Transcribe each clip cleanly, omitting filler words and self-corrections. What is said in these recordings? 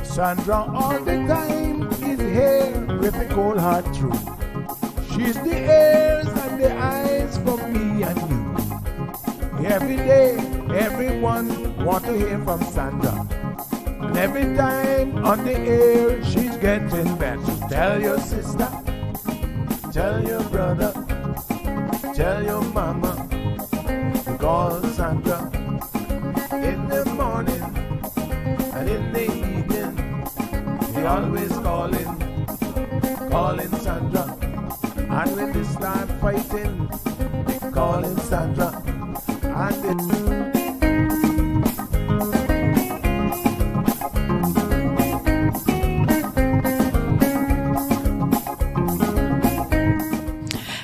Sandra all the time is here with the cold hard truth. She's the ears and the eyes for me and you. Every day, everyone want to hear from Sandra. And every time on the air, she's getting better. Tell your sister, tell your brother, tell your mama, call Sandra in the morning and in the evening. They always calling Sandra. And when they start fighting, they calling Sandra.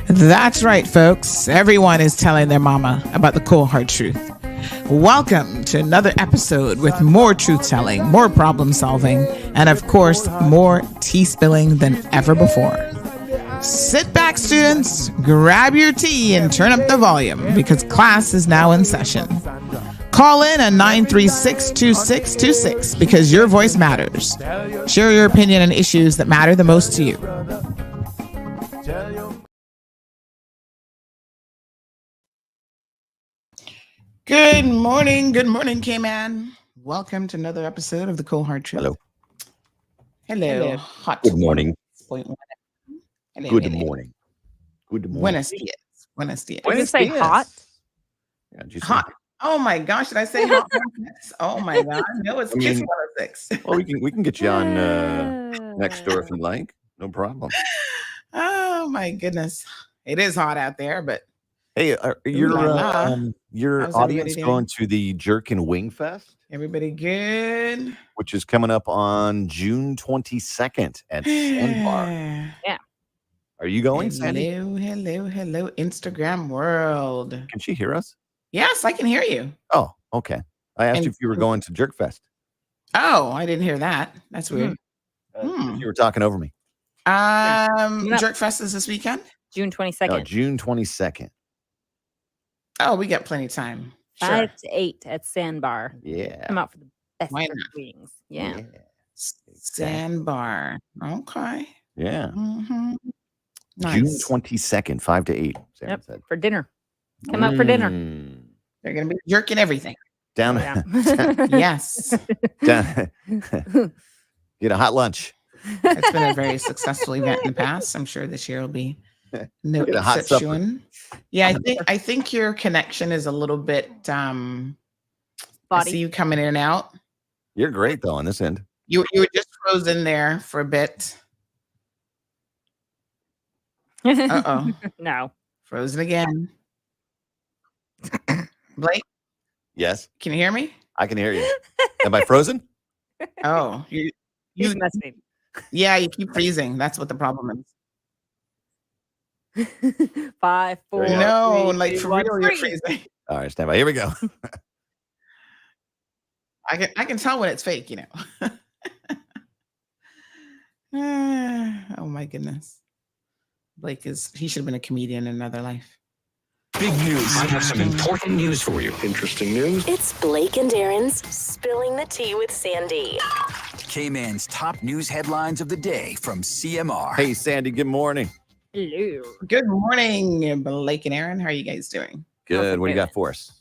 And That's right, folks. Everyone is telling their mama about the cold hard truth. Welcome to another episode with more truth telling, more problem solving, and of course, more tea spilling than ever before. Sit back, students, grab your tea and turn up the volume because class is now in session. Call in at 936-2626 because your voice matters. Share your opinion on issues that matter the most to you. Good morning, Cayman. Welcome to another episode of the Cold Hard Truth. Hello. Hot. Good morning. Hello, Good morning. Buenos dias. Buenos dias. Did you say hot? Yeah, did you say- Hot. Oh my gosh, did I say hot? Oh my god. No, it's Kiss 106. Well, we can get you on next door if you like. No problem. Oh my goodness. It is hot out there, but Hey, your How's audience everybody going to the Jerk and Wing Fest, everybody good? which is coming up on June 22nd at Sandbar. Are you going, Sandy? Hello, Instagram world. Can she hear us? Yes, I can hear you. Oh, okay. I asked And- you if you were going to Jerk Fest. Oh, I didn't hear that. That's weird. You were talking over me. Jerk Fest is this weekend? June 22nd. No, June 22nd. Oh, we got plenty of time. 5 to 8 at Sandbar. Yeah. Come out for the best Why of not? wings. Yeah. Sandbar. Okay. Yeah. Mm-hmm. June Nice. 22nd, 5 to 8. Sarah Yep. said. For dinner. Come out for dinner. They're going to be jerking everything. Down, Yeah. Yes. down. Get a hot lunch. It's been a very successful event in the past. I'm sure this year will be no Get a hot supper. exception. Yeah, I think your connection is a little bit I see Body. you coming in and out. You're great though on this end. You were just frozen there for a bit. Uh-oh. No. Frozen again. Blake, Yes, can you hear me? I can hear you. Am I frozen? Oh, you He's messing. yeah, you keep freezing. That's what the problem is. 5, 4. No, 3, like 2, for 1, real, you're 3. freezing. All right, stand by. Here we go. I can tell when it's fake, you know. Oh my goodness. Blake he should have been a comedian in another life. Big news. I have some important news for you. Interesting news. It's Blake and Aaron's Spilling the Tea with Sandy. Cayman's top news headlines of the day from CMR. Hey, Sandy. Good morning. Hello. Good morning, Blake and Aaron. How are you guys doing? Good. What do you got for us?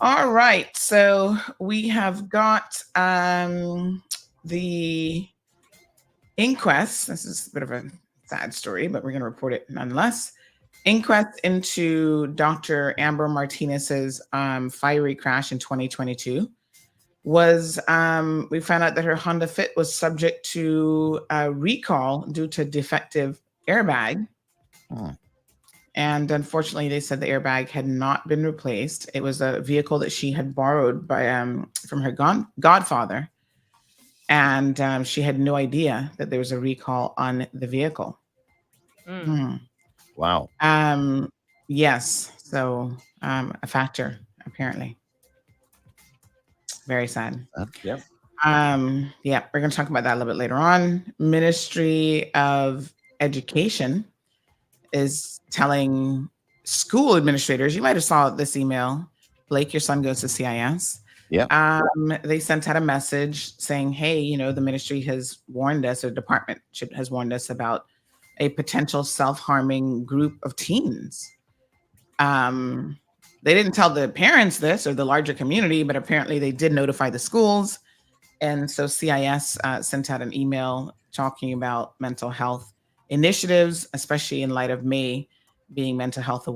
All right. So we have got the inquest. This is a bit of a sad story, but we're going to report it nonetheless. Inquest into Dr. Amber Martinez's fiery crash in 2022 was we found out that her Honda Fit was subject to a recall due to defective airbag. And unfortunately, they said the airbag had not been replaced. It was a vehicle that she had borrowed from her godfather. And she had no idea that there was a recall on the vehicle. Wow. Yes. So a factor, apparently. Very sad. Yeah. Yeah, we're going to talk about that a little bit later on. Ministry of Education is telling school administrators, you might have saw this email, Blake, your son goes to CIS. Yeah. They sent out a message saying, hey, the ministry has warned us, or department has warned us about a potential self-harming group of teens. They didn't tell the parents this or the larger community, but apparently they did notify the schools. And so CIS sent out an email talking about mental health initiatives, especially in light of May being Mental Health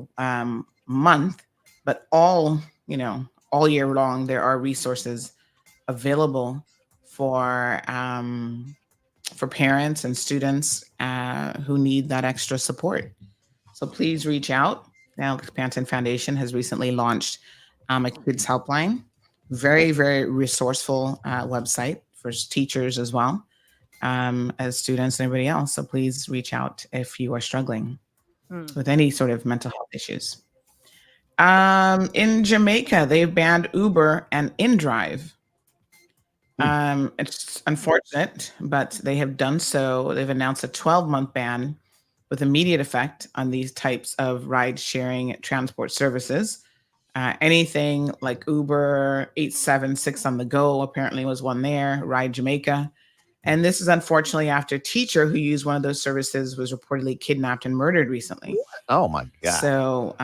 Month. But all year long, there are resources available for parents and students who need that extra support. So please reach out. Now, the Panton Foundation has recently launched a kids helpline. Very, very resourceful website for teachers as well as students and everybody else. So please reach out if you are struggling with any sort of mental health issues. In Jamaica, they've banned Uber and InDrive. It's unfortunate, but they have done so. They've announced a 12-month ban with immediate effect on these types of ride-sharing transport services. Anything like Uber, 876 on the go apparently was one there, Ride Jamaica. And this is unfortunately after a teacher who used one of those services was reportedly kidnapped and murdered recently. Oh my God. So,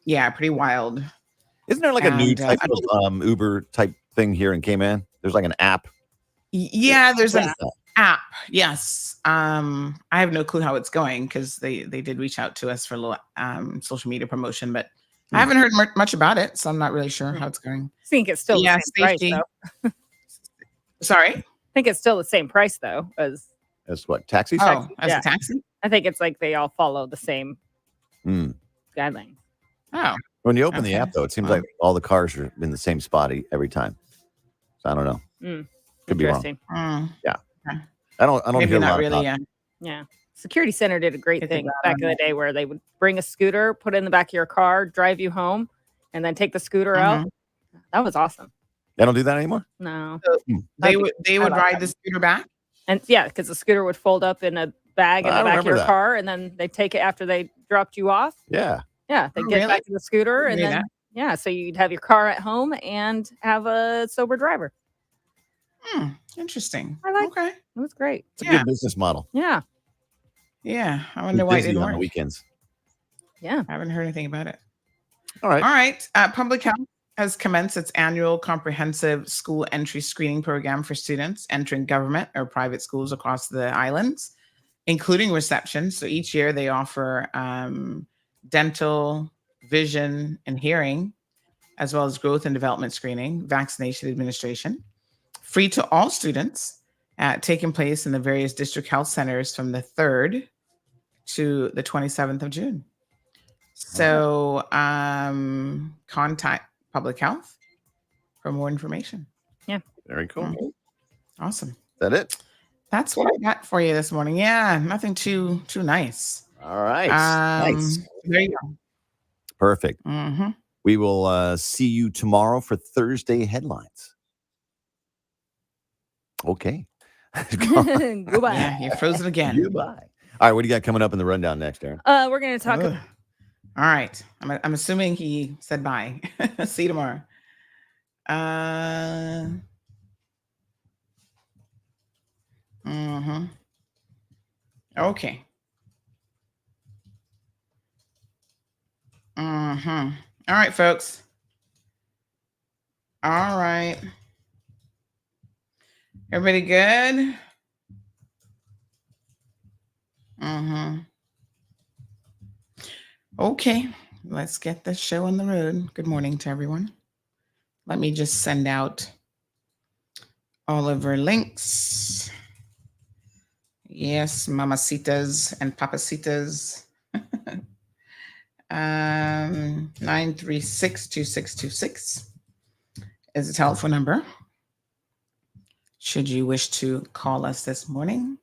yeah, pretty wild. Isn't there like a new type of Uber type thing here in Cayman? There's like an app. Yeah, there's an app. Yes. I have no clue how it's going because they did reach out to us for a little social media promotion, but I haven't heard much about it, so I'm not really sure how it's going. I think it's still the same price, though. Sorry? I think it's still the same price, though, as what, taxis? Oh, as a taxi? I think it's like they all follow the same guidelines. Oh. When you open the app, though, it seems like all the cars are in the same spot every time. So I don't know. Could be wrong. Yeah. Okay. I don't Maybe hear not a lot really. about Yeah. Security Center did a great thing back in the day where they would bring a scooter, put it in the back of your car, drive you home, and then take the scooter out. That was awesome. They don't do that anymore? No. So they would ride the scooter back? And yeah, because the scooter would fold up in a bag in the back of your car, and then they take it after they dropped you off. Yeah. Yeah. They get back to the scooter, and then, so you'd have your car at home and have a sober driver. Interesting. Okay. It was great. It's a good business model. Yeah. Yeah. I wonder why it didn't work. On the weekends. Yeah. I haven't heard anything about it. All right. Public Health has commenced its annual comprehensive school entry screening program for students entering government or private schools across the islands, including reception. So each year they offer dental, vision, and hearing, as well as growth and development screening, vaccination administration, free to all students, taking place in the various district health centers from the 3rd to the 27th of June. So contact Public Health for more information. Yeah. Very cool. Awesome. Is that it? That's what I got for you this morning. Yeah, nothing too nice. All right. Nice. There you go. Perfect. We will see you tomorrow for Thursday headlines. Okay. Goodbye. Yeah, you're frozen again. Goodbye. All right, what do you got coming up in the rundown next, Aaron? We're going to talk. All right. I'm assuming he said bye. See you tomorrow. Okay. All right, folks. All right. Everybody good? Okay, let's get this show on the road. Good morning to everyone. Let me just send out all of our links. Yes, mamacitas and papacitas. 936-2626 is the telephone number. Should you wish to call us this morning.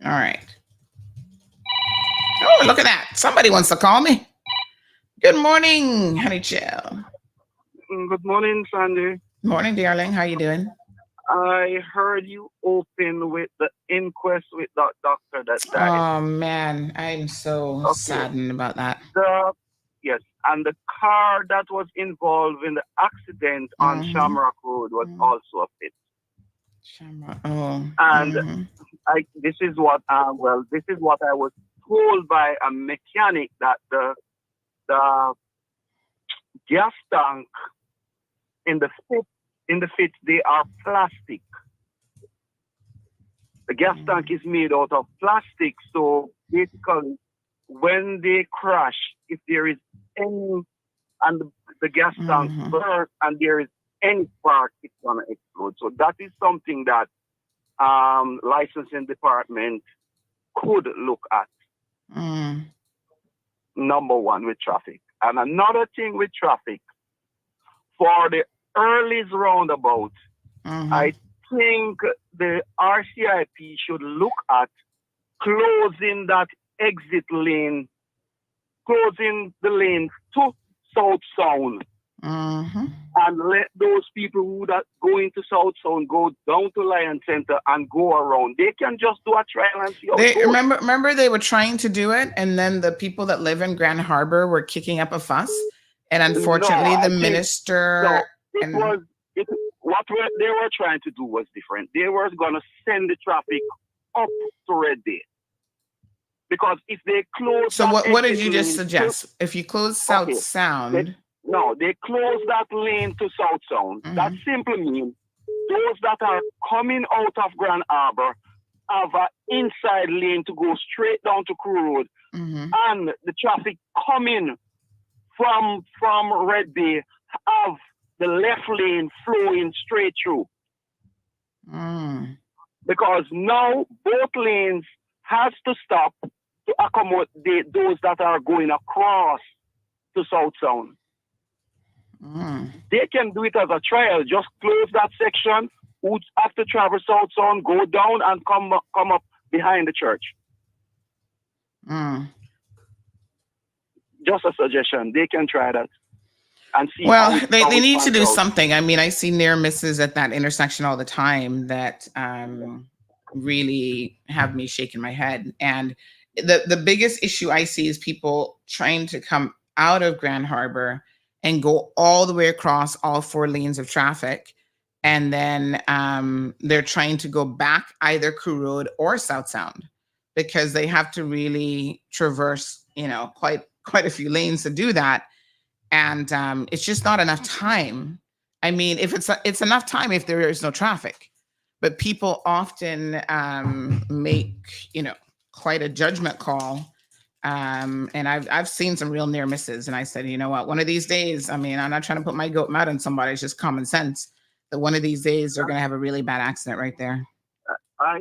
All right. Oh, look at that. Somebody wants to call me. Good morning, honey chill. Good morning, Sandy. Morning, darling. How you doing? I heard you open with the inquest with that doctor that died. Oh man, I'm so saddened about that. Yes, and the car that was involved in the accident on Shamrock Road was also a fit. Shamrock. Oh. And this is what I was told by a mechanic, that the gas tank in the fit, they are plastic. The gas tank is made out of plastic, so basically when they crash, if there is any, and the gas tank bursts and there is any spark, it's gonna explode. So that is something that licensing department could look at. Number one, with traffic. And another thing with traffic, for the earliest roundabout, I think the RCIP should look at closing that exit lane, closing the lane to South Sound, and let those people who that go into South Sound go down to Lion Center and go around. They can just do a trial and see how it goes. Remember they were trying to do it, and then the people that live in Grand Harbor were kicking up a fuss, and unfortunately the minister. What they were trying to do was different. They were going to send the traffic up to Red Bay. Because if they close... So what did you just suggest? If you close South Sound... They close that lane to South Sound. That simply means those that are coming out of Grand Harbor have an inside lane to go straight down to Crew Road. And the traffic coming from Red Bay have the left lane flowing straight through. Because now both lanes has to stop to accommodate those that are going across to South Sound. They can do it as a trial. Just close that section, who have to travel South Sound, go down and come up behind the church. Just a suggestion. They can try that. And see they need to do something. I mean, I see near misses at that intersection all the time that really have me shaking my head. And the biggest issue I see is people trying to come out of Grand Harbor and go all the way across all 4 lanes of traffic. And then they're trying to go back either Crew Road or South Sound, because they have to really traverse, quite a few lanes to do that. And it's just not enough time. I mean, if it's enough time if there is no traffic, but people often make, quite a judgment call. And I've seen some real near misses. And I said, you know what, one of these days, I mean, I'm not trying to put my goat mouth on somebody. It's just common sense that one of these days they're going to have a really bad accident right there. I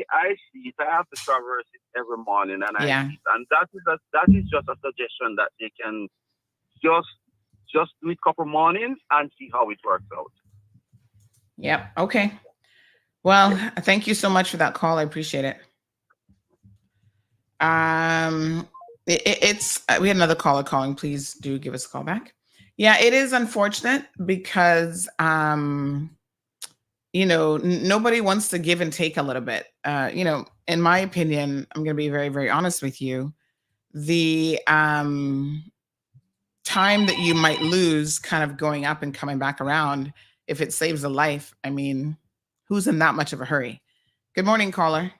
see it. I have to traverse it every morning, and and that is just a suggestion that they can just do it a couple mornings and see how it works out. Yep. Okay. Well, thank you so much for that call. I appreciate it. We had another caller calling. Please do give us a call back. Yeah, it is unfortunate because nobody wants to give and take a little bit. In my opinion, I'm going to be very, very honest with you. The time that you might lose kind of going up and coming back around, if it saves a life, I mean, who's in that much of a hurry? Good morning, caller.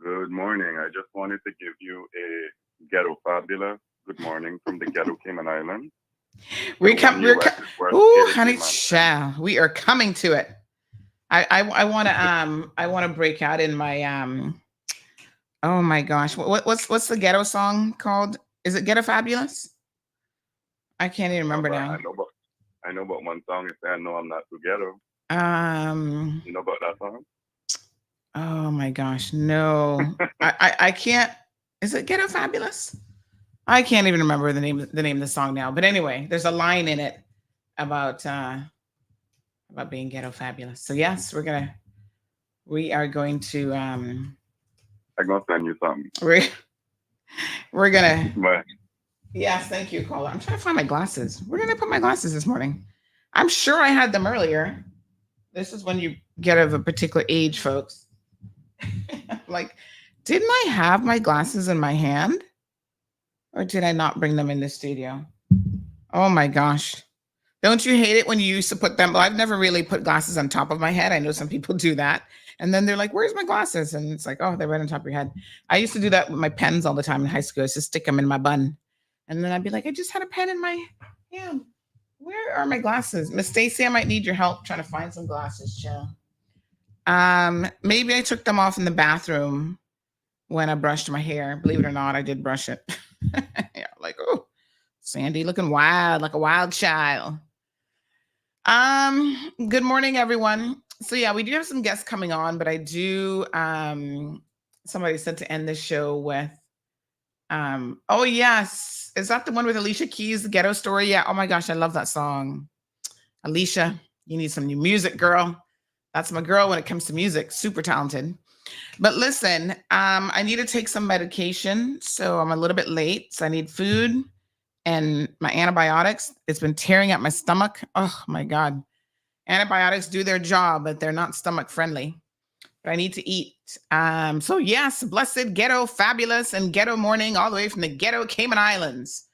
Good morning. I just wanted to give you a Ghetto Fabulous good morning from the Ghetto, Cayman Islands. Honey child, we are coming to it. I want to break out in my oh my gosh, what's the Ghetto song called? Is it Ghetto Fabulous? I can't even remember now. I know about one song. It's I Know I'm Not Too Ghetto. You know about that song? Oh my gosh, no. I can't. Is it Ghetto Fabulous? I can't even remember the name of the song now. But anyway, there's a line in it about being Ghetto Fabulous. So yes, we are going to I'm gonna send you something. We're gonna. But Yes, thank you, caller. I'm trying to find my glasses. Where did I put my glasses this morning? I'm sure I had them earlier. This is when you get of a particular age, folks. Like, didn't I have my glasses in my hand? Or did I not bring them in the studio? Oh my gosh. Don't you hate it when you used to put them? Well, I've never really put glasses on top of my head. I know some people do that. And then they're like, where's my glasses? And it's like, oh, they're right on top of your head. I used to do that with my pens all the time in high school. I used to stick them in my bun. And then I'd be like, I just had a pen in my hand. Where are my glasses? Miss Stacy, I might need your help trying to find some glasses, chill. Maybe I took them off in the bathroom when I brushed my hair. Believe it or not, I did brush it. Yeah, like, oh, Sandy looking wild, like a wild child. Good morning, everyone. So yeah, we do have some guests coming on, but I do, somebody said to end the show with, oh yes, is that the one with Alicia Keys, the Ghetto Story? Yeah, oh my gosh, I love that song. Alicia, you need some new music, girl. That's my girl when it comes to music, super talented. But listen, I need to take some medication, so I'm a little bit late, so I need food and my antibiotics. It's been tearing at my stomach. Oh my God. Antibiotics do their job, but they're not stomach friendly. But I need to eat. So yes, blessed, ghetto, fabulous, and ghetto morning, all the way from the ghetto Cayman Islands.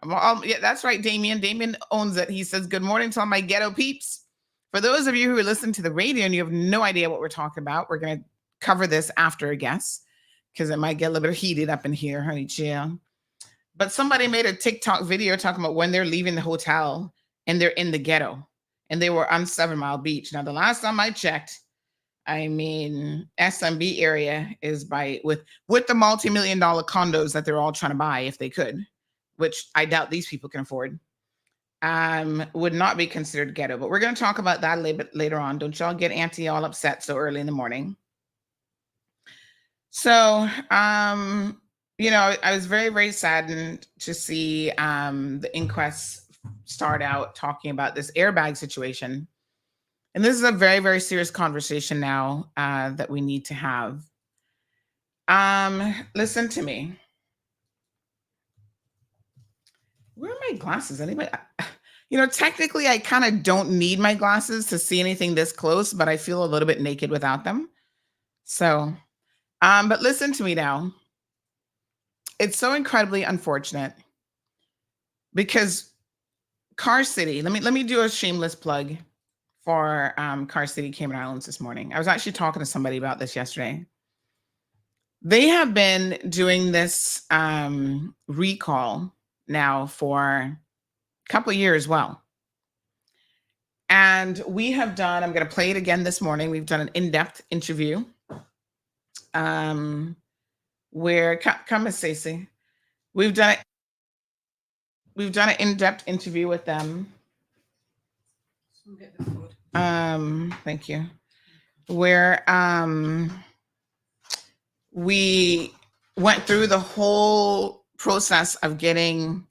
Yeah, that's right, Damien. Damien owns it. He says, good morning to all my ghetto peeps. For those of you who listen to the radio and you have no idea what we're talking about, we're going to cover this after a guess because it might get a little bit heated up in here, honey, chill. But somebody made a TikTok video talking about when they're leaving the hotel and they're in the ghetto and they were on 7 Mile Beach. Now, the last time I checked, I mean, SMB area is with the multi-million-dollar condos that they're all trying to buy if they could, which I doubt these people can afford, would not be considered ghetto. But we're going to talk about that a little bit later on. Don't y'all get Auntie all upset so early in the morning. So, you know, I was very, very saddened to see the inquest start out talking about this airbag situation. And this is a very, very serious conversation now that we need to have. Listen to me. Where are my glasses? Anybody? You know, technically, I kind of don't need my glasses to see anything this close, but I feel a little bit naked without them. So, but listen to me now. It's so incredibly unfortunate because Car City, let me do a shameless plug for Car City, Cayman Islands this morning. I was actually talking to somebody about this yesterday. They have been doing this recall now for a couple of years well. And we have done, I'm going to play it again this morning. We've done an in-depth interview where, come Miss Stacey, we've done an in-depth interview with them. Thank you. Where we went through the whole process of getting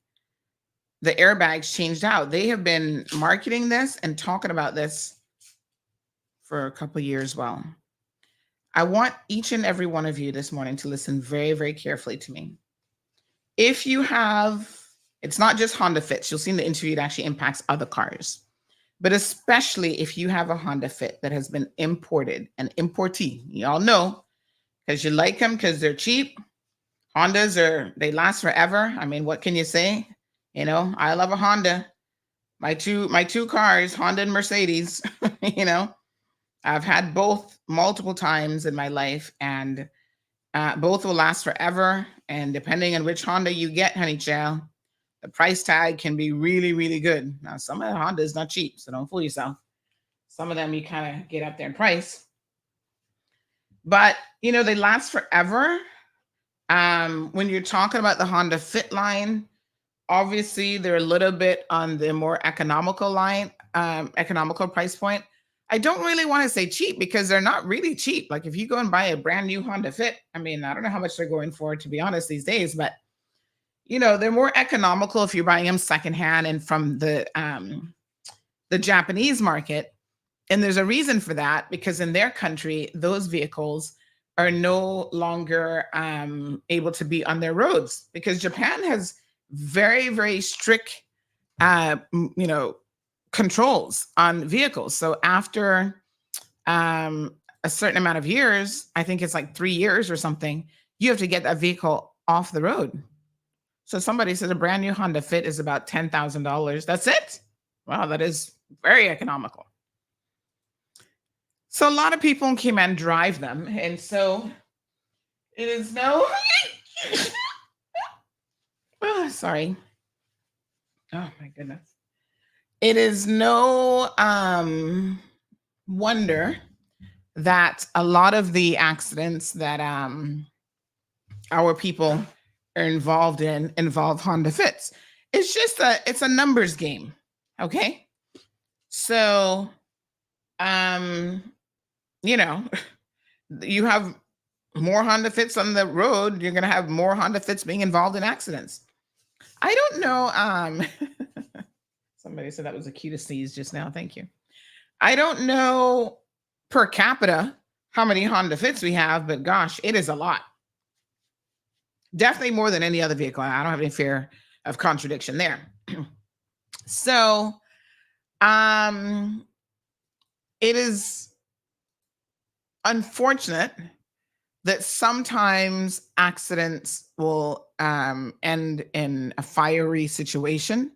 the airbags changed out. They have been marketing this and talking about this for a couple of years. Well, I want each and every one of you this morning to listen very, very carefully to me. If you have, it's not just Honda Fits. You'll see in the interview it actually impacts other cars. But especially if you have a Honda Fit that has been imported, an importee, y'all know, because you like them because they're cheap. Hondas they last forever. I mean, what can you say? You know, I love a Honda. My two cars, Honda and Mercedes, you know, I've had both multiple times in my life and both will last forever. And depending on which Honda you get, honey child, the price tag can be really, really good. Now, some of the Honda is not cheap, so don't fool yourself. Some of them you kind of get up there in price. But, you know, they last forever. When you're talking about the Honda Fit line, obviously they're a little bit on the more economical line, economical price point. I don't really want to say cheap because they're not really cheap. Like if you go and buy a brand new Honda Fit, I mean, I don't know how much they're going for, to be honest, these days, but you know, they're more economical if you're buying them secondhand and from the Japanese market. And there's a reason for that, because in their country, those vehicles are no longer able to be on their roads because Japan has very, very strict, controls on vehicles. So after a certain amount of years, I think it's like 3 years or something, you have to get that vehicle off the road. So somebody said a brand new Honda Fit is about $10,000. That's it. Wow, that is very economical. So a lot of people in Cayman drive them. And so it is no, oh, sorry. Oh my goodness. It is no wonder that a lot of the accidents that our people are involved in involve Honda Fits. It's a numbers game. Okay. So, you have more Honda Fits on the road, you're going to have more Honda Fits being involved in accidents. I don't know. Somebody said that was a cue to sneeze just now. Thank you. I don't know per capita how many Honda Fits we have, but gosh, it is a lot. Definitely more than any other vehicle. I don't have any fear of contradiction there. So, it is unfortunate that sometimes accidents will end in a fiery situation.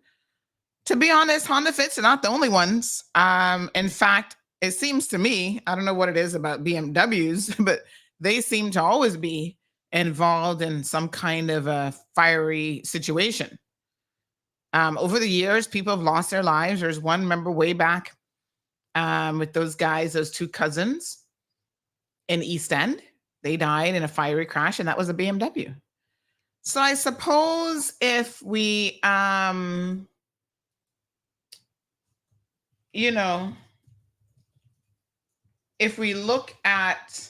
To be honest, Honda Fits are not the only ones. In fact, it seems to me, I don't know what it is about BMWs, but they seem to always be involved in some kind of a fiery situation. Over the years, people have lost their lives. There's one, remember way back with those guys, those two cousins in East End. They died in a fiery crash, and that was a BMW. So I suppose if we, if we look at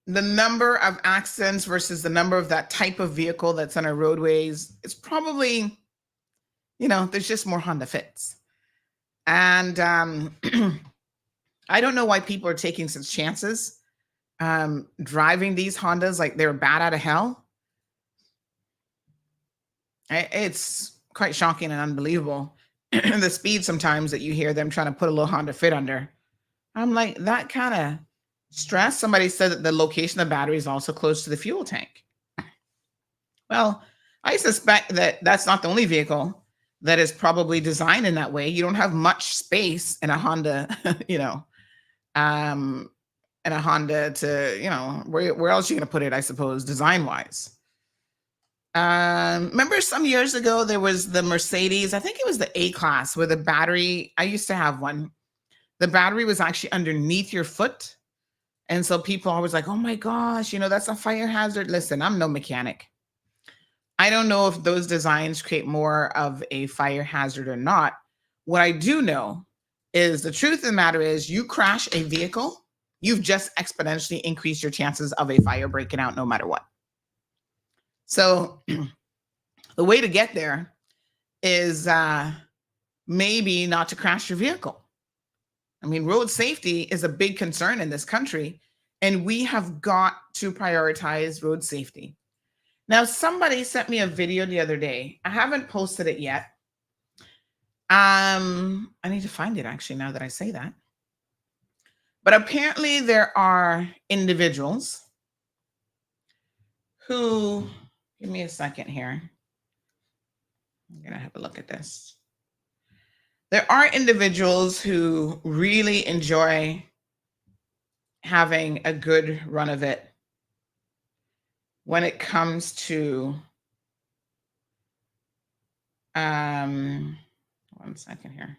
the number of accidents versus the number of that type of vehicle that's on our roadways, it's probably, there's just more Honda Fits. And I don't know why people are taking such chances driving these Hondas like they're bat out of hell. It's quite shocking and unbelievable. The speed sometimes that you hear them trying to put a little Honda Fit under. I'm like, that kind of stress. Somebody said that the location of the battery is also close to the fuel tank. Well, I suspect that that's not the only vehicle that is probably designed in that way. You don't have much space in a Honda, in a Honda to, where else are you going to put it, I suppose, design-wise. Remember some years ago, there was the Mercedes, I think it was the A-Class, where the battery, I used to have one. The battery was actually underneath your foot. And so people are always like, oh my gosh, that's a fire hazard. Listen, I'm no mechanic. I don't know if those designs create more of a fire hazard or not. What I do know is the truth of the matter is you crash a vehicle, you've just exponentially increased your chances of a fire breaking out no matter what. So the way to get there is maybe not to crash your vehicle. I mean, road safety is a big concern in this country, and we have got to prioritize road safety. Now, somebody sent me a video the other day. I haven't posted it yet. I need to find it actually now that I say that. But apparently there are individuals who, give me a second here. I'm going to have a look at this. There are individuals who really enjoy having a good run of it when it comes to, one second here.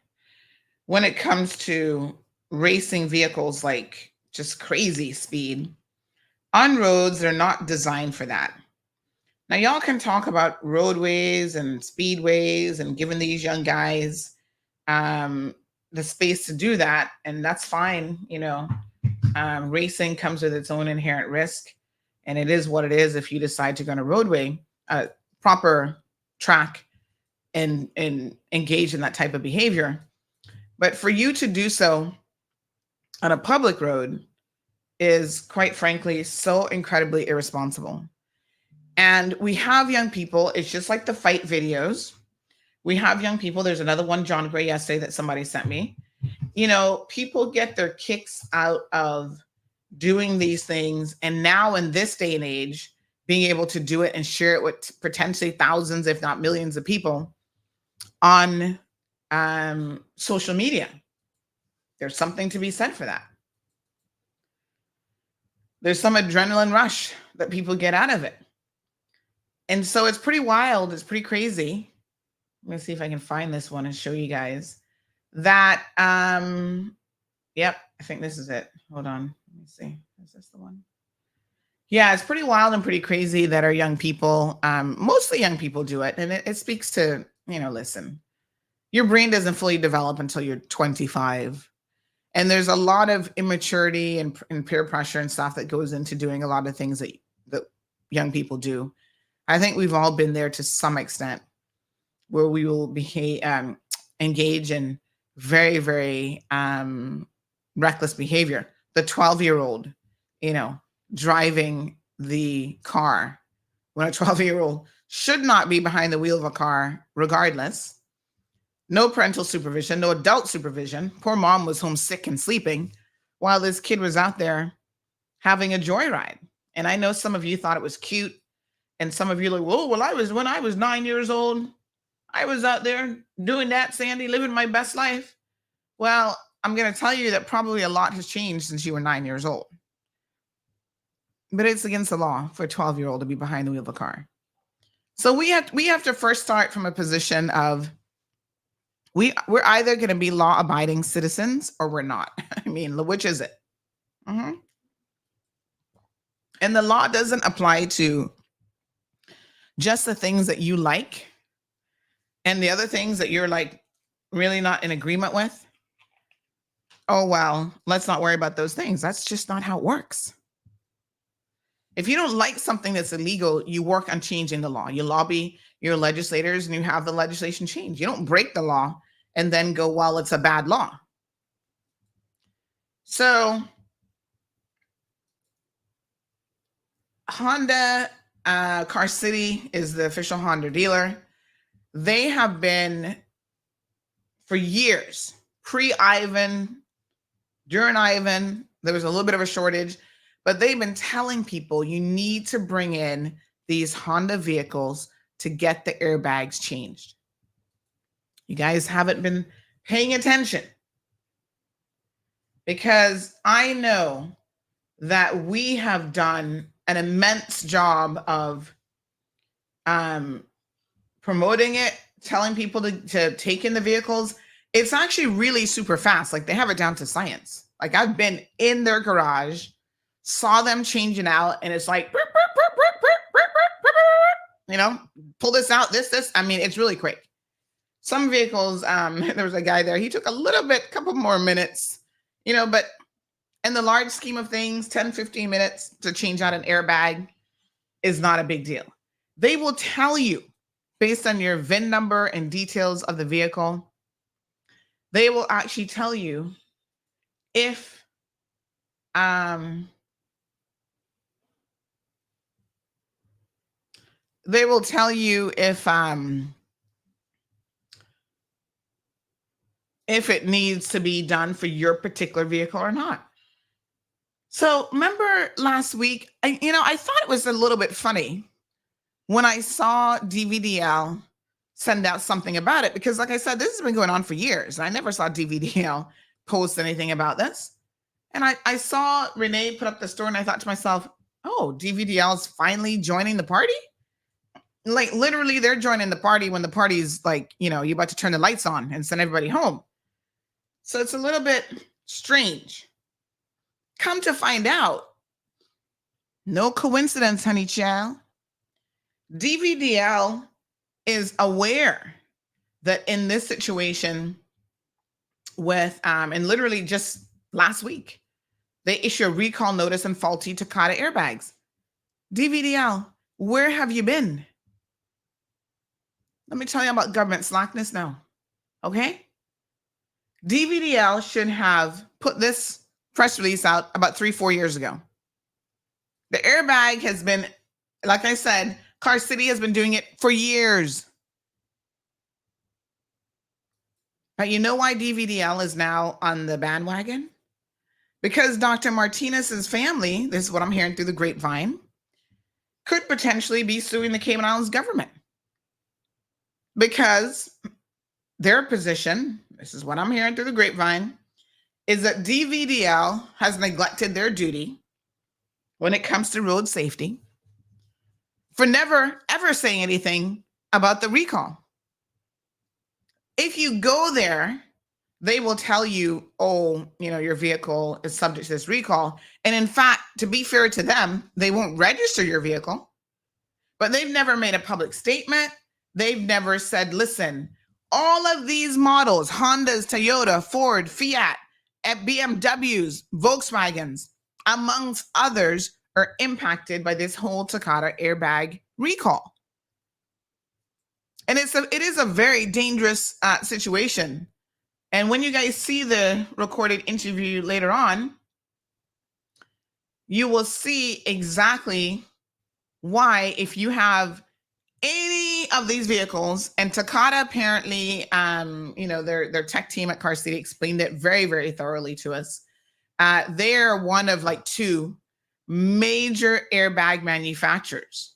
When it comes to racing vehicles like just crazy speed on roads, they're not designed for that. Now, y'all can talk about roadways and speedways and giving these young guys the space to do that, and that's fine. Racing comes with its own inherent risk, and it is what it is if you decide to go on a roadway, proper track, and engage in that type of behavior. But for you to do so on a public road, is, quite frankly, so incredibly irresponsible. And we have young people, it's just like the fight videos. We have young people. There's another one, John Gray, yesterday that somebody sent me. You know, people get their kicks out of doing these things. And now in this day and age, being able to do it and share it with potentially thousands, if not millions of people on social media. There's something to be said for that. There's some adrenaline rush that people get out of it. And so it's pretty wild. It's pretty crazy. Let me see if I can find this one and show you guys that. Yep, I think this is it. Hold on. Let me see. Is this the one? Yeah, it's pretty wild and pretty crazy that our young people, mostly young people, do it. And it speaks to, you know, listen, your brain doesn't fully develop until you're 25. And there's a lot of immaturity and peer pressure and stuff that goes into doing a lot of things that young people do. I think we've all been there to some extent, where we will engage in very, very reckless behavior. The 12-year-old, you know, driving the car, when a 12-year-old should not be behind the wheel of a car regardless. No parental supervision, no adult supervision. Poor mom was home sick and sleeping while this kid was out there having a joyride. And I know some of you thought it was cute. And some of you are like, whoa, well, when I was 9 years old, I was out there doing that, Sandy, living my best life. Well, I'm going to tell you that probably a lot has changed since you were 9 years old. But it's against the law for a 12-year-old to be behind the wheel of a car. So we have to first start from a position of we're either going to be law-abiding citizens or we're not. I mean, which is it? Mm-hmm. And the law doesn't apply to just the things that you like and the other things that you're like really not in agreement with. Oh, well, let's not worry about those things. That's just not how it works. If you don't like something that's illegal, you work on changing the law. You lobby your legislators and you have the legislation change. You don't break the law and then go, well, it's a bad law. So Honda, Car City is the official Honda dealer. They have been for years, pre-Ivan, during Ivan, there was a little bit of a shortage, but they've been telling people you need to bring in these Honda vehicles to get the airbags changed. You guys haven't been paying attention because I know that we have done an immense job of promoting it, telling people to take in the vehicles. It's actually really super fast. Like they have it down to science. Like I've been in their garage, saw them changing out, and it's like, you know, pull this out, this. I mean, it's really quick. Some vehicles, there was a guy there, he took a couple more minutes, you know, but in the large scheme of things, 10, 15 minutes to change out an airbag is not a big deal. They will tell you based on your VIN number and details of the vehicle, they will actually tell you if if it needs to be done for your particular vehicle or not. So remember last week, I thought it was a little bit funny when I saw DVDL send out something about it, because like I said, this has been going on for years. I never saw DVDL post anything about this. And I saw Renee put up the story and I thought to myself, oh, DVDL is finally joining the party? Like literally they're joining the party when the party's like, you're about to turn the lights on and send everybody home. So it's a little bit strange. Come to find out, no coincidence, honey child. DVDL is aware that in this situation with, and literally just last week, they issue a recall notice and faulty Takata airbags. DVDL, where have you been? Let me tell you about government slackness now, okay? DVDL should have put this press release out about 3-4 years ago. The airbag has been, like I said, Car City has been doing it for years. But you know why DVDL is now on the bandwagon? Because Dr. Martinez's family, this is what I'm hearing through the grapevine, could potentially be suing the Cayman Islands government. Because their position, this is what I'm hearing through the grapevine, is that DVDL has neglected their duty when it comes to road safety for never, ever saying anything about the recall. If you go there, they will tell you, oh, your vehicle is subject to this recall. And in fact, to be fair to them, they won't register your vehicle, but they've never made a public statement. They've never said, listen, all of these models, Hondas, Toyota, Ford, Fiat, BMWs, Volkswagens, amongst others, are impacted by this whole Takata airbag recall. And it is a very dangerous situation. And when you guys see the recorded interview later on, you will see exactly why, if you have any of these vehicles, and Takata apparently, their tech team at Car City explained it very, very thoroughly to us. They're one of like 2 major airbag manufacturers.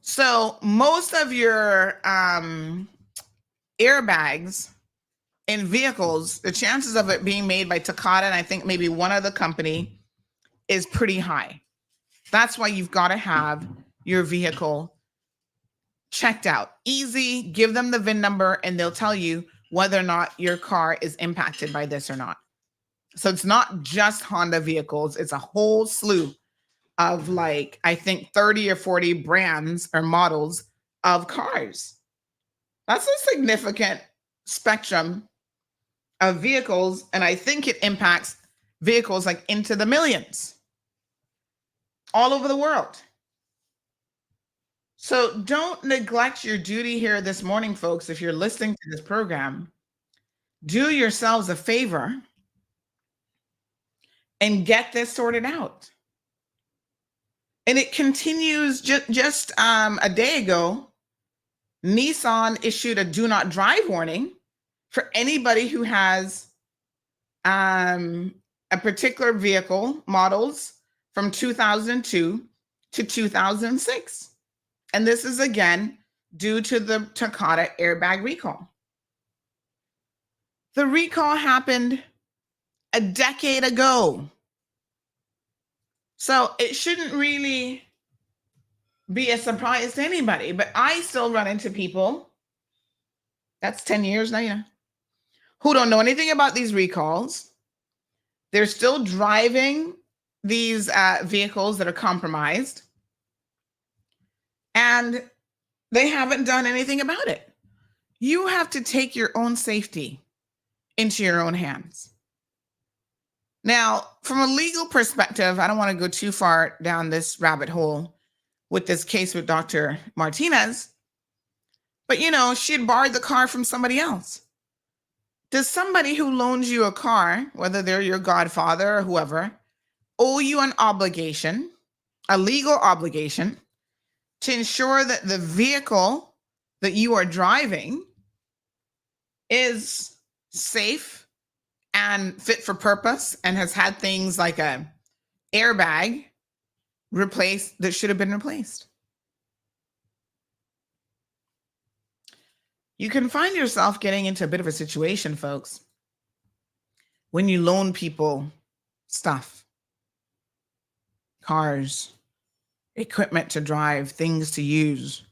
So most of your airbags in vehicles, the chances of it being made by Takata, and I think maybe one other company, is pretty high. That's why you've got to have your vehicle checked out. Easy, give them the VIN number and they'll tell you whether or not your car is impacted by this or not. So it's not just Honda vehicles, it's a whole slew of I think 30 or 40 brands or models of cars. That's a significant spectrum of vehicles. And I think it impacts vehicles into the millions all over the world. So don't neglect your duty here this morning, folks. If you're listening to this program, do yourselves a favor and get this sorted out. And it continues. Just a day ago, Nissan issued a do not drive warning for anybody who has a particular vehicle models from 2002 to 2006. And this is, again, due to the Takata airbag recall. The recall happened a decade ago. So it shouldn't really be a surprise to anybody, but I still run into people, that's 10 years now, who don't know anything about these recalls. They're still driving these vehicles that are compromised, and they haven't done anything about it. You have to take your own safety into your own hands. Now, from a legal perspective, I don't want to go too far down this rabbit hole with this case with Dr. Martinez, but she had borrowed the car from somebody else. Does somebody who loans you a car, whether they're your godfather or whoever, owe you an obligation, a legal obligation, to ensure that the vehicle that you are driving is safe and fit for purpose and has had things like a airbag replaced that should have been replaced? You can find yourself getting into a bit of a situation, folks, when you loan people stuff, cars, equipment to drive, things to use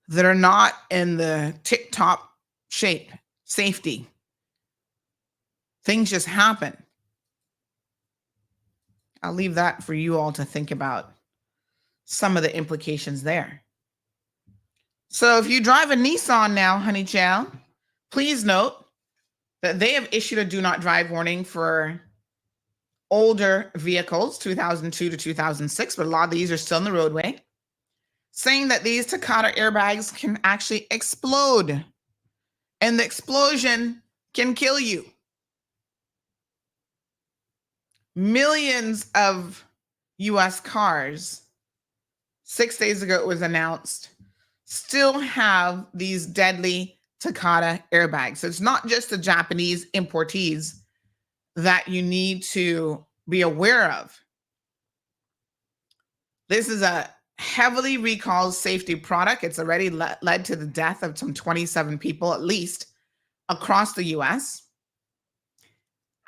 that are not in the tip-top shape, safety. Things just happen. I'll leave that for you all to think about some of the implications there. So if you drive a Nissan now, honey child, please note that they have issued a do not drive warning for older vehicles, 2002 to 2006, but a lot of these are still in the roadway, saying that these Takata airbags can actually explode, and the explosion can kill you. millions of US cars, 6 days ago it was announced, still have these deadly Takata airbags. So it's not just the Japanese importees that you need to be aware of. This is a heavily recalled safety product. It's already led to the death of some 27 people, at least, across the US.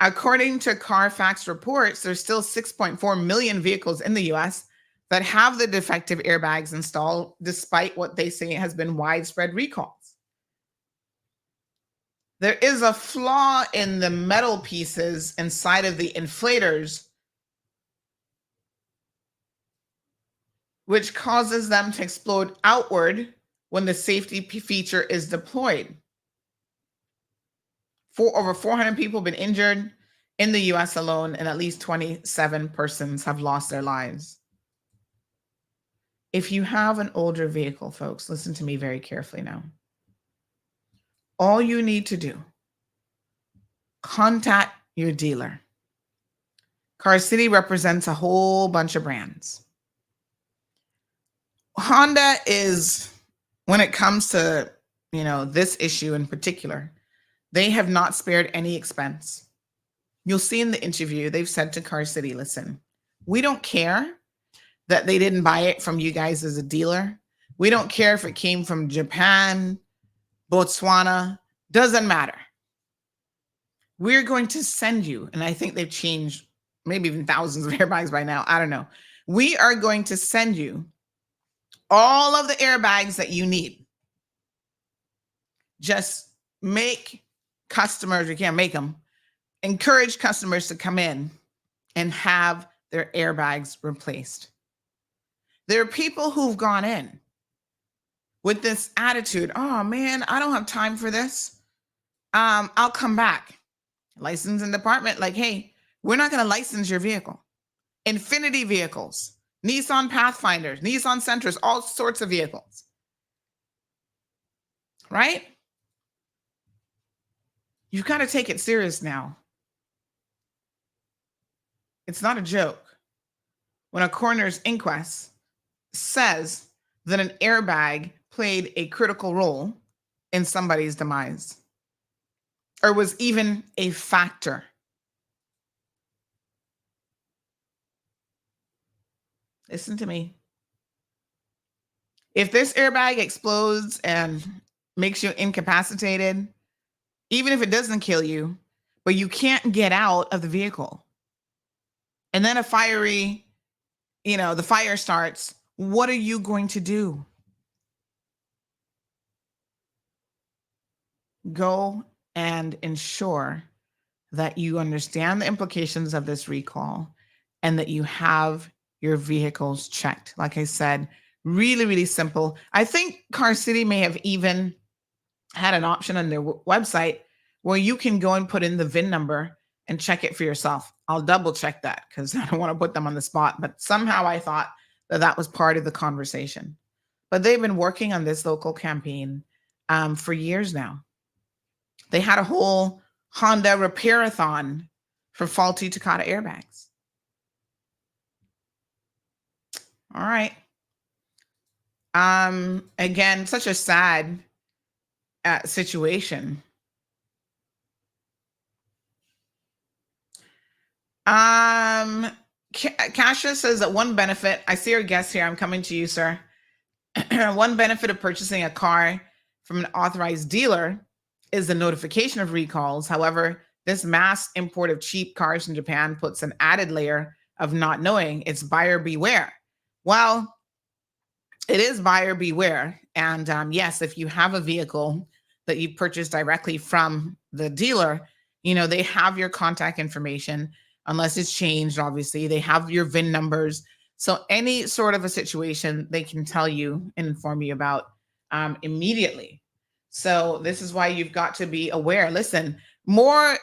According to Carfax reports, there's still 6.4 million vehicles in the US that have the defective airbags installed, despite what they say has been widespread recalls. There is a flaw in the metal pieces inside of the inflators, which causes them to explode outward when the safety feature is deployed. Over 400 people have been injured in the US alone, and at least 27 persons have lost their lives. If you have an older vehicle, folks, listen to me very carefully now. All you need to do, contact your dealer. Car City represents a whole bunch of brands. Honda is, when it comes to, this issue in particular, they have not spared any expense. You'll see in the interview, they've said to Car City, listen, we don't care that they didn't buy it from you guys as a dealer. We don't care if it came from Japan, Botswana, doesn't matter. We're going to send you, and I think they've changed maybe even thousands of airbags by now. I don't know. We are going to send you all of the airbags that you need. Just make customers, you can't make them, encourage customers to come in and have their airbags replaced. There are people who've gone in with this attitude, oh man, I don't have time for this. I'll come back. Licensing department, like, hey, we're not going to license your vehicle. Infinity vehicles, Nissan Pathfinders, Nissan Sentras, all sorts of vehicles. Right? You've got to take it serious now. It's not a joke when a coroner's inquest says that an airbag played a critical role in somebody's demise, or was even a factor. Listen to me. If this airbag explodes and makes you incapacitated, even if it doesn't kill you, but you can't get out of the vehicle, and then the fire starts, what are you going to do? Go and ensure that you understand the implications of this recall and that you have your vehicles checked. Like I said, really, really simple. I think Car City may have even had an option on their website where you can go and put in the VIN number and check it for yourself. I'll double check that because I don't want to put them on the spot, but somehow I thought that was part of the conversation. But they've been working on this local campaign for years now. They had a whole Honda repair-a-thon for faulty Takata airbags. All right. Again, such a sad situation. Kasha says that one benefit, I see our guest here, I'm coming to you, sir. One benefit of purchasing a car from an authorized dealer is the notification of recalls. However, this mass import of cheap cars from Japan puts an added layer of not knowing. It's buyer beware. Well, it is buyer beware. And yes, if you have a vehicle that you purchased directly from the dealer, they have your contact information, unless it's changed, obviously. They have your VIN numbers. So any sort of a situation, they can tell you and inform you about immediately. So this is why you've got to be aware. Listen, more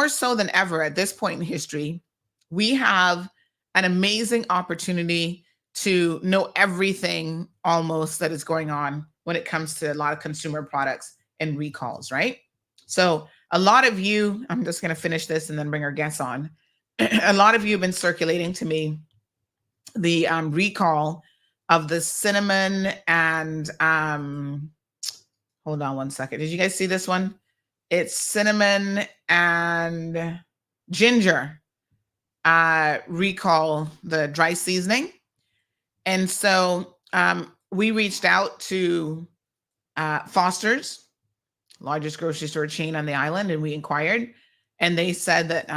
so than ever at this point in history, we have an amazing opportunity to know everything almost that is going on when it comes to a lot of consumer products and recalls, right? So a lot of you, I'm just going to finish this and then bring our guests on. a lot of you have been circulating to me the recall of the cinnamon and hold on one second. Did you guys see this one? It's cinnamon and ginger recall, the dry seasoning. And so we reached out to Foster's, largest grocery store chain on the island, and we inquired. And they said that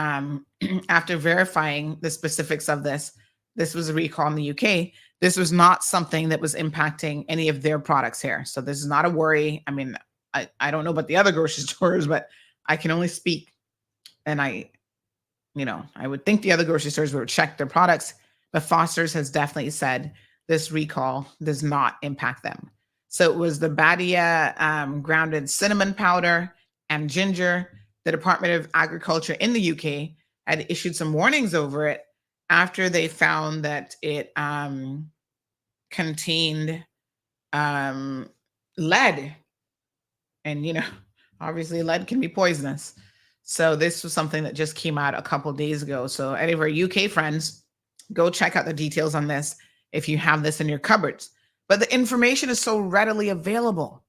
after verifying the specifics of this was a recall in the UK. This was not something that was impacting any of their products here. So this is not a worry. I mean, I don't know about the other grocery stores, but I can only speak. And I would think the other grocery stores would check their products, but Foster's has definitely said this recall does not impact them. So it was the Badia grounded cinnamon powder and ginger. The Department of Agriculture in the UK had issued some warnings over it after they found that it contained lead. And, obviously lead can be poisonous. So this was something that just came out a couple of days ago. So any of our UK friends, go check out the details on this if you have this in your cupboards. But the information is so readily available.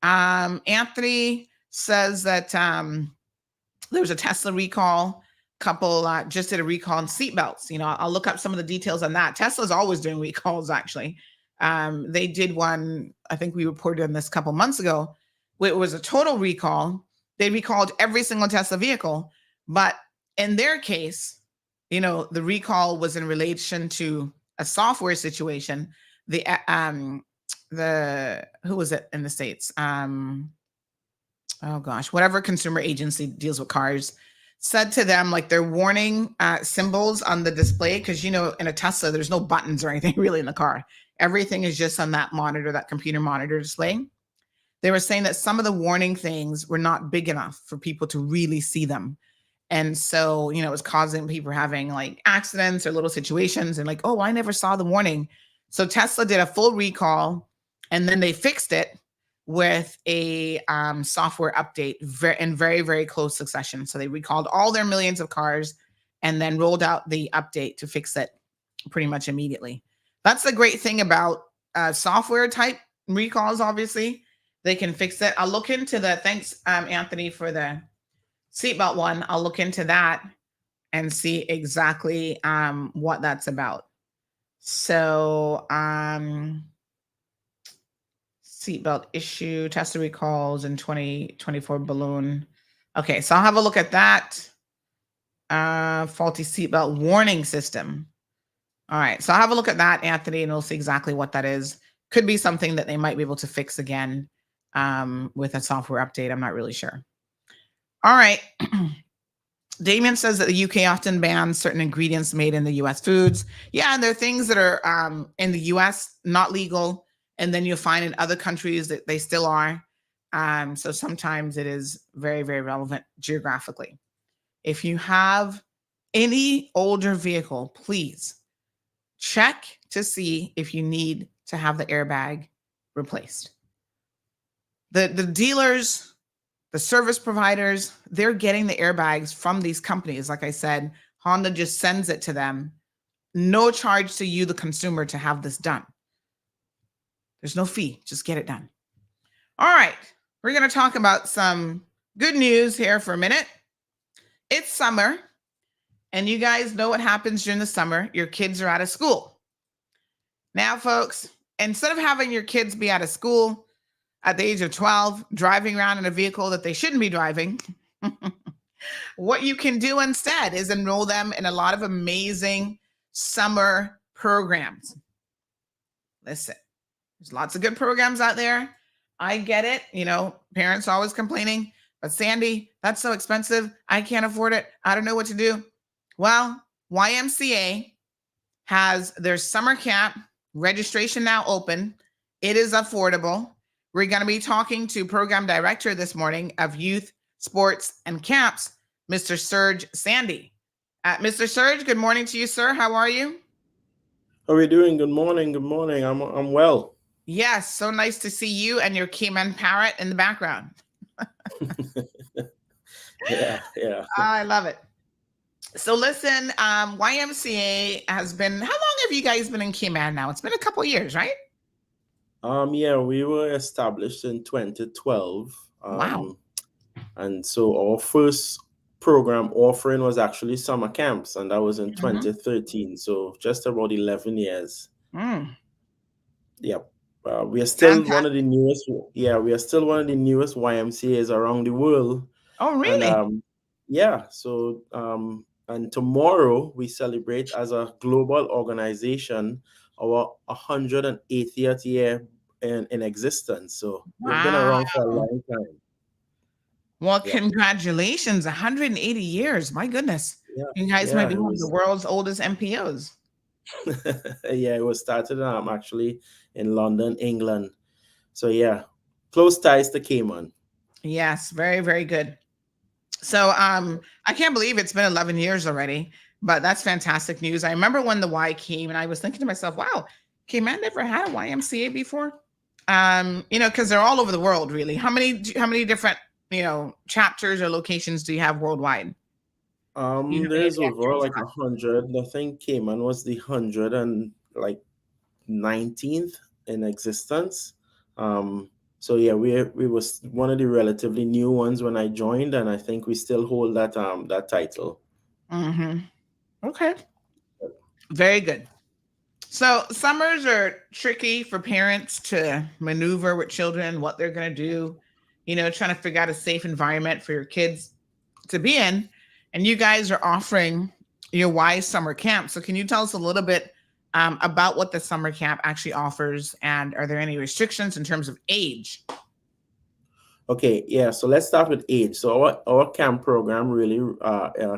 Anthony says that there was a Tesla recall. Couple just did a recall on seatbelts. I'll look up some of the details on that. Tesla's always doing recalls, actually. They did one, I think we reported on this a couple months ago. It was a total recall. They recalled every single Tesla vehicle. But in their case, the recall was in relation to a software situation. Who was it in the States? Whatever consumer agency deals with cars said to them, like, their warning symbols on the display, because in a Tesla there's no buttons or anything really in the car. Everything is just on that monitor, that computer monitor display. They were saying that some of the warning things were not big enough for people to really see them. And so, it was causing people having like accidents or little situations and like, oh, I never saw the warning. So Tesla did a full recall and then they fixed it with a software update in very, very close succession. So they recalled all their millions of cars and then rolled out the update to fix it pretty much immediately. That's the great thing about software type recalls, obviously. They can fix it. I'll look into thanks, Anthony, for the seatbelt one. I'll look into that and see exactly what that's about. So seatbelt issue, Tesla recalls in 2024 balloon. Okay, so I'll have a look at that. Faulty seatbelt warning system. All right, so I'll have a look at that, Anthony, and we'll see exactly what that is. Could be something that they might be able to fix again with a software update. I'm not really sure. All right. Damien says that the UK often bans certain ingredients made in the US foods. Yeah, and there are things that are in the US not legal, and then you'll find in other countries that they still are. So sometimes it is very, very relevant geographically. If you have any older vehicle, please check to see if you need to have the airbag replaced. The dealers, the service providers, they're getting the airbags from these companies. Like I said, Honda just sends it to them. No charge to you, the consumer, to have this done. There's no fee. Just get it done. All right. We're going to talk about some good news here for a minute. It's summer, and you guys know what happens during the summer. Your kids are out of school. Now, folks, instead of having your kids be out of school at the age of 12, driving around in a vehicle that they shouldn't be driving, what you can do instead is enroll them in a lot of amazing summer programs. Listen, there's lots of good programs out there. I get it. Parents are always complaining, but Sandy, that's so expensive. I can't afford it. I don't know what to do. Well, YMCA has their summer camp registration now open. It is affordable. We're going to be talking to program director this morning of youth, sports, and camps, Mr. Serge Sandy. Mr. Serge, good morning to you, sir. How are you? How are you doing? Good morning. Good morning. I'm well. Yes, so nice to see you and your Cayman parrot in the background. Yeah. I love it. So listen, YMCA has been, how long have you guys been in Cayman now? It's been a couple years, right? Yeah, we were established in 2012. Wow. And so our first program offering was actually summer camps, and that was in 2013. So just about 11 years. Yep. We are still one of the newest. Yeah, we are still one of the newest YMCA's around the world. Oh, really? And yeah. So and tomorrow we celebrate as a global organization our 180th year in existence. So we've been around for a long time. Well, congratulations, 180 years. My goodness. Yeah, you guys might be one of the world's oldest MPOs. Yeah, it was started actually in London, England. So yeah, close ties to Cayman. Yes, very, very good. So I can't believe it's been 11 years already, but that's fantastic news. I remember when the Y came and I was thinking to myself, wow, Cayman never had a YMCA before. Because they're all over the world, really. How many different, chapters or locations do you have worldwide? There's over like 100. I think Cayman was the 119th in existence. So yeah, we was one of the relatively new ones when I joined, and I think we still hold that that title. Okay. Very good. So summers are tricky for parents to maneuver with children, what they're going to do, trying to figure out a safe environment for your kids to be in. And you guys are offering your Y summer camp. So can you tell us a little bit about what the summer camp actually offers? And are there any restrictions in terms of age? Okay, yeah, so let's start with age. So our camp program really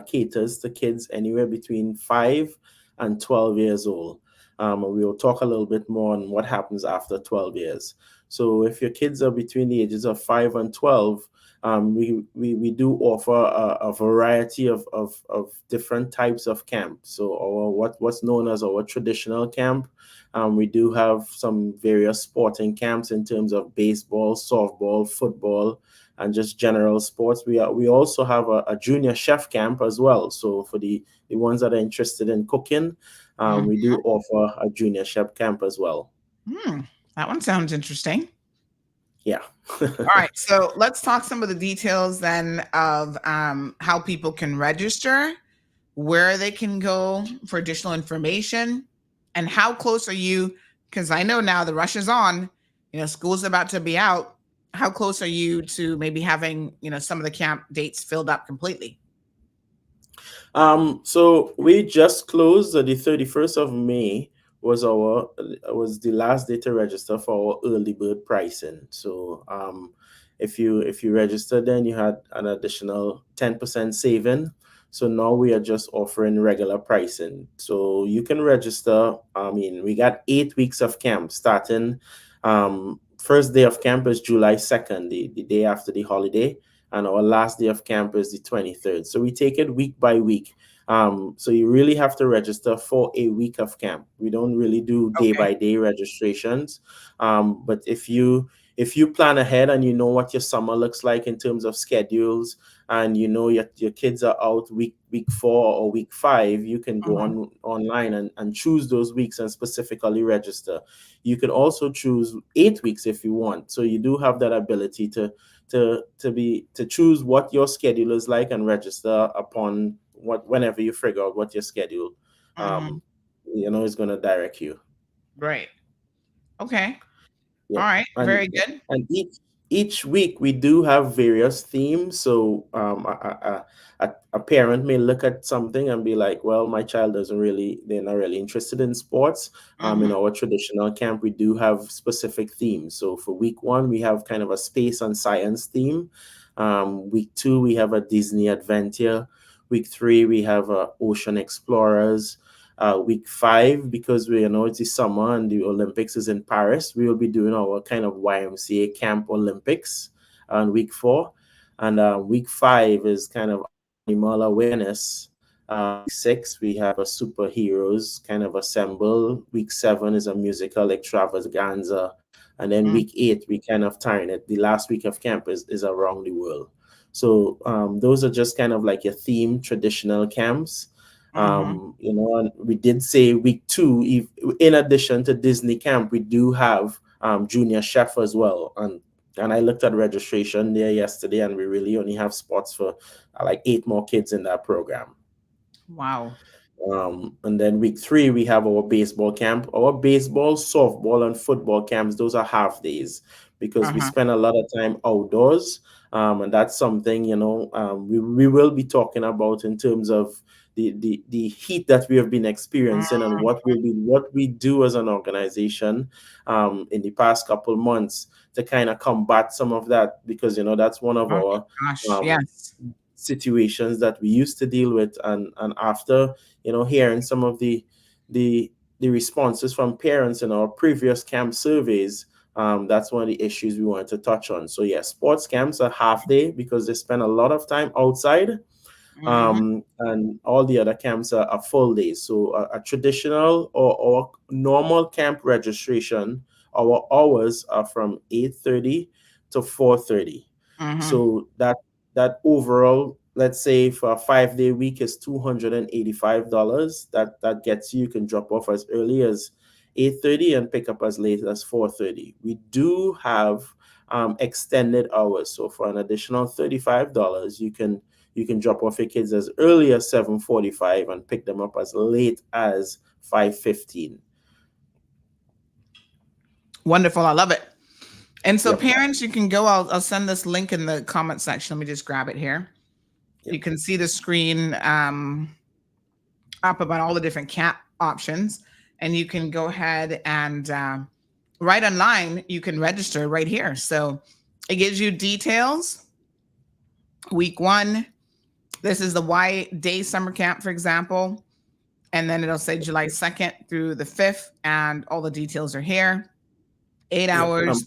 caters to kids anywhere between 5 and 12 years old. We will talk a little bit more on what happens after 12 years. So if your kids are between the ages of 5 and 12, we do offer a variety of different types of camp. So our what's known as our traditional camp. We do have some various sporting camps in terms of baseball, softball, football, and just general sports. We also have a junior chef camp as well. So for the ones that are interested in cooking, we do offer a junior chef camp as well. That one sounds interesting. Yeah. All right. So let's talk some of the details then of how people can register, where they can go for additional information, and how close are you? Because I know now the rush is on, school's about to be out. How close are you to maybe having, some of the camp dates filled up completely? So we just closed the 31st of May was the last day to register for our early bird pricing. So if you registered, then you had an additional 10% saving. So now we are just offering regular pricing. So you can register. We got 8 weeks of camp starting. First day of camp is July 2nd, the day after the holiday. And our last day of camp is the 23rd. So we take it week by week. So you really have to register for a week of camp. We don't really do day by day registrations. But if you plan ahead and you know what your summer looks like in terms of schedules, and your kids are out week 4 or week 5, you can go online and choose those weeks and specifically register. You can also choose 8 weeks if you want. So you do have that ability to choose what your schedule is like and register upon whenever you figure out what your schedule is going to direct you. Right. Okay. Yeah. All right. Very good. And each week we do have various themes. So a parent may look at something and be like, well, my child they're not really interested in sports. In our traditional camp, we do have specific themes. So for week 1, we have kind of a space and science theme. Week 2, we have a Disney adventure. Week 3, we have ocean explorers. Week 5, because it's the summer and the Olympics is in Paris, we will be doing our kind of YMCA Camp Olympics on week 4. And week 5 is kind of animal awareness. Week 6, we have a superheroes kind of assemble. Week 7 is a musical extravaganza. And then week 8, we kind of turn it. The last week of camp is around the world. So those are just kind of like your theme traditional camps. You know, and we did say week 2, in addition to Disney camp, we do have junior chef as well. And I looked at registration there yesterday, and we really only have spots for like 8 more kids in that program. Wow. And then week 3, we have our baseball camp. Our baseball, softball, and football camps, those are half days because we spend a lot of time outdoors. And that's something, you know, we will be talking about in terms of the heat that we have been experiencing and what we do as an organization in the past couple months to kind of combat some of that, because, you know, that's one of our situations that we used to deal with. And after, you know, hearing some of the responses from parents in our previous camp surveys, that's one of the issues we wanted to touch on. So yeah, sports camps are half day because they spend a lot of time outside. And all the other camps are full days. So a traditional or normal camp registration, our hours are from 8:30 to 4:30. So that overall, let's say for a 5-day week, is $285. That gets you can drop off as early as 8:30 and pick up as late as 4:30. We do have extended hours. So for an additional $35, you can drop off your kids as early as 7:45 and pick them up as late as 5:15. Wonderful. I love it. And so parents, you can go, I'll send this link in the comment section. Let me just grab it here. You can see the screen up about all the different camp options, and you can go ahead and right online, you can register right here. So it gives you details. Week 1, this is the Y Day Summer Camp, for example. And then it'll say July 2nd through the 5th, and all the details are here. 8 hours.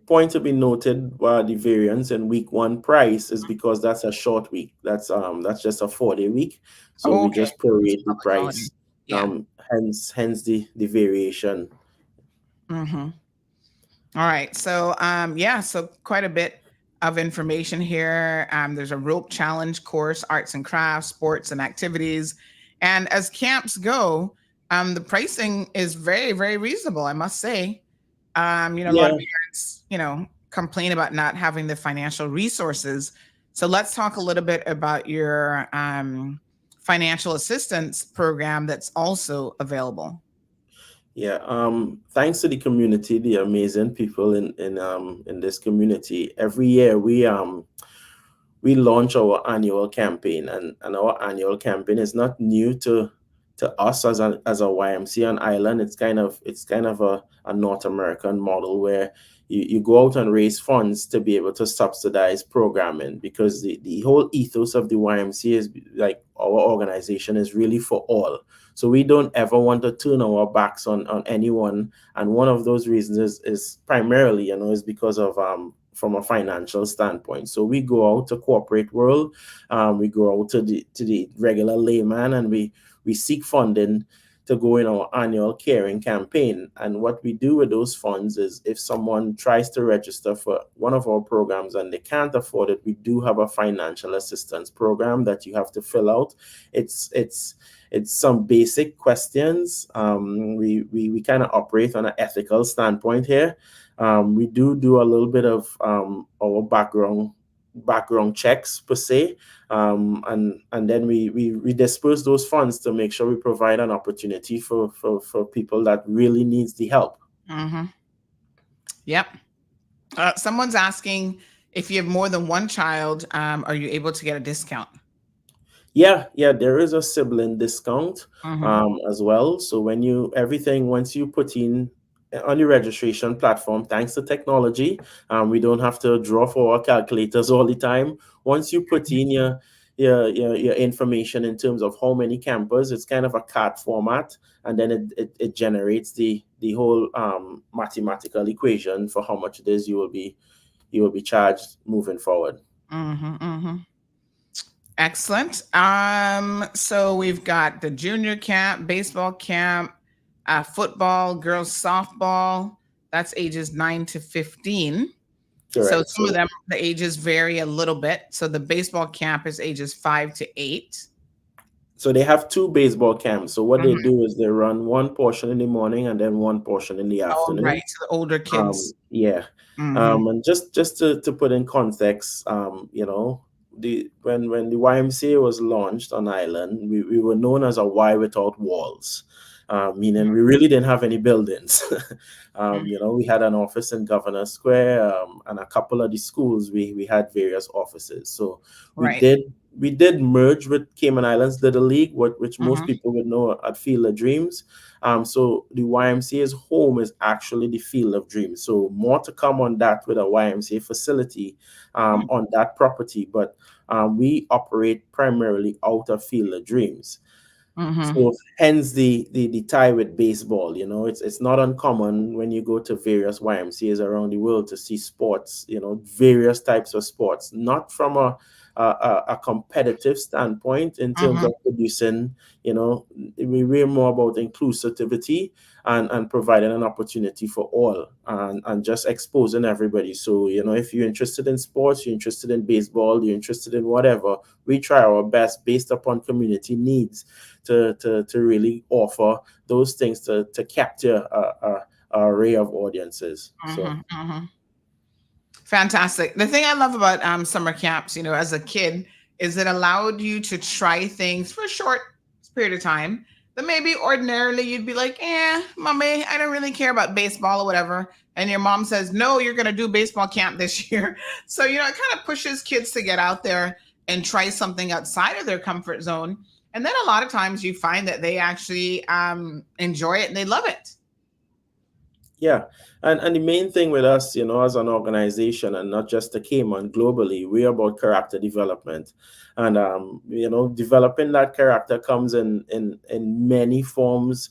Point to be noted, the variance in week 1 price is because that's a short week. That's just a 4-day week. So we just prorate the price. Hence the variation. All right. So so quite a bit of information here. There's a rope challenge course, arts and crafts, sports and activities. And as camps go, the pricing is very, very reasonable, I must say. A lot of parents, complain about not having the financial resources. So let's talk a little bit about your financial assistance program that's also available. Thanks to the community, the amazing people in this community. Every year we launch our annual campaign, and our annual campaign is not new to us as a YMCA on Island. It's kind of a North American model where you go out and raise funds to be able to subsidize programming, because the whole ethos of the YMCA is like our organization is really for all. So we don't ever want to turn our backs on anyone. And one of those reasons is primarily, is because of from a financial standpoint. So we go out to corporate world, we go out to the regular layman, and we seek funding to go in our annual caring campaign. And what we do with those funds is, if someone tries to register for one of our programs and they can't afford it, we do have a financial assistance program that you have to fill out. It's some basic questions. We kind of operate on an ethical standpoint here. We do a little bit of our background checks per se, and then we disperse those funds to make sure we provide an opportunity for people that really needs the help. Yep. Someone's asking, if you have more than one child, are you able to get a discount? Yeah, there is a sibling discount as well. So once you put in on the registration platform, thanks to technology, we don't have to draw for our calculators all the time. Once you put in your information in terms of how many campers, it's kind of a card format, and then it generates the whole mathematical equation for how much it is you will be charged moving forward. Excellent. So we've got the junior camp, baseball camp, football, girls softball. That's ages 9 to 15. So Correct. some of them, the ages vary a little bit. So the baseball camp is ages 5 to 8. So they have 2 baseball camps. So what they do is they run one portion in the morning and then one portion in the afternoon. Right. So the older kids. And just to put in context, when the YMCA was launched on island, we were known as a Y without walls, meaning we really didn't have any buildings. We had an office in Governor Square, and a couple of the schools we had various offices. So we did merge with Cayman Islands Little League, which most people would know at Field of Dreams. So the YMCA's home is actually the Field of Dreams. So more to come on that with a YMCA facility on that property. But we operate primarily out of Field of Dreams. So hence the tie with baseball. It's not uncommon when you go to various YMCAs around the world to see sports, various types of sports, not from a competitive standpoint in terms of producing, we're more about inclusivity and providing an opportunity for all and just exposing everybody. So, if you're interested in sports, you're interested in baseball, you're interested in whatever, we try our best based upon community needs to really offer those things to capture a array of audiences. Fantastic. The thing I love about summer camps, as a kid, is it allowed you to try things for a short period of time that maybe ordinarily you'd be like, mommy, I don't really care about baseball or whatever. And your mom says, no, you're going to do baseball camp this year. So, it kind of pushes kids to get out there and try something outside of their comfort zone. And then a lot of times you find that they actually enjoy it and they love it. Yeah. And the main thing with us, as an organization and not just the Cayman, globally, we're about character development. And, developing that character comes in many forms.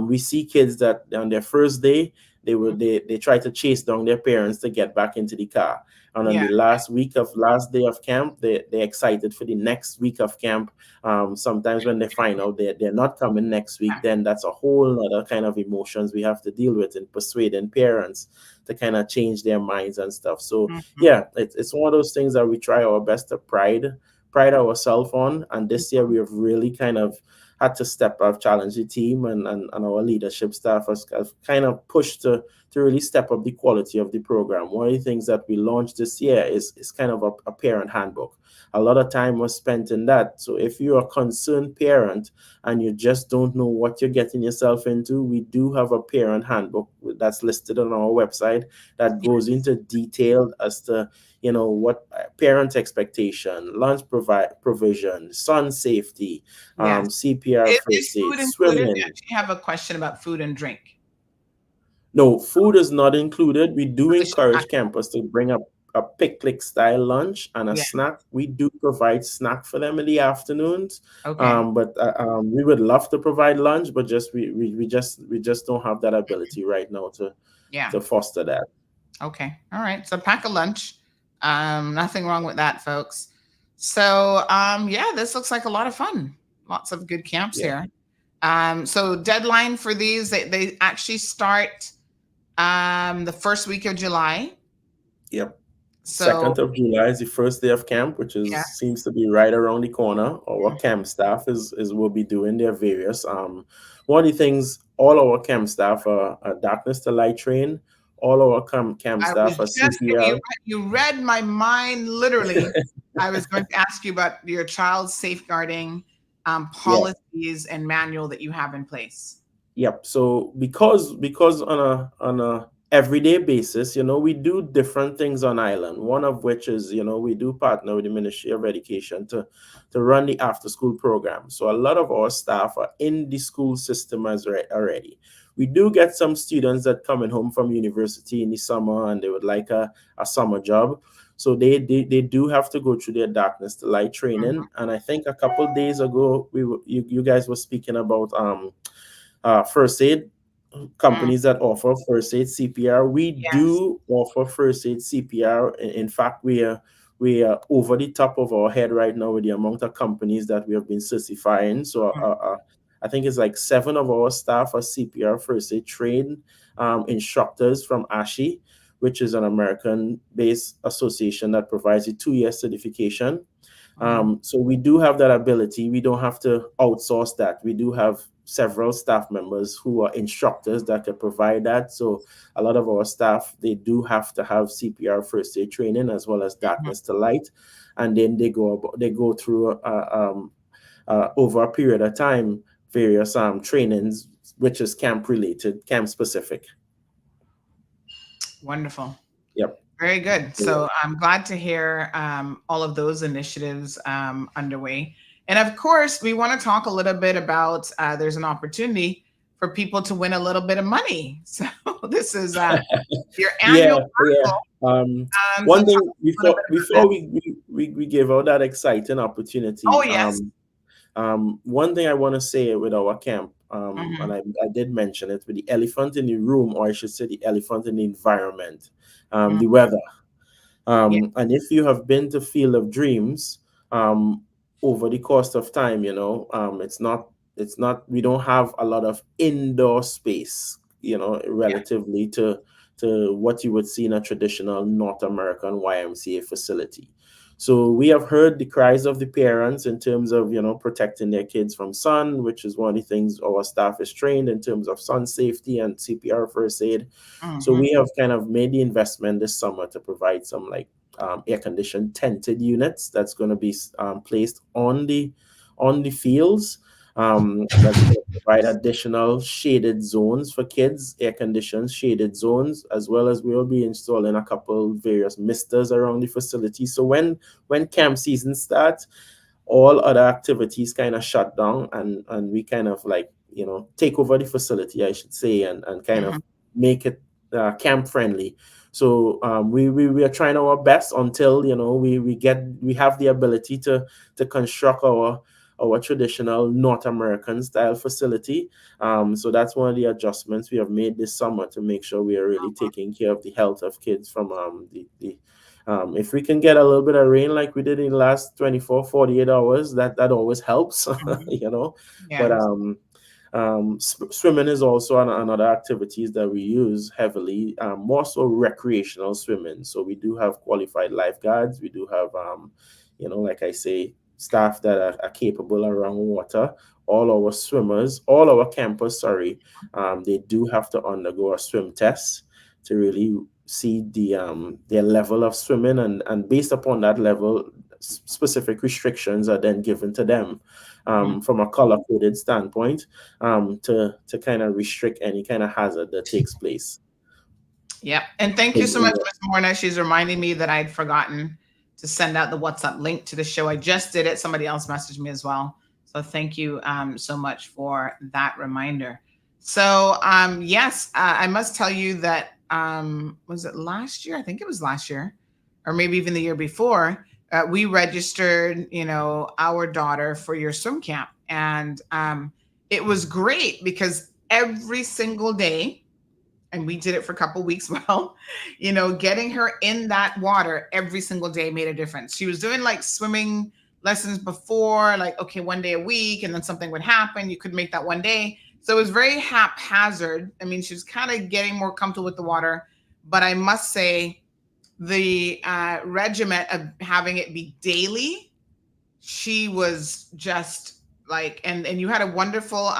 We see kids that on their first day, they try to chase down their parents to get back into the car. And on the last day of camp, they're excited for the next week of camp. Sometimes when they find out they're not coming next week, then that's a whole other kind of emotions we have to deal with in persuading parents to kind of change their minds and stuff. So it's one of those things that we try our best to pride ourselves on. And this year we have really kind of had to step up, challenge the team, and our leadership staff has kind of pushed to really step up the quality of the program. One of the things that we launched this year is kind of a parent handbook. A lot of time was spent in that. So if you're a concerned parent and you just don't know what you're getting yourself into, we do have a parent handbook that's listed on our website that goes into detail as to what parent expectation, lunch provision, sun safety, CPR first aid, swimming. I have a question about food and drink. No, food is not included. We do encourage campus to bring up a picnic style lunch and a snack. We do provide snack for them in the afternoons. But we would love to provide lunch, but we just don't have that ability right now to foster that. Okay. All right. So pack a lunch. Nothing wrong with that, folks. So this looks like a lot of fun. Lots of good camps here. So deadline for these, they actually start the first week of July. Yep. So 2nd of July is the first day of camp, which seems to be right around the corner. Our camp staff will be doing their various one of the things, all our camp staff are darkness to light trained. All our camp staff are CPR. You read my mind, literally. I was going to ask you about your child's safeguarding policies and manual that you have in place. Yep. So because on a everyday basis, we do different things on island. One of which is, we do partner with the Ministry of Education to run the after school program. So a lot of our staff are in the school system already. We do get some students that coming home from university in the summer and they would like a summer job. So they do have to go through their darkness to light training. And I think a couple of days ago, you guys were speaking about first aid companies that offer first aid CPR. We do offer first aid CPR. In fact, we are over the top of our head right now with the amount of companies that we have been certifying. So I think it's like 7 of our staff are CPR first aid trained instructors from ASHI. which is an American-based association that provides a 2-year certification. So we do have that ability. We don't have to outsource that. We do have several staff members who are instructors that can provide that. So a lot of our staff, they do have to have CPR first aid training as well as darkness to light, and then they go through over a period of time various trainings, which is camp related, camp specific. Wonderful. Yep. Very good. So I'm glad to hear all of those initiatives underway. And of course, we want to talk a little bit about there's an opportunity for people to win a little bit of money. So this is your annual one thing before we give out that exciting opportunity. Oh, yes. One thing I want to say with our camp, and I did mention it, with the elephant in the room, or I should say the elephant in the environment, the weather. And if you have been to Field of Dreams, over the course of time, it's not, we don't have a lot of indoor space, relatively to what you would see in a traditional North American YMCA facility. So we have heard the cries of the parents in terms of, protecting their kids from sun, which is one of the things our staff is trained in terms of sun safety and CPR first aid. So we have kind of made the investment this summer to provide some air-conditioned tented units that's going to be placed on the fields. That's going to provide additional shaded zones for kids, air-conditioned shaded zones, as well as we'll be installing a couple various misters around the facility. So when camp season starts, all other activities kind of shut down, and we kind of take over the facility, I should say, and kind of make it camp friendly. So we are trying our best until we have the ability to construct our traditional North American style facility. So that's one of the adjustments we have made this summer to make sure we are really taking care of the health of kids from if we can get a little bit of rain like we did in the last 24, 48 hours, that always helps, But swimming is also another activities that we use heavily, more so recreational swimming. So we do have qualified lifeguards. We do have, like I say, staff that are capable around water. All our swimmers, all our campers, they do have to undergo a swim test to really see their level of swimming, and based upon that level, specific restrictions are then given to them from a color-coded standpoint to kind of restrict any kind of hazard that takes place. Yeah, and thank you so much, Ms. Morna. She's reminding me that I'd forgotten to send out the WhatsApp link to the show. I just did it. Somebody else messaged me as well. So thank you so much for that reminder. So yes, I must tell you that was it last year? I think it was last year, or maybe even the year before. We registered, our daughter for your swim camp, and it was great because every single day, and we did it for a couple of weeks. Well, getting her in that water every single day made a difference. She was doing swimming lessons before, okay, one day a week, and then something would happen. You could make that one day. So it was very haphazard. I mean, she was kind of getting more comfortable with the water, but I must say the regiment of having it be daily, she was just and you had a wonderful,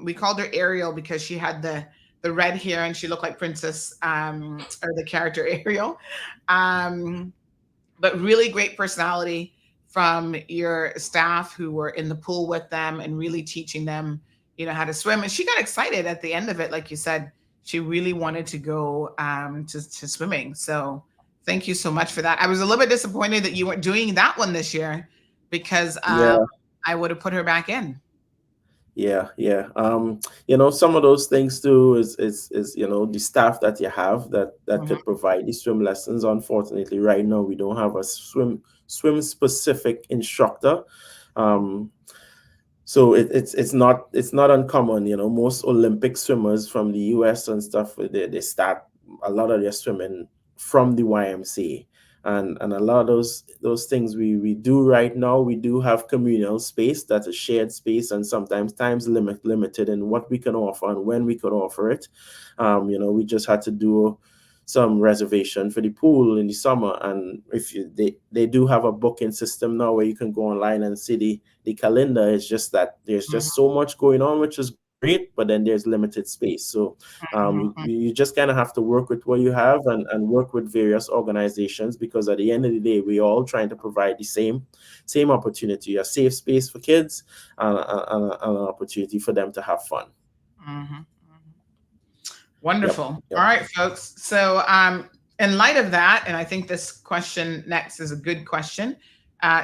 we called her Ariel because she had the red hair and she looked like Princess, or the character Ariel. But really great personality from your staff who were in the pool with them and really teaching them, how to swim. And she got excited at the end of it. Like you said, she really wanted to go to swimming. So thank you so much for that. I was a little bit disappointed that you weren't doing that one this year because I would have put her back in. Yeah. Some of those things too is the staff that you have that could provide the swim lessons. Unfortunately, right now we don't have a swim specific instructor. So it's not uncommon. Most Olympic swimmers from the US and stuff, they start a lot of their swimming from the YMCA. And a lot of those things we do right now, we do have communal space that's a shared space, and sometimes times limited in what we can offer and when we could offer it. We just had to do some reservation for the pool in the summer. And if they do have a booking system now where you can go online and see the calendar. It's just that there's just so much going on, which is great, but then there's limited space. So you just kind of have to work with what you have and work with various organizations, because at the end of the day, we're all trying to provide the same opportunity, a safe space for kids and an opportunity for them to have fun. Wonderful. Yep. All right, folks. So in light of that, and I think this question next is a good question.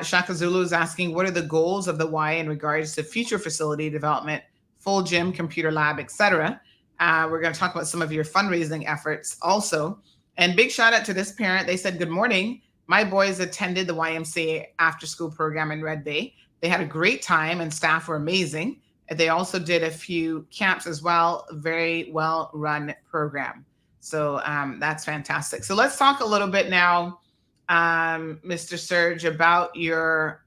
Shaka Zulu is asking, what are the goals of the Y in regards to future facility development, full gym, computer lab, etc.? We're going to talk about some of your fundraising efforts also. And big shout out to this parent. They said, good morning. My boys attended the YMCA after school program in Red Bay. They had a great time and staff were amazing. They also did a few camps as well. Very well run program. So that's fantastic. So let's talk a little bit now, Mr. Serge, about your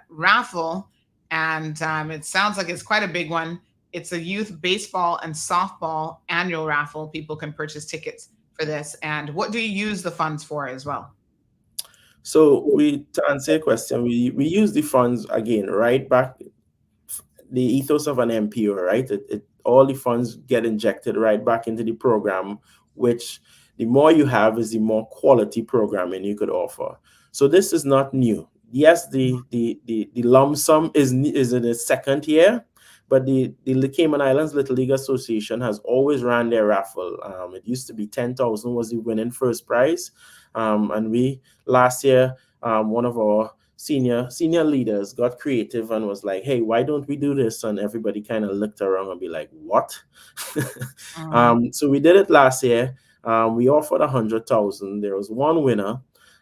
raffle. And it sounds like it's quite a big one. It's a youth baseball and softball annual raffle. People can purchase tickets for this. And what do you use the funds for as well? So to answer your question, we use the funds again, right back, the ethos of an MPO, right? All the funds get injected right back into the program, which the more you have is the more quality programming you could offer. So this is not new. Yes, the lump sum is in its second year, but the Cayman Islands Little League Association has always ran their raffle. It used to be 10,000 was the winning first prize. And we last year, one of our senior leaders got creative and was like, hey, why don't we do this? And everybody kind of looked around and be like, what? So we did it last year. We offered 100,000. There was one winner.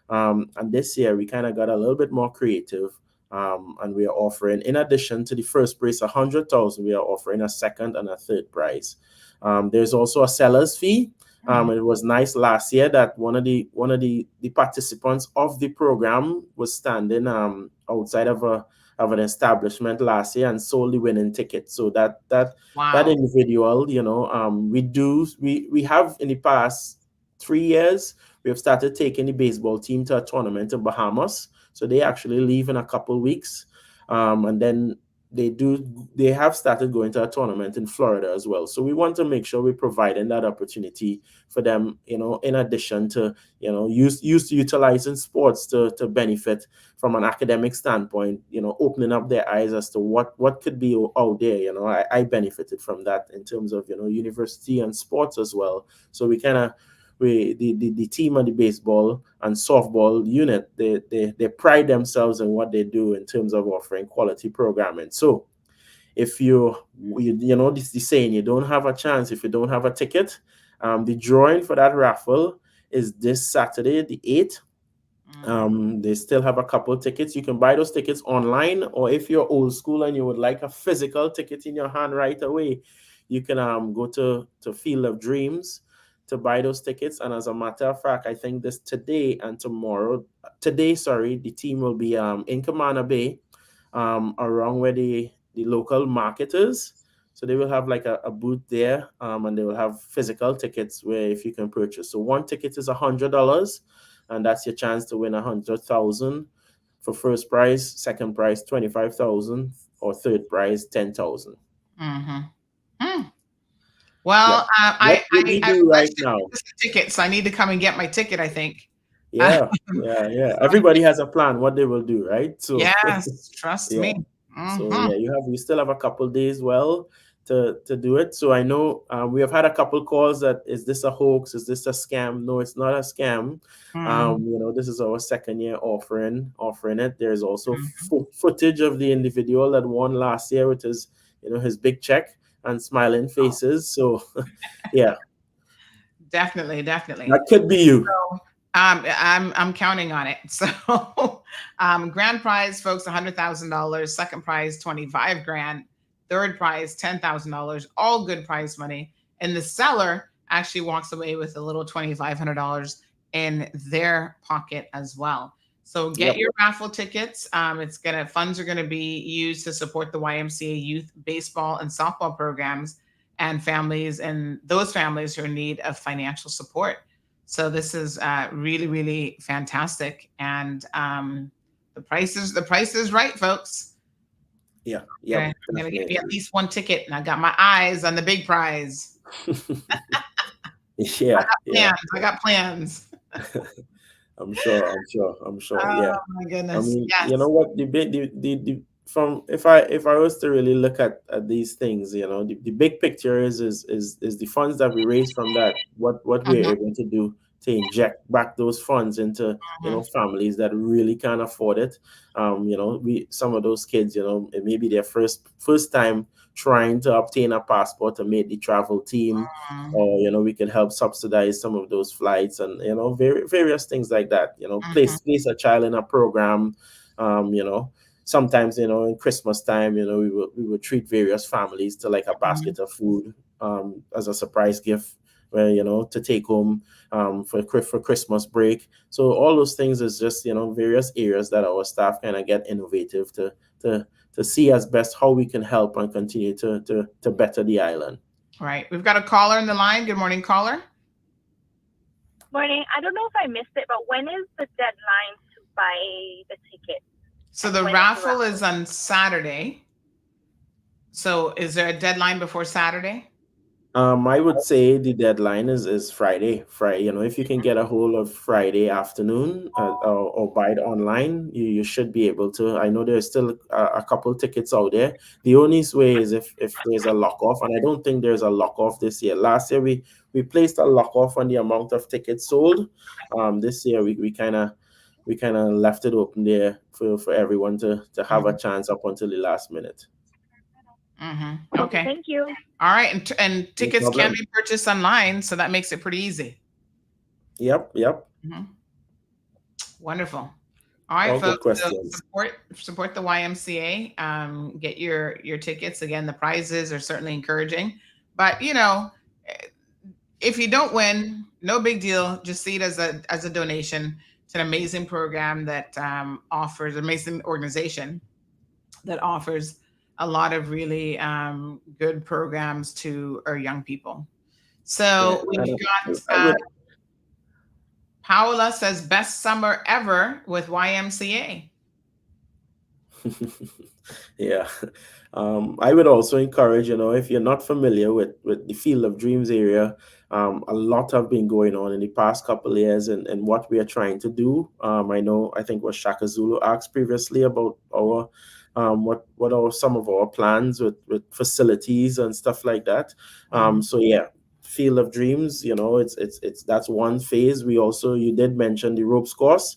And this year we kind of got a little bit more creative. And we are offering, in addition to the first prize, 100,000, we are offering a second and a third prize. There's also a seller's fee. It was nice last year that one of the participants of the program was standing outside of an establishment last year and sold the winning ticket. So that individual, we have in the past 3 years, we have started taking the baseball team to a tournament in Bahamas. So they actually leave in a couple of weeks, and then they have started going to a tournament in Florida as well. So we want to make sure we're providing that opportunity for them, in addition to, utilizing sports to benefit from an academic standpoint, opening up their eyes as to what could be out there. I benefited from that in terms of, university and sports as well. So we kind of, the team of the baseball and softball unit, they pride themselves in what they do in terms of offering quality programming. So if you this is the saying, you don't have a chance if you don't have a ticket. The drawing for that raffle is this Saturday, the 8th. They still have a couple of tickets. You can buy those tickets online, or if you're old school and you would like a physical ticket in your hand right away, you can go to Field of Dreams to buy those tickets. And as a matter of fact, I think today, the team will be in Camana Bay, around where the local market is. So they will have like a booth there, and they will have physical tickets where if you can purchase. So one ticket is $100, and that's your chance to win 100,000 for first prize, second prize 25,000, or third prize 10,000. Well, I right now ticket, so I need to come and get my ticket, I think. Yeah. Everybody has a plan what they will do, right? So yes, trust me. So you still have a couple days to do it. So I know we have had a couple calls that, is this a hoax? Is this a scam? No, it's not a scam. This is our second year offering it. There's also footage of the individual that won last year with his big check and smiling faces. So yeah, definitely that could be you. So, I'm counting on it. So grand prize, folks, $100,000, second prize $25,000, third prize $10,000, all good prize money, and the seller actually walks away with a little $2,500 in their pocket as well. So get your raffle tickets. Funds are gonna be used to support the YMCA youth baseball and softball programs and families, and those families who are in need of financial support. So this is really, really fantastic. And the price is right, folks. Yeah. I'm gonna give you at least one ticket, and I got my eyes on the big prize. Yeah. I got plans. I'm sure. Yeah. Oh my goodness. I mean, Yes. you know what? The from if I was to really look at these things, the big picture is the funds that we raise from that. What we're able to do to inject back those funds into families that really can't afford it. We some of those kids, it may be their first time trying to obtain a passport to make the travel team, or we can help subsidize some of those flights, and various things like that. Place a child in a program. Sometimes in Christmas time, we would treat various families to like a basket of food as a surprise gift, where to take home for Christmas break. So all those things is just various areas that our staff kind of get innovative to see as best how we can help and continue to better the island. Right. We've got a caller in the line. Good morning, caller. Morning. I don't know if I missed it, but when is the deadline to buy the ticket? So the raffle is on Saturday. So is there a deadline before Saturday? I would say the deadline is Friday. If you can get a hold of Friday afternoon or buy it online, you should be able to. I know there's still a couple tickets out there. The only way is if there's a lock off, and I don't think there's a lock off this year. Last year we placed a lock off on the amount of tickets sold. This year we kind of left it open there for everyone to have a chance up until the last minute. Okay. Thank you. All right, and tickets can be purchased online, so that makes it pretty easy. Yep. Wonderful. All right, folks. So support the YMCA. Get your tickets. Again, the prizes are certainly encouraging, but if you don't win, no big deal. Just see it as a donation. It's an amazing program that offers amazing organization that offers a lot of really good programs to our young people. So we've got Paola says best summer ever with YMCA. Yeah. I would also encourage, if you're not familiar with the Field of Dreams area, a lot have been going on in the past couple of years and what we are trying to do. I think what Shaka Zulu asked previously about our what are some of our plans with facilities and stuff like that. So yeah, Field of Dreams, it's that's one phase. We also, you did mention the ropes course.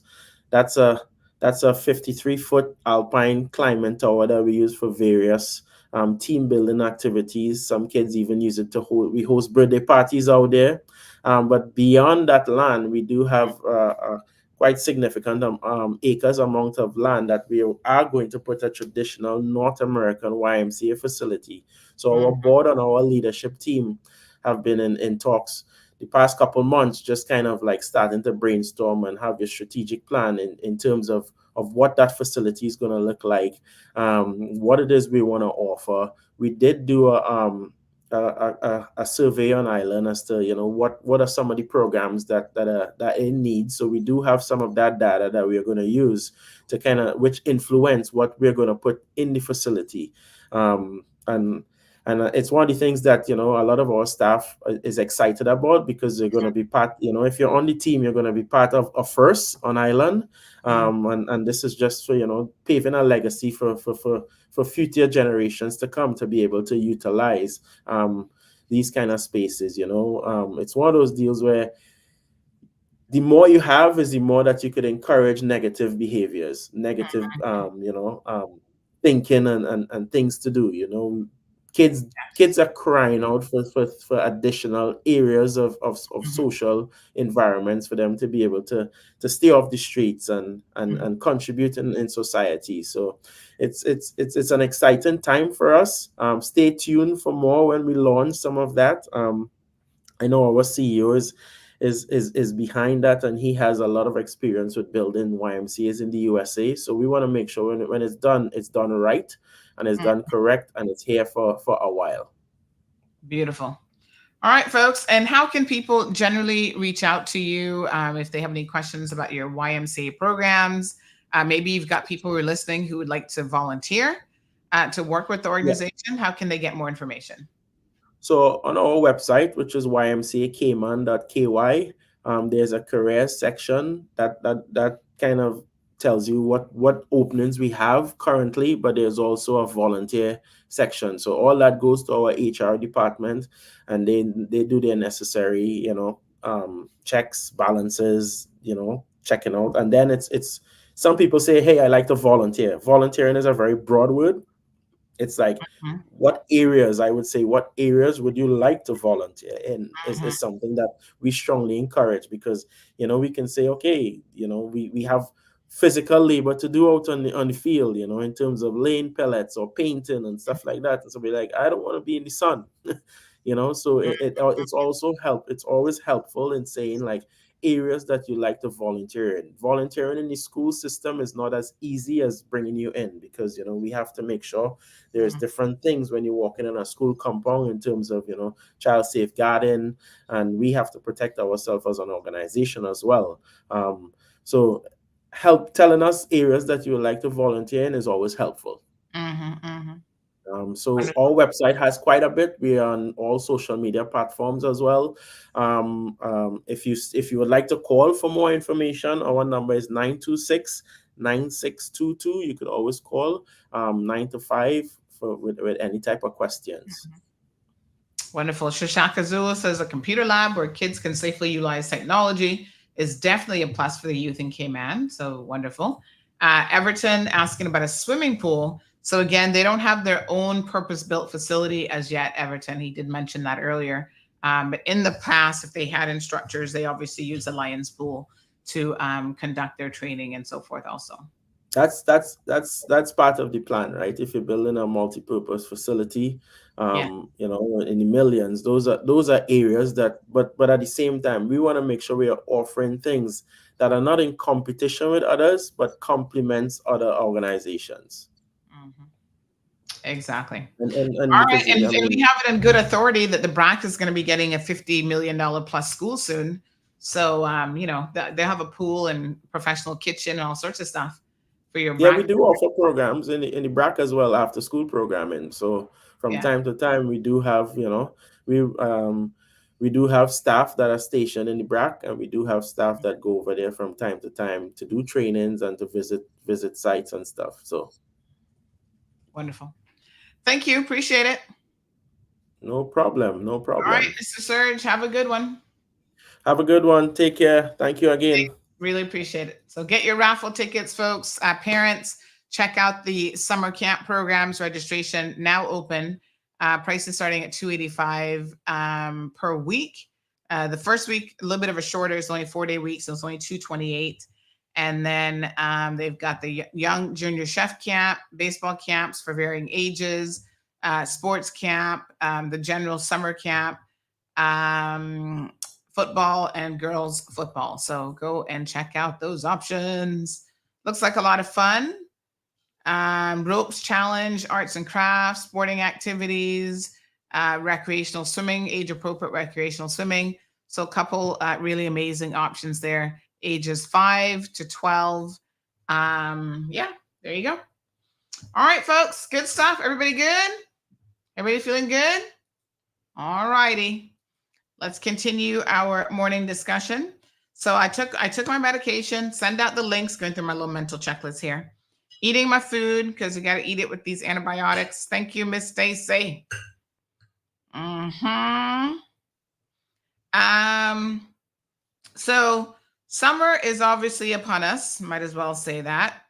That's a 53-foot alpine climbing tower that we use for various team building activities. Some kids even use it to host birthday parties out there. But beyond that land, we do have quite significant acres amount of land that we are going to put a traditional North American YMCA facility. So our board and our leadership team have been in talks the past couple months, just kind of like starting to brainstorm and have a strategic plan in terms of what that facility is going to look like, what it is we want to offer. We did do a survey on island as to what are some of the programs that are in need. So we do have some of that data that we are going to use to kind of which influence what we're going to put in the facility, and it's one of the things that a lot of our staff is excited about, because they're going to be part. If you're on the team, you're going to be part of a first on island, and this is just for paving a legacy for future generations to come to be able to utilize these kind of spaces. It's one of those deals where the more you have is the more that you could encourage negative behaviors, negative thinking and things to do. Kids are crying out for additional areas of social environments for them to be able to stay off the streets and contribute in society. So it's an exciting time for us. Stay tuned for more when we launch some of that. I know our CEO is behind that, and he has a lot of experience with building YMCAs in the USA. So we want to make sure when it's done right, and it's done correct, and it's here for a while. Beautiful. All right, folks. And how can people generally reach out to you if they have any questions about your YMCA programs? Maybe you've got people who are listening who would like to volunteer to work with the organization. Yeah. How can they get more information? So on our website, which is ymcacayman.ky, there's a career section that kind of tells you what openings we have currently, but there's also a volunteer section. So all that goes to our HR department, and they do their necessary, checks, balances, checking out. And then it's some people say, hey, I like to volunteer. Volunteering is a very broad word. It's like, what areas would you like to volunteer in is something that we strongly encourage, because, we can say, okay, we have physical labor to do out on the field, in terms of laying pellets or painting and stuff like that. And so we're like, I don't want to be in the sun, so it's also it's always helpful in saying like areas that you like to volunteer in. Volunteering in the school system is not as easy as bringing you in, because we have to make sure there's different things when you're walking in a school compound in terms of child safeguarding, and we have to protect ourselves as an organization as well. So help telling us areas that you would like to volunteer in is always helpful. So our website has quite a bit. We're on all social media platforms as well. If you would like to call for more information, our number is 926-9622. You could always call 9 to 5 with any type of questions. Wonderful. Shashaka Zula says a computer lab where kids can safely utilize technology is definitely a plus for the youth in Cayman. So wonderful. Everton asking about a swimming pool. So again, they don't have their own purpose-built facility as yet, Everton. He did mention that earlier. But in the past, if they had instructors, they obviously use the Lions Pool to conduct their training and so forth also. That's part of the plan, right? If you're building a multi-purpose facility, in the millions, those are areas that, but at the same time, we want to make sure we are offering things that are not in competition with others, but complements other organizations. Exactly. And all right, and we have it in good authority that the BRAC is going to be getting a $50 million plus school soon. So, they have a pool and professional kitchen and all sorts of stuff for your BRAC. Yeah, we do offer programs in the BRAC as well, after school programming. So from time to time, we do have, we do have staff that are stationed in the BRAC, and we do have staff that go over there from time to time to do trainings and to visit sites and stuff. So wonderful. Thank you. Appreciate it. No problem. All right, Mr. Serge, have a good one. Have a good one. Take care. Thank you again. Really appreciate it. So get your raffle tickets, folks. Parents, check out the summer camp programs. Registration now open. Prices starting at $285 per week. The first week, a little bit of a shorter. It's only a 4-day week, so it's only $228. And then they've got the young junior chef camp, baseball camps for varying ages, sports camp, the general summer camp, football and girls football. So go and check out those options. Looks like a lot of fun. Ropes challenge, arts and crafts, sporting activities, recreational swimming, age-appropriate recreational swimming. So a couple really amazing options there. Ages 5 to 12. There you go. All right, folks. Good stuff. Everybody good? Everybody feeling good? All righty. Let's continue our morning discussion. So I took my medication, send out the links, going through my little mental checklist here. Eating my food, because you got to eat it with these antibiotics. Thank you, Miss Stacy. So summer is obviously upon us. Might as well say that.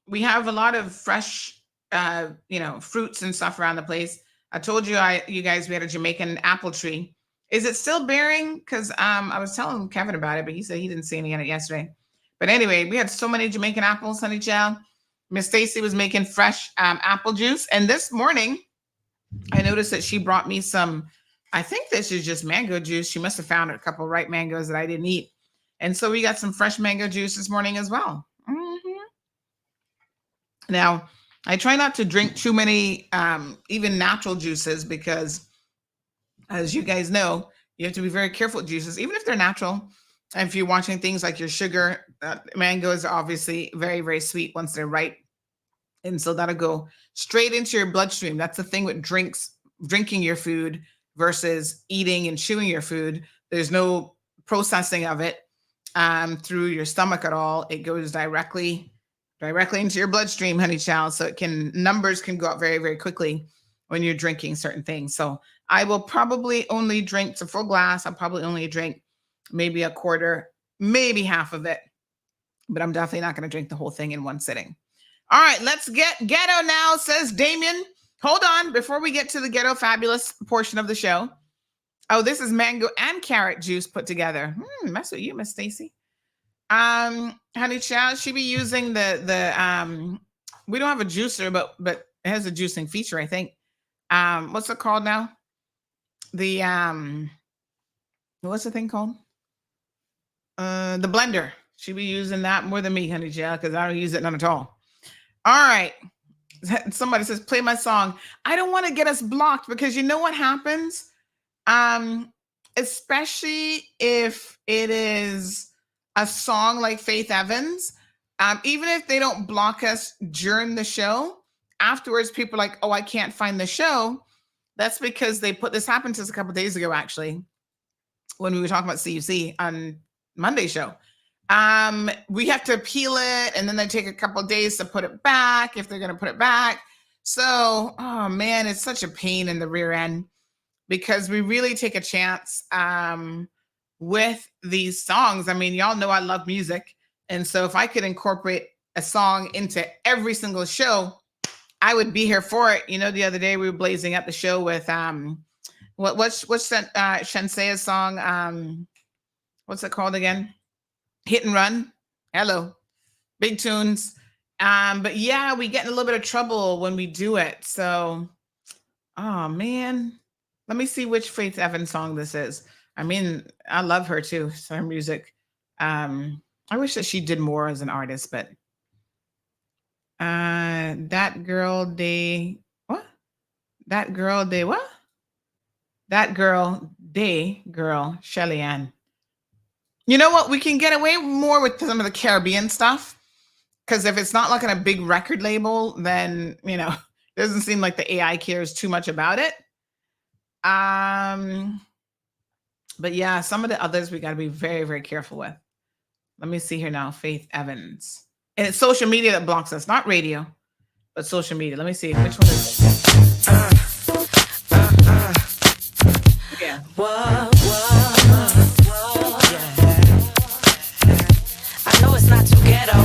We have a lot of fresh, fruits and stuff around the place. I told you, you guys, we had a Jamaican apple tree. Is it still bearing? Because I was telling Kevin about it, but he said he didn't see any in it yesterday. But anyway, we had so many Jamaican apples, honey child. Miss Stacy was making fresh apple juice. And this morning, I noticed that she brought me some, I think this is just mango juice. She must have found a couple of ripe mangoes that I didn't eat. And so we got some fresh mango juice this morning as well. Now, I try not to drink too many even natural juices, because as you guys know, you have to be very careful with juices, even if they're natural. And if you're watching things like your sugar, mangoes are obviously very, very sweet once they're ripe. And so that'll go straight into your bloodstream. That's the thing with drinking your food versus eating and chewing your food. There's no processing of it through your stomach at all. It goes directly into your bloodstream, honey child. So numbers can go up very, very quickly when you're drinking certain things. So I will probably only drink a full glass. I'll probably only drink maybe a quarter, maybe half of it, but I'm definitely not going to drink the whole thing in one sitting. All right, let's get Ghetto now, says Damien. Hold on, before we get to the Ghetto Fabulous portion of the show. Oh, this is mango and carrot juice put together. Mess with you, Miss Stacy. Honey child, she be using the we don't have a juicer, but it has a juicing feature, I think. What's it called now? The what's the thing called? The blender. She be using that more than me, honey child, because I don't use it none at all. All right. Somebody says, play my song. I don't want to get us blocked because you know what happens? Especially if it is a song like Faith Evans, even if they don't block us during the show, afterwards people are like, oh, I can't find the show. That's because this happened to us a couple of days ago, actually, when we were talking about CUC on Monday's show. We have to appeal it, and then they take a couple of days to put it back if they're going to put it back. So, oh man, it's such a pain in the rear end because we really take a chance with these songs. I mean, y'all know I love music. And so if I could incorporate a song into every single show, I would be here for it. You know, the other day we were blazing up the show with what's that Shensea's song? What's it called again? Hit and Run. Hello. Big tunes. But yeah, we get in a little bit of trouble when we do it. So, oh man. Let me see which Faith Evans song this is. I mean, I love her too. So her music. I wish that she did more as an artist, but That Girl Day Girl Shelly Ann. You know what? We can get away more with some of the Caribbean stuff because if it's not like on a big record label, then, you know, it doesn't seem like the AI cares too much about it. But yeah, some of the others we got to be very, very careful with. Let me see here now. Faith Evans. And it's social media that blocks us, not radio, but social media. Let me see. Which one is yeah. I know it's not too ghetto.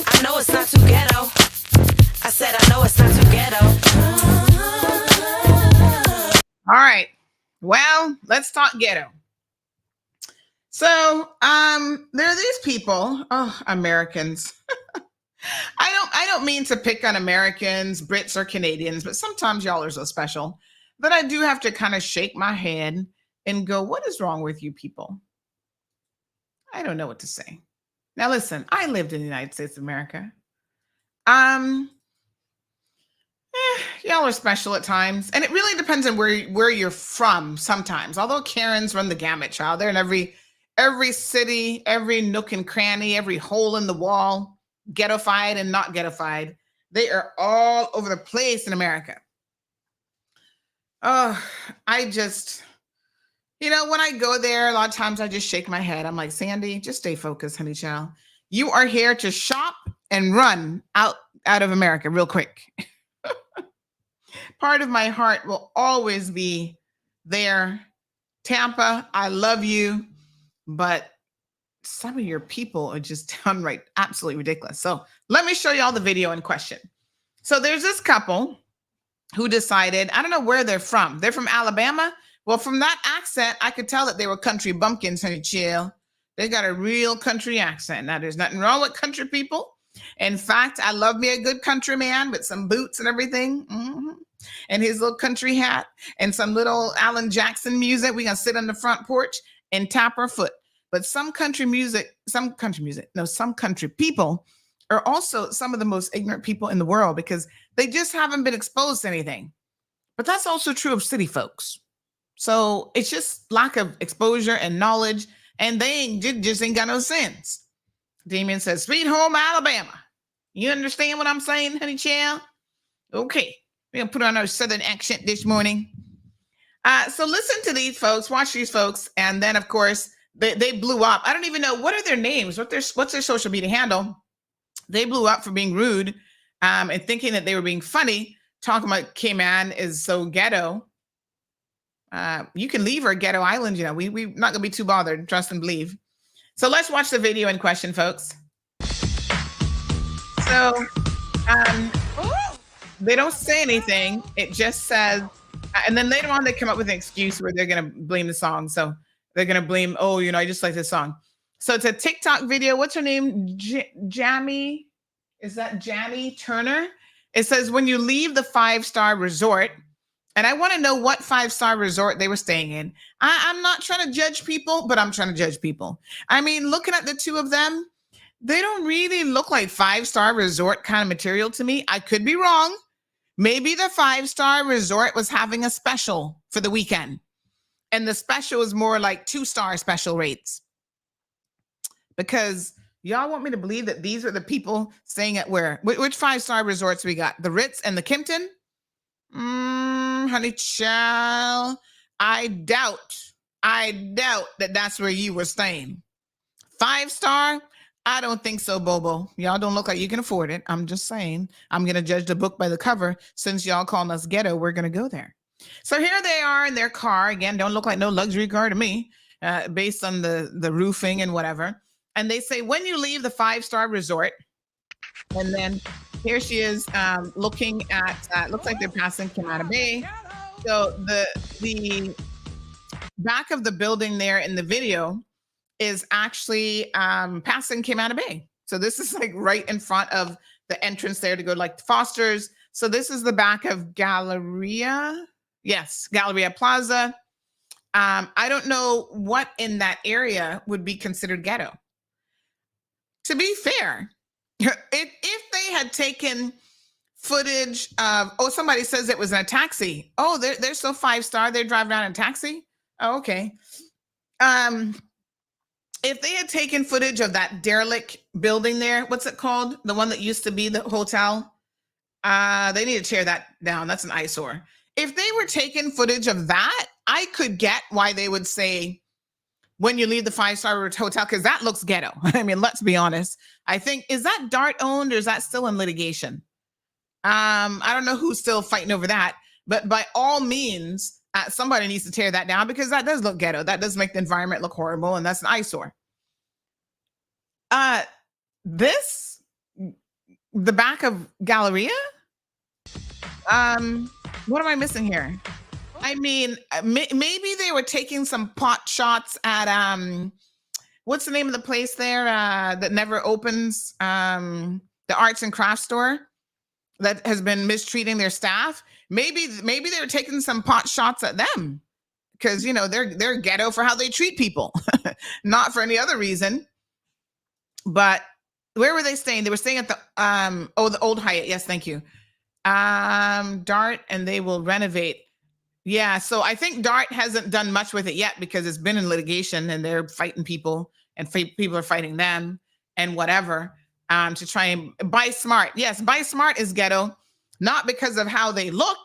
I know it's not too ghetto. I said I know it's not too ghetto. All right. Well, let's talk ghetto. So, there are these people, Americans. I don't mean to pick on Americans, Brits, or Canadians, but sometimes y'all are so special that I do have to kind of shake my head and go, what is wrong with you people? I don't know what to say. Now, listen, I lived in the United States of America. Y'all are special at times. And it really depends on where you're from sometimes. Although Karens run the gamut, child. They're in every city, every nook and cranny, every hole in the wall, ghettofied and not ghettofied. They are all over the place in America. Oh, I just, you know, when I go there, a lot of times I just shake my head. I'm like, Sandy, just stay focused, honey child. You are here to shop and run out of America real quick. Part of my heart will always be there. Tampa, I love you, but some of your people are just downright absolutely ridiculous. So let me show you all the video in question. So there's this couple who decided, I don't know where they're from. They're from Alabama. Well, from that accent, I could tell that they were country bumpkins, honey chill. They got a real country accent. Now, there's nothing wrong with country people. In fact, I love me a good country man with some boots and everything. And his little country hat and some little Alan Jackson music. We're going to sit on the front porch and tap our foot. But some country people are also some of the most ignorant people in the world because they just haven't been exposed to anything. But that's also true of city folks. So it's just lack of exposure and knowledge, and they just ain't got no sense. Damien says, "Sweet home Alabama." You understand what I'm saying, honey child? Okay, we're gonna put on our southern accent this morning. So listen to these folks, watch these folks, and then of course they blew up. I don't even know what are their names, what's their social media handle. They blew up for being rude and thinking that they were being funny, talking about Cayman is so ghetto. You can leave our ghetto island, you know. We're not gonna be too bothered. Trust and believe. So let's watch the video in question, folks. So they don't say anything. It just says, and then later on they come up with an excuse where they're gonna blame the song. So they're gonna blame, oh, you know, I just like this song. So it's a TikTok video. What's her name? Jamie? Is that Jamie Turner? It says, when you leave the 5-star resort, and I want to know what 5-star resort they were staying in. I'm not trying to judge people, but I'm trying to judge people. I mean, looking at the two of them, they don't really look like 5-star resort kind of material to me. I could be wrong. Maybe the 5-star resort was having a special for the weekend, and the special is more like 2-star special rates. Because y'all want me to believe that these are the people staying at where? Which 5-star resorts we got? The Ritz and the Kimpton? Honey child, I doubt that that's where you were staying. 5-star? I don't think so, Bobo. Y'all don't look like you can afford it. I'm just saying. I'm going to judge the book by the cover. Since y'all calling us ghetto, we're going to go there. So here they are in their car. Again, don't look like no luxury car to me, based on the roofing and whatever. And they say, when you leave the 5-star resort, and then here she is looking at, looks like they're passing Cayman Bay. So the back of the building there in the video is actually passing Cayman Bay. So this is like right in front of the entrance there to go like Foster's. So this is the back of Galleria. Yes, Galleria Plaza. I don't know what in that area would be considered ghetto. To be fair, if they had taken footage of, oh, somebody says it was in a taxi. Oh, they're so 5-star, they're driving around in a taxi? Oh, okay. If they had taken footage of that derelict building there, what's it called? The one that used to be the hotel? They need to tear that down. That's an eyesore. If they were taking footage of that, I could get why they would say, when you leave the 5-star hotel, because that looks ghetto. I mean, let's be honest. I think, is that Dart owned or is that still in litigation? I don't know who's still fighting over that, but by all means, somebody needs to tear that down because that does look ghetto. That does make the environment look horrible, and that's an eyesore. The back of Galleria? What am I missing here? I mean, maybe they were taking some pot shots at what's the name of the place there that never opens? The arts and crafts store that has been mistreating their staff. Maybe they were taking some pot shots at them because, you know, they're ghetto for how they treat people, not for any other reason. But where were they staying? They were staying at the the old Hyatt. Yes, thank you. Dart, and they will renovate. Yeah, so I think Dart hasn't done much with it yet because it's been in litigation and they're fighting people and people are fighting them and whatever to try and buy smart. Yes, buy smart is ghetto, not because of how they look,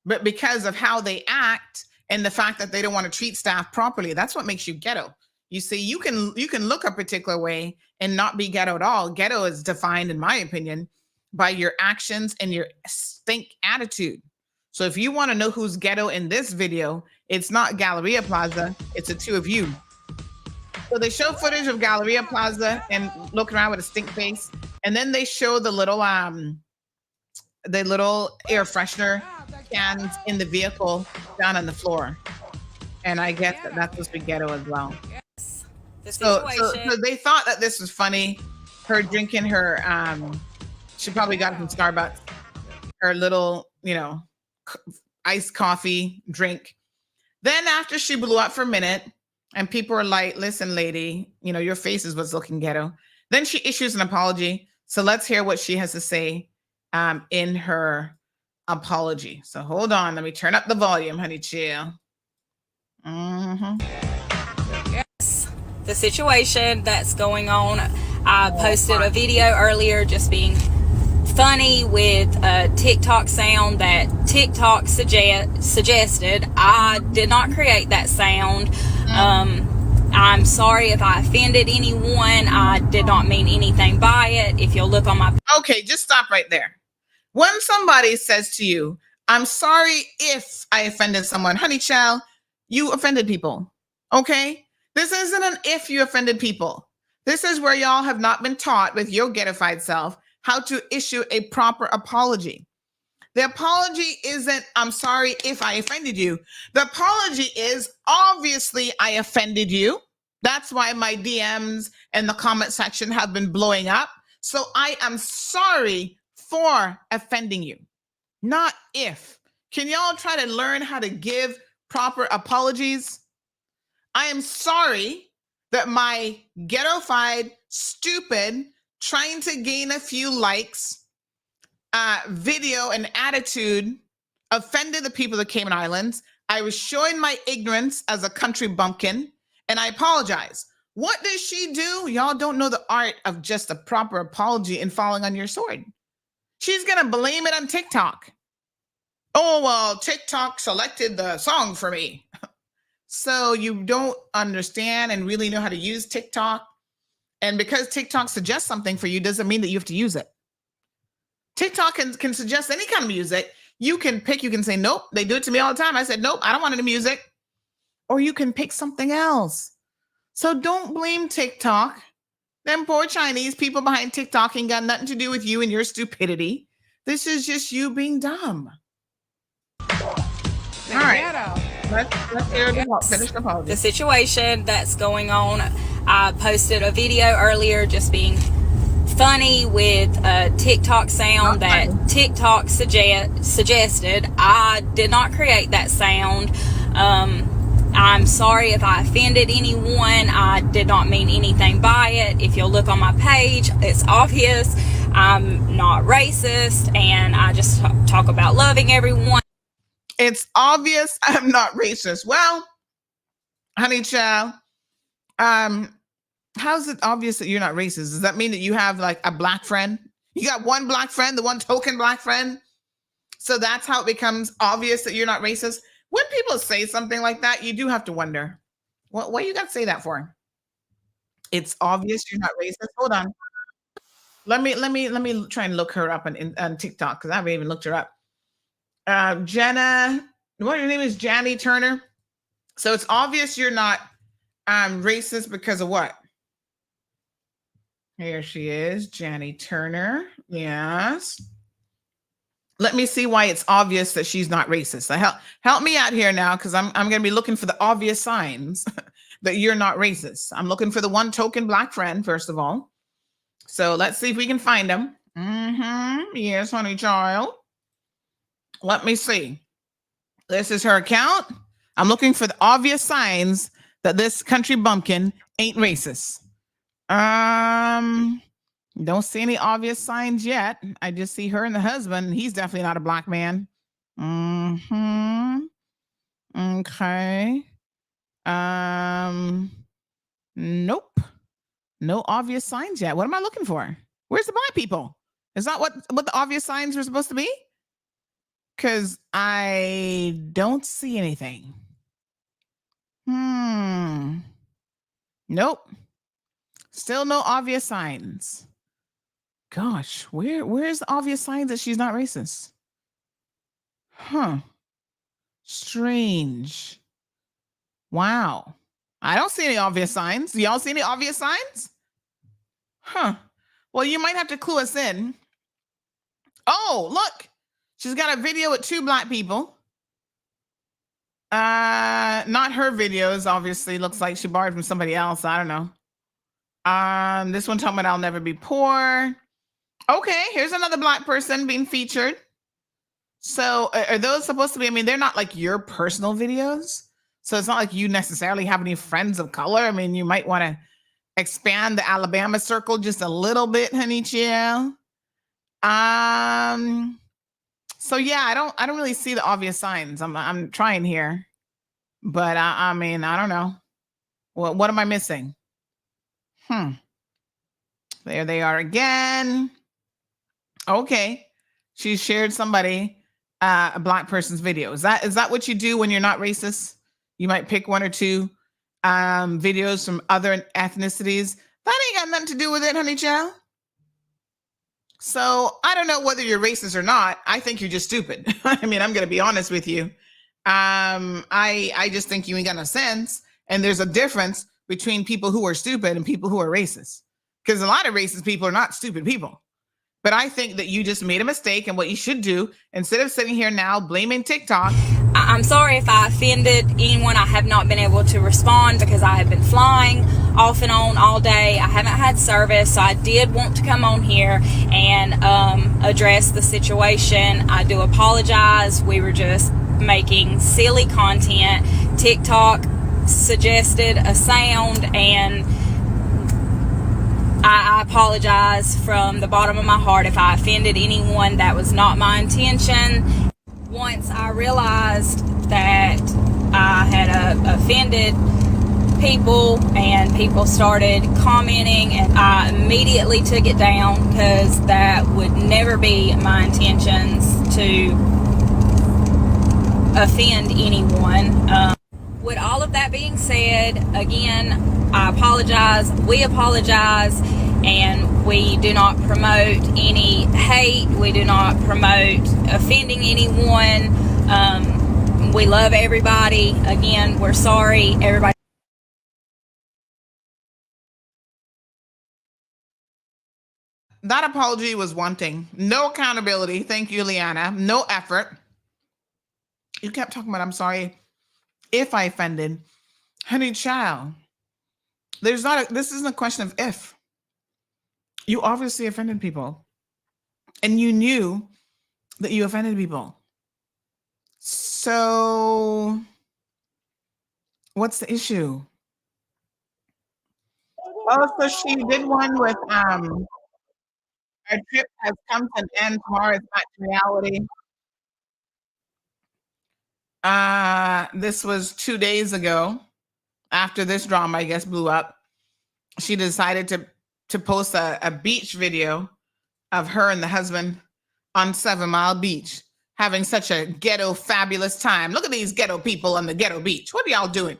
but because of how they act and the fact that they don't want to treat staff properly. That's what makes you ghetto. You see, you can look a particular way and not be ghetto at all. Ghetto is defined, in my opinion, by your actions and your stink attitude. So if you want to know who's ghetto in this video, it's not Galleria Plaza, it's the two of you. So they show footage of Galleria Plaza and looking around with a stink face. And then they show the little air freshener cans in the vehicle down on the floor. And I guess that's supposed to be ghetto as well. So they thought that this was funny. Her drinking her, she probably got it from Starbucks, her little, you know, iced coffee drink. Then after she blew up for a minute and people were like, listen, lady, you know, your face is what's looking ghetto. Then she issues an apology. So let's hear what she has to say in her apology. So hold on, let me turn up the volume, honey chill. Yes. The situation that's going on. I posted a video earlier just being funny with a TikTok sound that TikTok suggested. I did not create that sound. I'm sorry if I offended anyone. I did not mean anything by it. If you'll look on my... Okay, just stop right there. When somebody says to you, I'm sorry if I offended someone, honey child, you offended people. Okay? This isn't an if you offended people. This is where y'all have not been taught with your ghettofied self how to issue a proper apology. The apology isn't, I'm sorry if I offended you. The apology is, obviously I offended you. That's why my DMs and the comment section have been blowing up. So I am sorry for offending you, not if. Can y'all try to learn how to give proper apologies? I am sorry that my ghettofied, stupid, trying to gain a few likes, video and attitude offended the people of the Cayman Islands. I was showing my ignorance as a country bumpkin, and I apologize. What does she do? Y'all don't know the art of just a proper apology and falling on your sword. She's gonna blame it on TikTok. Oh, well, TikTok selected the song for me. So you don't understand and really know how to use TikTok. And because TikTok suggests something for you doesn't mean that you have to use it. TikTok can suggest any kind of music. You can pick, you can say, nope, they do it to me all the time. I said, nope, I don't want any music. Or you can pick something else. So don't blame TikTok. Them poor Chinese people behind TikTok ain't got nothing to do with you and your stupidity. This is just you being dumb. All right. Let's hear the situation that's going on. I posted a video earlier just being funny with a TikTok sound that TikTok suggested. I did not create that sound. I'm sorry if I offended anyone. I did not mean anything by it. If you'll look on my page, it's obvious I'm not racist, and I just talk about loving everyone. It's obvious I'm not racist. Well, honey child, how's it obvious that you're not racist? Does that mean that you have like a black friend? You got one black friend, the one token black friend? So that's how it becomes obvious that you're not racist? When people say something like that, you do have to wonder, what you got to say that for? It's obvious you're not racist. Hold on. Let me try and look her up on TikTok, because I haven't even looked her up. Jenna, what her name is, Janny Turner. So it's obvious you're not racist because of what? Here she is, Janny Turner. Yes. Let me see why it's obvious that she's not racist. So help me out here now, because I'm going to be looking for the obvious signs that you're not racist. I'm looking for the one token black friend, first of all. So let's see if we can find them. Yes, honey child. Let me see. This is her account. I'm looking for the obvious signs that this country bumpkin ain't racist. Don't see any obvious signs yet. I just see her and the husband. He's definitely not a black man. Okay. Nope. No obvious signs yet. What am I looking for? Where's the black people? Is that what the obvious signs were supposed to be? Because I don't see anything. Nope. Still no obvious signs. Gosh, where's the obvious signs that she's not racist? Huh. Strange. Wow. I don't see any obvious signs. Do y'all see any obvious signs? Huh. Well, you might have to clue us in. Oh, look. She's got a video with two black people. Not her videos, obviously. Looks like she borrowed from somebody else. I don't know. This one talking about I'll never be poor. Okay, here's another black person being featured. So are those supposed to be, I mean, they're not like your personal videos. So it's not like you necessarily have any friends of color. I mean, you might want to expand the Alabama circle just a little bit, honey chill. So yeah, I don't really see the obvious signs. I'm trying here. But I mean, I don't know. What am I missing? There they are again. Okay. She shared somebody, a Black person's video. Is that what you do when you're not racist? You might pick one or two videos from other ethnicities. That ain't got nothing to do with it, honey child. So I don't know whether you're racist or not. I think you're just stupid. I mean, I'm going to be honest with you. I just think you ain't got no sense. And there's a difference between people who are stupid and people who are racist. Because a lot of racist people are not stupid people. But I think that you just made a mistake, and what you should do, instead of sitting here now blaming TikTok. I'm sorry if I offended anyone. I have not been able to respond because I have been flying off and on all day. I haven't had service, so I did want to come on here and address the situation. I do apologize. We were just making silly content. TikTok suggested a sound, and I apologize from the bottom of my heart if I offended anyone. That was not my intention. Once I realized that I had offended people and people started commenting, and I immediately took it down because that would never be my intentions to offend anyone. With all of that being said, again, I apologize. We apologize, and we do not promote any hate. We do not promote offending anyone. We love everybody. Again, we're sorry, everybody. That apology was wanting. No accountability. Thank you, Liana. No effort. You kept talking about, I'm sorry if I offended. Honey child, this isn't a question of if. You obviously offended people. And you knew that you offended people. So what's the issue? Oh, so she did one with our trip has come to an end. Tomorrow is back to reality. This was 2 days ago. After this drama, I guess, blew up, she decided to post a beach video of her and the husband on 7 Mile Beach having such a ghetto fabulous time. Look at these ghetto people on the ghetto beach. What are y'all doing?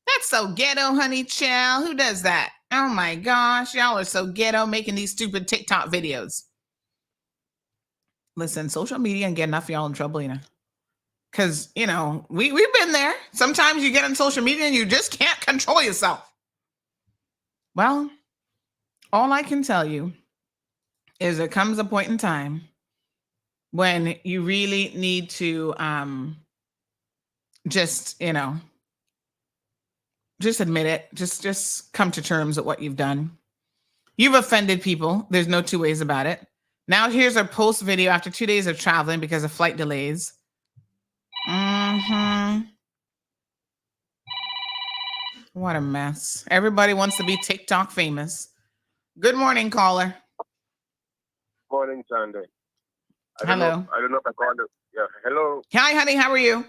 That's so ghetto, honey child. Who does that? Oh my gosh, y'all are so ghetto making these stupid TikTok videos. Listen, social media can get enough of y'all in trouble, you know. Because, you know, we've been there. Sometimes you get on social media and you just can't control yourself. Well, all I can tell you is there comes a point in time when you really need to just, you know, just admit it. Just come to terms with what you've done. You've offended people. There's no two ways about it. Now here's our post video after 2 days of traveling because of flight delays. What a mess. Everybody wants to be TikTok famous. Good morning, caller. Morning, Sandy. Hello. I don't know if I called it. Yeah, hello. Hi, honey. How are you?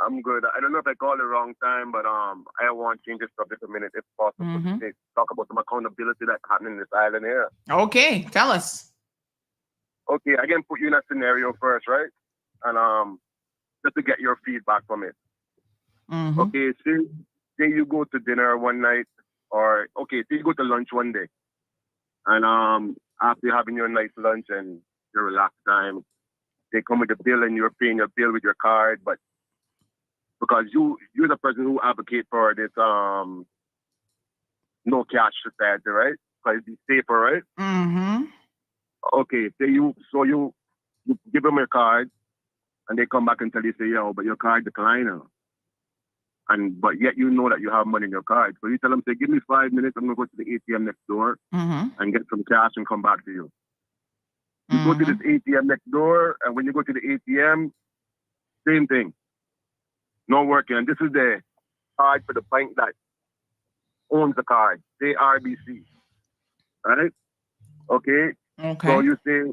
I'm good. I don't know if I called the wrong time, but I want to change the subject a minute if possible. To talk about some accountability that's happening in this island here. Okay, tell us. Okay, I can put you in a scenario first, right? And just to get your feedback from it. Okay, say you go to dinner one night, or say you go to lunch one day, and after having your nice lunch and your relaxed time, they come with the bill and you're paying your bill with your card, but because you're the person who advocate for this no cash society, right? Because it's safer, right? Okay, say you give them your card, and they come back and tell you, say, yo, but your card declined. But yet you know that you have money in your card. So you tell them, say, give me 5 minutes, I'm going to go to the ATM next door and get some cash and come back to you. You go to this ATM next door, and when you go to the ATM, same thing. No working. And this is the card for the bank that owns the card, say RBC. Right? Okay? So you say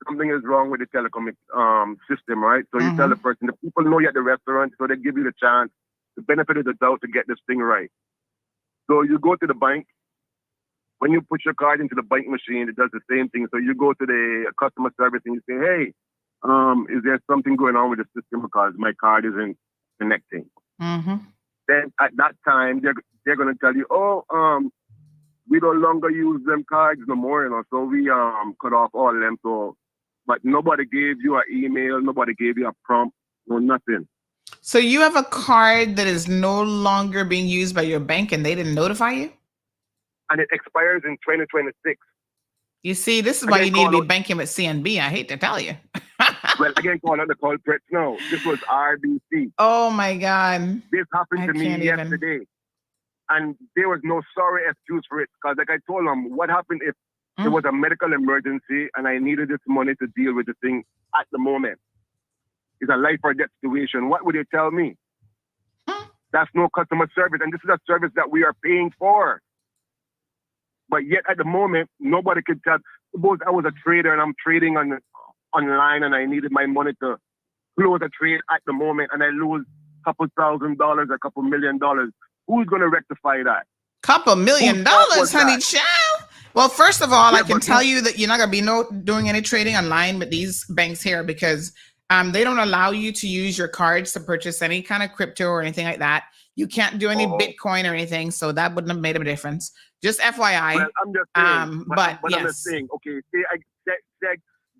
something is wrong with the telecom system, right? So you tell the person, the people know you at the restaurant, so they give you the chance the benefit of the doubt to get this thing right. So you go to the bank. When you put your card into the bank machine, it does the same thing. So you go to the customer service and you say, hey, is there something going on with the system because my card isn't connecting? Mm-hmm. Then at that time, they're going to tell you, we no longer use them cards no more, so we cut off all of them. So, but nobody gave you an email, nobody gave you a prompt, no nothing. So you have a card that is no longer being used by your bank and they didn't notify you? And it expires in 2026. You see, this is why you need to be banking with CNB. I hate to tell you. Well, again, call out the culprits. No, this was RBC. Oh my God. This happened to me yesterday. And there was no sorry excuse for it. Because like I told them, what happened if it was a medical emergency and I needed this money to deal with the thing at the moment? It's a life or death situation. What would they tell me? That's no customer service. And this is a service that we are paying for. But yet at the moment, nobody could tell. Suppose I was a trader and I'm trading online and I needed my money to close a trade at the moment and I lose a couple $1,000, a couple $1 million. Who's going to rectify that? Couple $1 million, honey child. Well, first of all, I can tell you that you're not going to be doing any trading online with these banks here because they don't allow you to use your cards to purchase any kind of crypto or anything like that. You can't do any Bitcoin or anything, so that wouldn't have made a difference. Just FYI. Well, I'm just saying, but yes. I'm just saying, okay,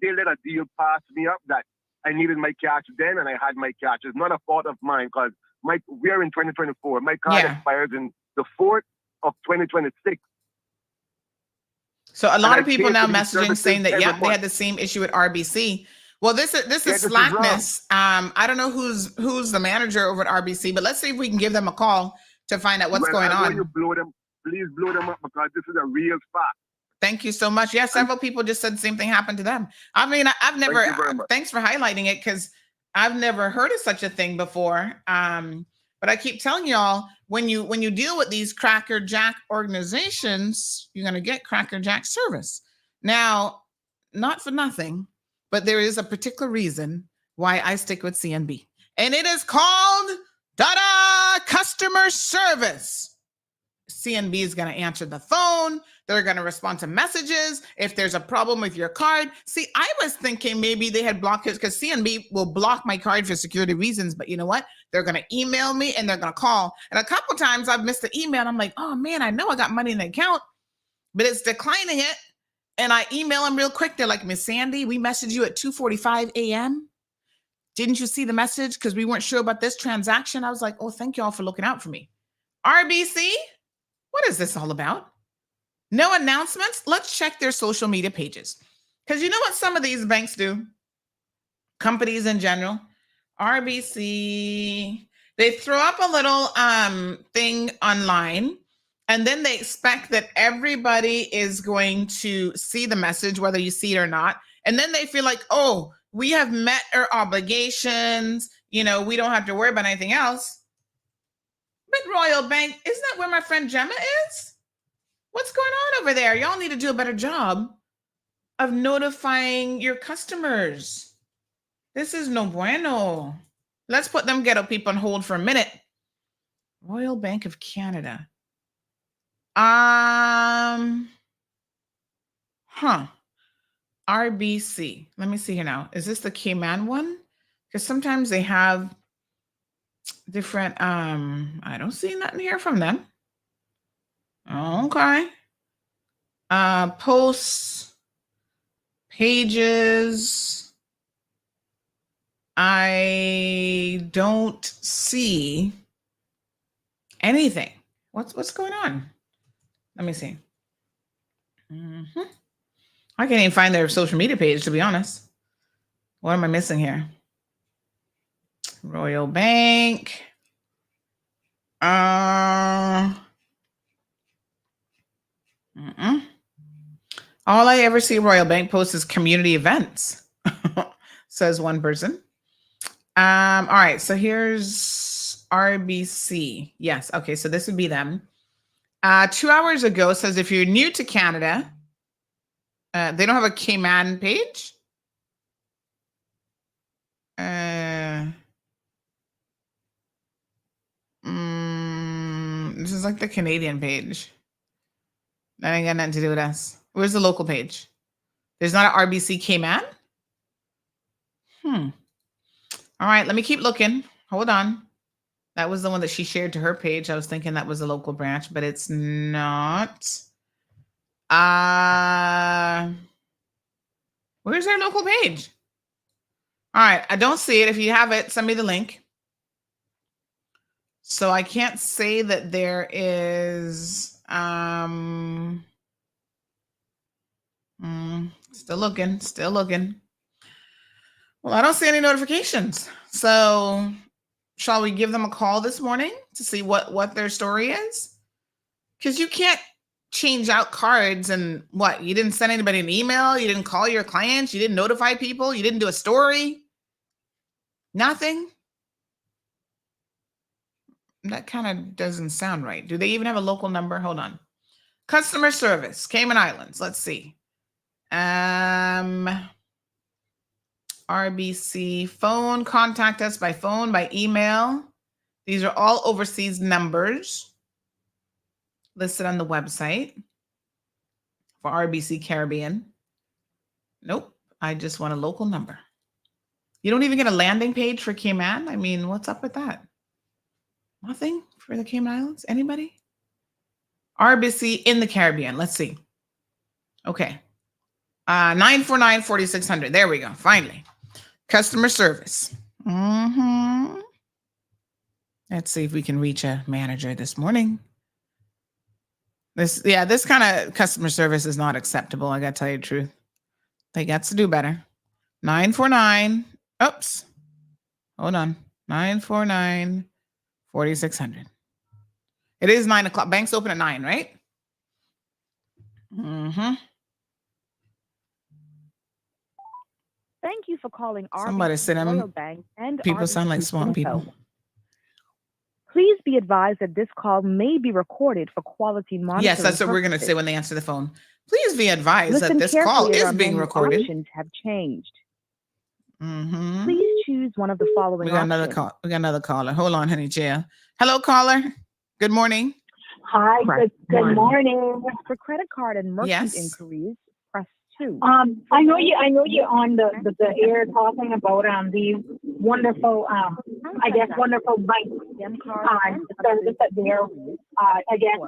they let a deal pass me up that I needed my cash then and I had my cash. It's not a fault of mine because we're in 2024. My card expires in the 4th of 2026. So a lot of people now messaging saying that, they had the same issue with RBC. Well, this is slackness. I don't know who's the manager over at RBC, but let's see if we can give them a call to find out what's going on. Please blow them up because this is a real fact. Thank you so much. Yeah, several people just said the same thing happened to them. I mean, I've never, thanks for highlighting it because I've never heard of such a thing before. But I keep telling y'all, when you deal with these Cracker Jack organizations, you're going to get Cracker Jack service. Now, not for nothing, but there is a particular reason why I stick with CNB. And it is called customer service. CNB is going to answer the phone. They're going to respond to messages. If there's a problem with your card. See, I was thinking maybe they had blocked it because CNB will block my card for security reasons. But you know what? They're going to email me and they're going to call. And a couple times I've missed the email. And I'm like, oh man, I know I got money in the account, but it's declining it. And I email them real quick. They're like, Miss Sandy, we messaged you at 2:45 a.m. Didn't you see the message? Because we weren't sure about this transaction. I was like, oh, thank you all for looking out for me. RBC, what is this all about? No announcements? Let's check their social media pages. Because you know what some of these banks do? Companies in general. RBC, they throw up a little thing online, and then they expect that everybody is going to see the message, whether you see it or not. And then they feel like, oh, we have met our obligations. You know, we don't have to worry about anything else. But Royal Bank, isn't that where my friend Gemma is? What's going on over there? Y'all need to do a better job of notifying your customers. This is no bueno. Let's put them ghetto people on hold for a minute. Royal Bank of Canada. RBC. Let me see here now. Is this the Cayman one? Because sometimes they have different, I don't see nothing here from them. Okay. Posts, pages. I don't see anything. What's going on? Let me see. I can't even find their social media page, to be honest. What am I missing here? Royal Bank. All I ever see Royal Bank post is community events, says one person. All right, so here's RBC. Yes, okay, so this would be them. 2 hours ago, says if you're new to Canada, they don't have a Cayman page. This is like the Canadian page. That ain't got nothing to do with us. Where's the local page? There's not an RBC Cayman? All right, let me keep looking. Hold on. That was the one that she shared to her page. I was thinking that was a local branch, but it's not. Where's their local page? All right, I don't see it. If you have it, send me the link. So I can't say that there is still looking. Well, I don't see any notifications. So shall we give them a call this morning to see what their story is? Because you can't change out cards and what? You didn't send anybody an email, you didn't call your clients, you didn't notify people, you didn't do a story. Nothing. That kind of doesn't sound right. Do they even have a local number? Hold on. Customer service, Cayman Islands. Let's see. RBC phone, contact us by phone, by email. These are all overseas numbers listed on the website for RBC Caribbean. Nope, I just want a local number. You don't even get a landing page for Cayman? I mean, what's up with that? Nothing for the Cayman Islands? Anybody? RBC in the Caribbean. Let's see. Okay. 949-4600. There we go. Finally. Customer service. Let's see if we can reach a manager this morning. This kind of customer service is not acceptable. I got to tell you the truth. They got to do better. 949. Oops. Hold on. 949-4600. It is 9 o'clock. Banks open at 9, right? Thank you for calling Somebody said Royal Bank and people sound like swamp people. Please be advised that this call may be recorded for quality monitoring. Yes, that's what we're going to say when they answer the phone. Please be advised that this call is being recorded. Options have changed. Please choose one of the following options. We got another caller. Hold on, honey, Jaya. Hello, caller. Good morning. Hi. Good morning. For credit card and merchant inquiries, press 2. I know you're on the air talking about these wonderful wonderful bank service that they're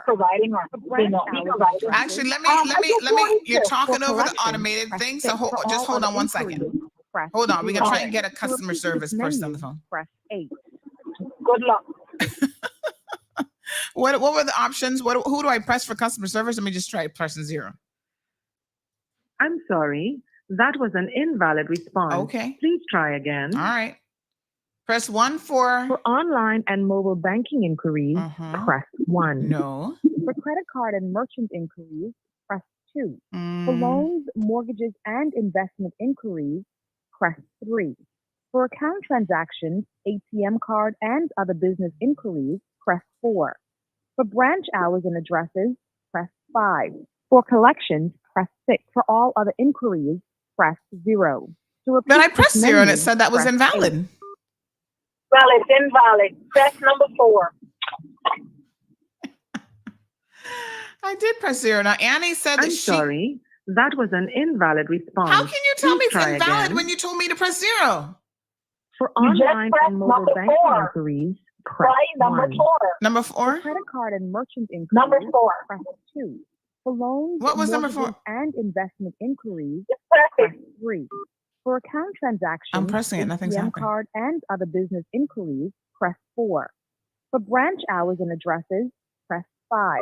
providing or not providing. Actually, let me you're talking over the automated thing, so just hold on one second. Hold on, we're gonna try and get a customer service person on the phone. Press 8. Good luck. What were the options? Who do I press for customer service? Let me just try pressing 0. I'm sorry. That was an invalid response. Okay. Please try again. All right. Press 1 for online and mobile banking inquiries, press 1. No. For credit card and merchant inquiries, press 2. For loans, mortgages, and investment inquiries, press 3. For account transactions, ATM card, and other business inquiries, press 4. For branch hours and addresses, press 5. For collections, press 6. For all other inquiries, press 0. But I pressed 0 and it said that was invalid. 8. Well, it's invalid. Press number 4. I did press 0. Now, Annie said that I'm sorry. That was an invalid response. How can you tell me it's invalid when you told me to press 0? For online and mobile banking inquiries, press number 4. Number 4? For credit card and merchant inquiries, number 4. Press 2. For loans, what was number 4? And investment inquiries, press 3. For account transactions, I'm pressing it. Nothing's happening. Card and other business inquiries, press 4. For branch hours and addresses, press 5.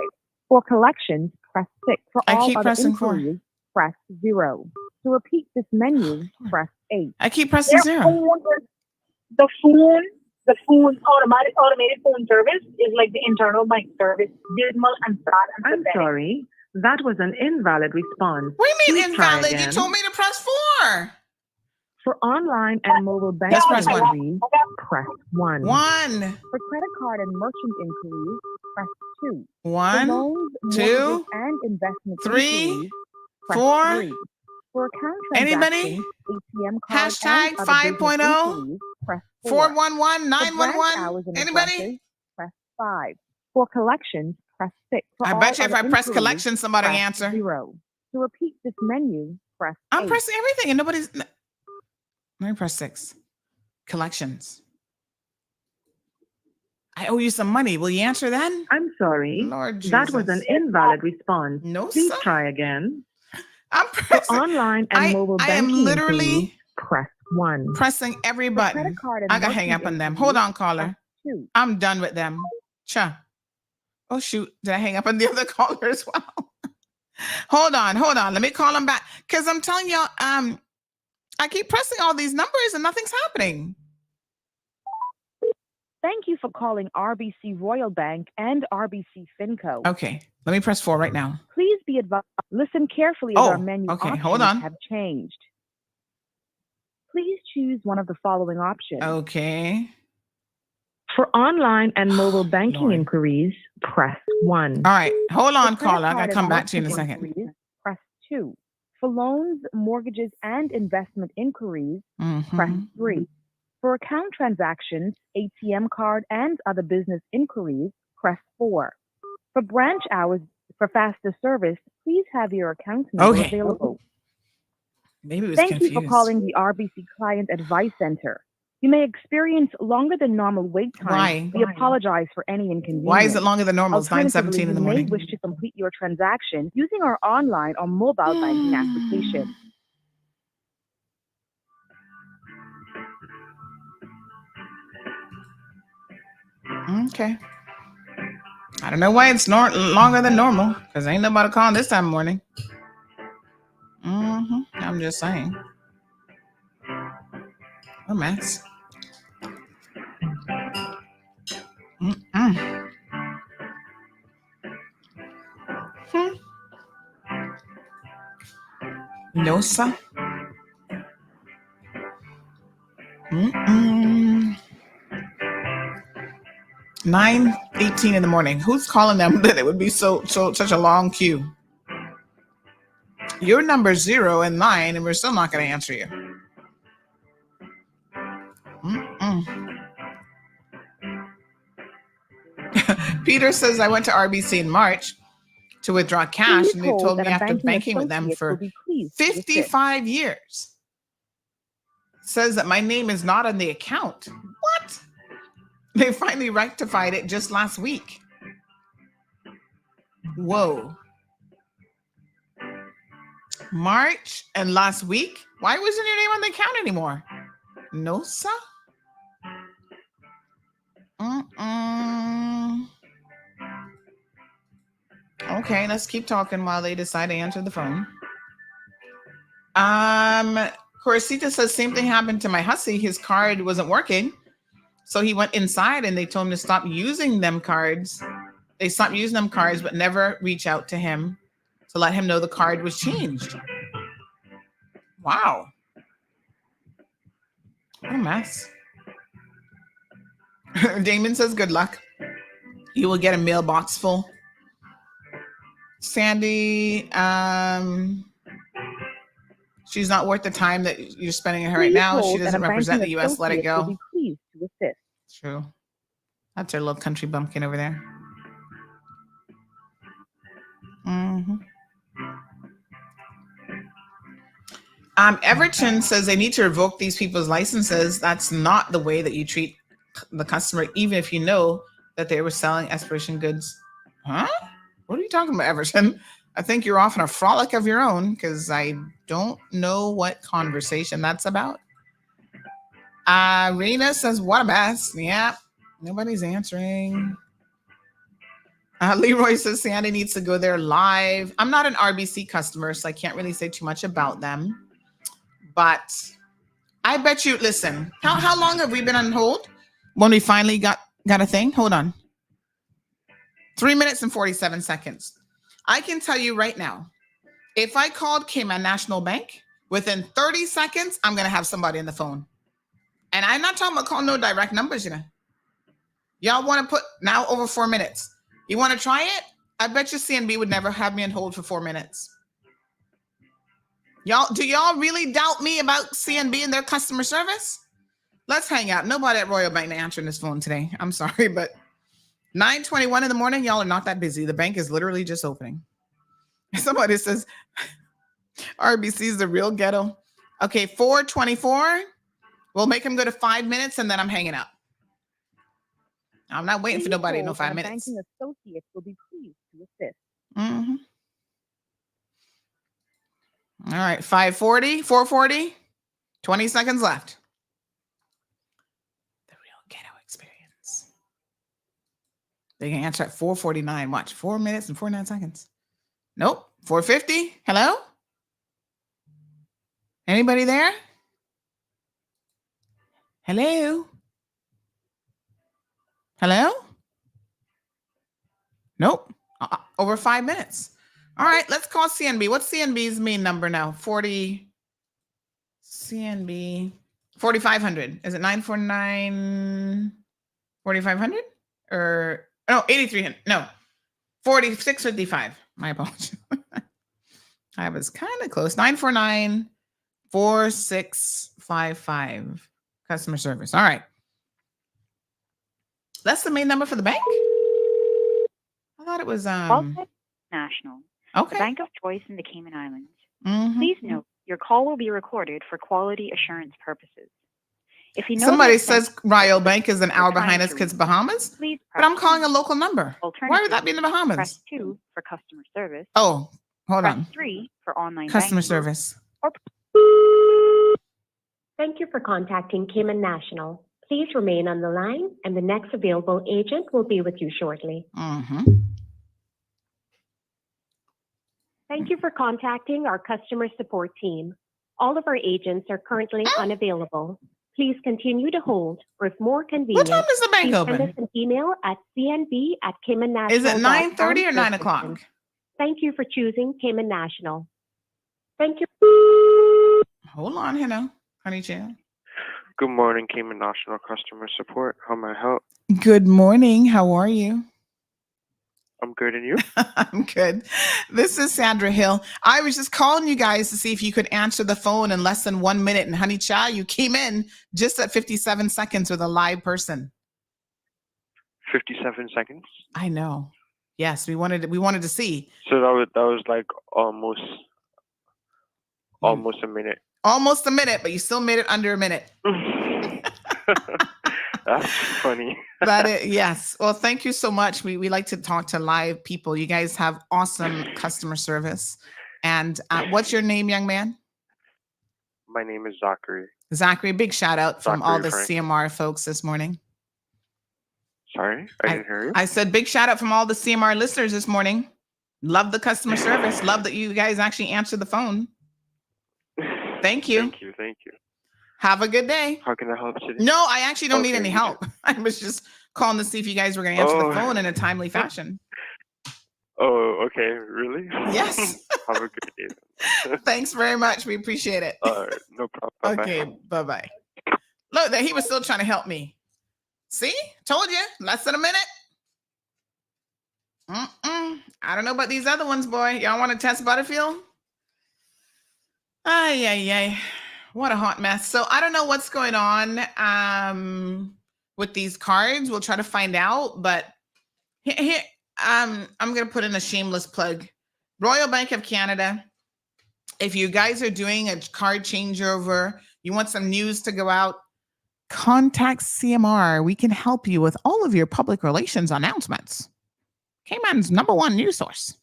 For collections, press 6. For all other inquiries, press 0. To repeat this menu, press 8. I keep pressing 0. The phone automated phone service is like the internal bank service. Dismal and sad and I'm sorry. That was an invalid response. What do you mean invalid? You told me to press 4. For online and mobile banking inquiries, press 1. 1. For credit card and merchant inquiries, press 2. 1, For loans, 2, and investment 3, press 4. 3. For account Anybody? ATM card, Hashtag 5.0. Press 411 911. Anybody? Press 5. For collections, press 6. For I bet you if I press collection, somebody answer. 0. To repeat this menu, press I'm 8. pressing everything and nobody's. Let me press 6. Collections. I owe you some money. Will you answer then? I'm sorry. Lord Jesus. That was an invalid response. No, Please sir. try again. I'm pressing. For online and mobile banking, I am literally press 1. pressing every button. I gotta hang up on them. Hold on, caller. 2. I'm done with them. Cha. Oh shoot! Did I hang up on the other caller as well? Hold on. Let me call them back because I'm telling y'all. I keep pressing all these numbers and nothing's happening. Thank you for calling RBC Royal Bank and RBC Finco. Okay, let me press 4 right now. Please be advised. Listen carefully as our menu options have changed. Please choose one of the following options. Okay. For online and mobile banking inquiries, press 1. All right, hold on, caller. I gotta come back to you in a second. Press 2. For loans, mortgages, and investment inquiries, press 3. For account transactions, ATM card, and other business inquiries, press 4. For branch hours for faster service, please have your account number available. Maybe it was Thank confused. you for calling the RBC Client Advice Center. You may experience longer than normal wait times. Why? We apologize for any inconvenience. Why is it longer than normal? It's 9:17 in the morning. You may wish to complete your transaction using our online or mobile banking application. Okay. I don't know why it's longer than normal because ain't nobody calling this time of morning. I'm just saying. A mess. No, sir. 9:18 in the morning. Who's calling them that it would be such a long queue? Your number's 0 and 9, and we're still not going to answer you. Peter says I went to RBC in March to withdraw cash, and they told me after banking with them for 55 years. Says that my name is not on the account. What? They finally rectified it just last week. Whoa. March and last week? Why wasn't your name on the account anymore? No, sir. Okay, let's keep talking while they decide to answer the phone. Corsita says same thing happened to my hussy. His card wasn't working. So he went inside and they told him to stop using them cards. They stopped using them cards, but never reach out to him to let him know the card was changed. Wow. What a mess. Damon says good luck. You will get a mailbox full. Sandy, she's not worth the time that you're spending on her right now. She doesn't represent the U.S. Let it go. Pleased to assist. True. That's our little country bumpkin over there. Everton says they need to revoke these people's licenses. That's not the way that you treat the customer, even if you know that they were selling expiration goods. Huh? What are you talking about, Everton? I think you're off on a frolic of your own because I don't know what conversation that's about. Rena says, what a mess. Yeah, nobody's answering. Leroy says Sandy needs to go there live. I'm not an RBC customer, so I can't really say too much about them. But I bet you, listen, how long have we been on hold when we finally got a thing? Hold on. 3 minutes and 47 seconds. I can tell you right now, if I called Cayman National Bank, within 30 seconds, I'm going to have somebody on the phone. And I'm not talking about calling no direct numbers, you know. Y'all want to put now over 4 minutes. You want to try it? I bet you CNB would never have me on hold for 4 minutes. Do y'all really doubt me about CNB and their customer service? Let's hang out. Nobody at Royal Bank answering this phone today. I'm sorry, but 9:21 in the morning. Y'all are not that busy. The bank is literally just opening. Somebody says RBC is the real ghetto. Okay, 4:24. We'll make him go to 5 minutes and then I'm hanging up. I'm not waiting for nobody in no 5 minutes. Banking associates will be pleased to assist. Mm-hmm. All right, 5:40, 4:40, 20 seconds left. The real ghetto experience. They can answer at 4:49. Watch, 4 minutes and 49 seconds. Nope, 4:50. Hello? Anybody there? Hello? Hello? Nope. Over 5 minutes. All right, let's call CNB. What's CNB's main number now? 40 CNB 4500. Is it 949 4500 or no 8300? No, 4655. My apologies. I was kind of close. 949 4655. Customer service. All right. That's the main number for the bank. I thought it was National. Okay. The bank of choice in the Cayman Islands. Mhm. Please note your call will be recorded for quality assurance purposes. If you know Somebody the says extension Rio Bank is an hour trying behind us to because reach, Bahamas, please but press I'm calling a local number. Why would that be in the Bahamas? Press 2 for customer service. Oh, hold Press on. 3 for online Customer banking. service. Thank you for contacting Cayman National. Please remain on the line, and the next available agent will be with you shortly. Mm-hmm. Thank you for contacting our customer support team. All of our agents are currently unavailable. Please continue to hold, or if more convenient, What time does the bank please open? send us an email at cnb@caymannational.com. Is it 9:30 or 9 for assistance. o'clock? Thank you for choosing Cayman National. Thank you. Hold on, honey chill. Good morning, Cayman National Customer Support. How may I help? Good morning. How are you? I'm good, and you? I'm good. This is Sandra Hill. I was just calling you guys to see if you could answer the phone in less than 1 minute. And honey child, you came in just at 57 seconds with a live person. 57 seconds. I know. Yes, we wanted to see. So that was like almost a minute. Almost a minute, but you still made it under a minute. That's funny. Yes. Well, thank you so much. We like to talk to live people. You guys have awesome customer service. And what's your name, young man? My name is Zachary. Zachary, big shout out from all the Frank. CMR folks this morning. Sorry, I didn't hear you. I said big shout out from all the CMR listeners this morning. Love the customer service. Love that you guys actually answered the phone. Thank you. Thank you. Have a good day. How can I help today? No, I actually don't need any help. I was just calling to see if you guys were going to answer the phone in a timely fashion. Oh, okay. Really? Yes. Have a good day. Thanks very much. We appreciate it. All right, no problem. Bye-bye. Okay, bye-bye. Look, that he was still trying to help me. See? Told you. Less than a minute. I don't know about these other ones, boy. Y'all want to test Butterfield? Ay. What a hot mess. So I don't know what's going on with these cards. We'll try to find out. But here, I'm going to put in a shameless plug. Royal Bank of Canada, if you guys are doing a card changeover, you want some news to go out, contact CMR. We can help you with all of your public relations announcements. Cayman's #1 news source.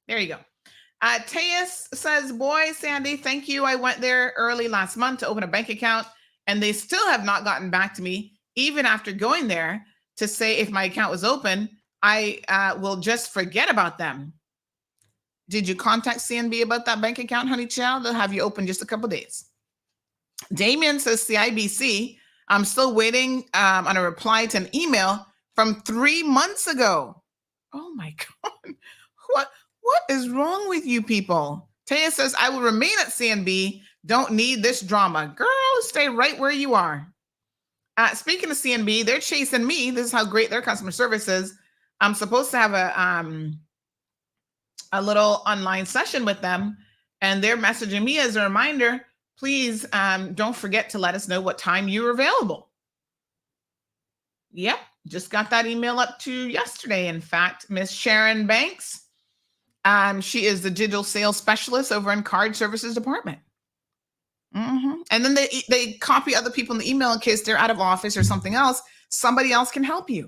There you go. Teus says, boy, Sandy, thank you. I went there early last month to open a bank account, and they still have not gotten back to me, even after going there to say if my account was open, I will just forget about them. Did you contact CNB about that bank account, honey child? They'll have you open just a couple days. Damien says, CIBC, I'm still waiting on a reply to an email from 3 months ago. Oh, my God. What is wrong with you people? Taya says, I will remain at CNB. Don't need this drama. Girl, stay right where you are. Speaking of CNB, they're chasing me. This is how great their customer service is. I'm supposed to have a little online session with them, and they're messaging me as a reminder, please don't forget to let us know what time you're available. Yep, Just got that email up to yesterday. In fact, Miss Sharon Banks, she is the digital sales specialist over in card services department. And then they copy other people in the email in case they're out of office or something else. Somebody else can help you.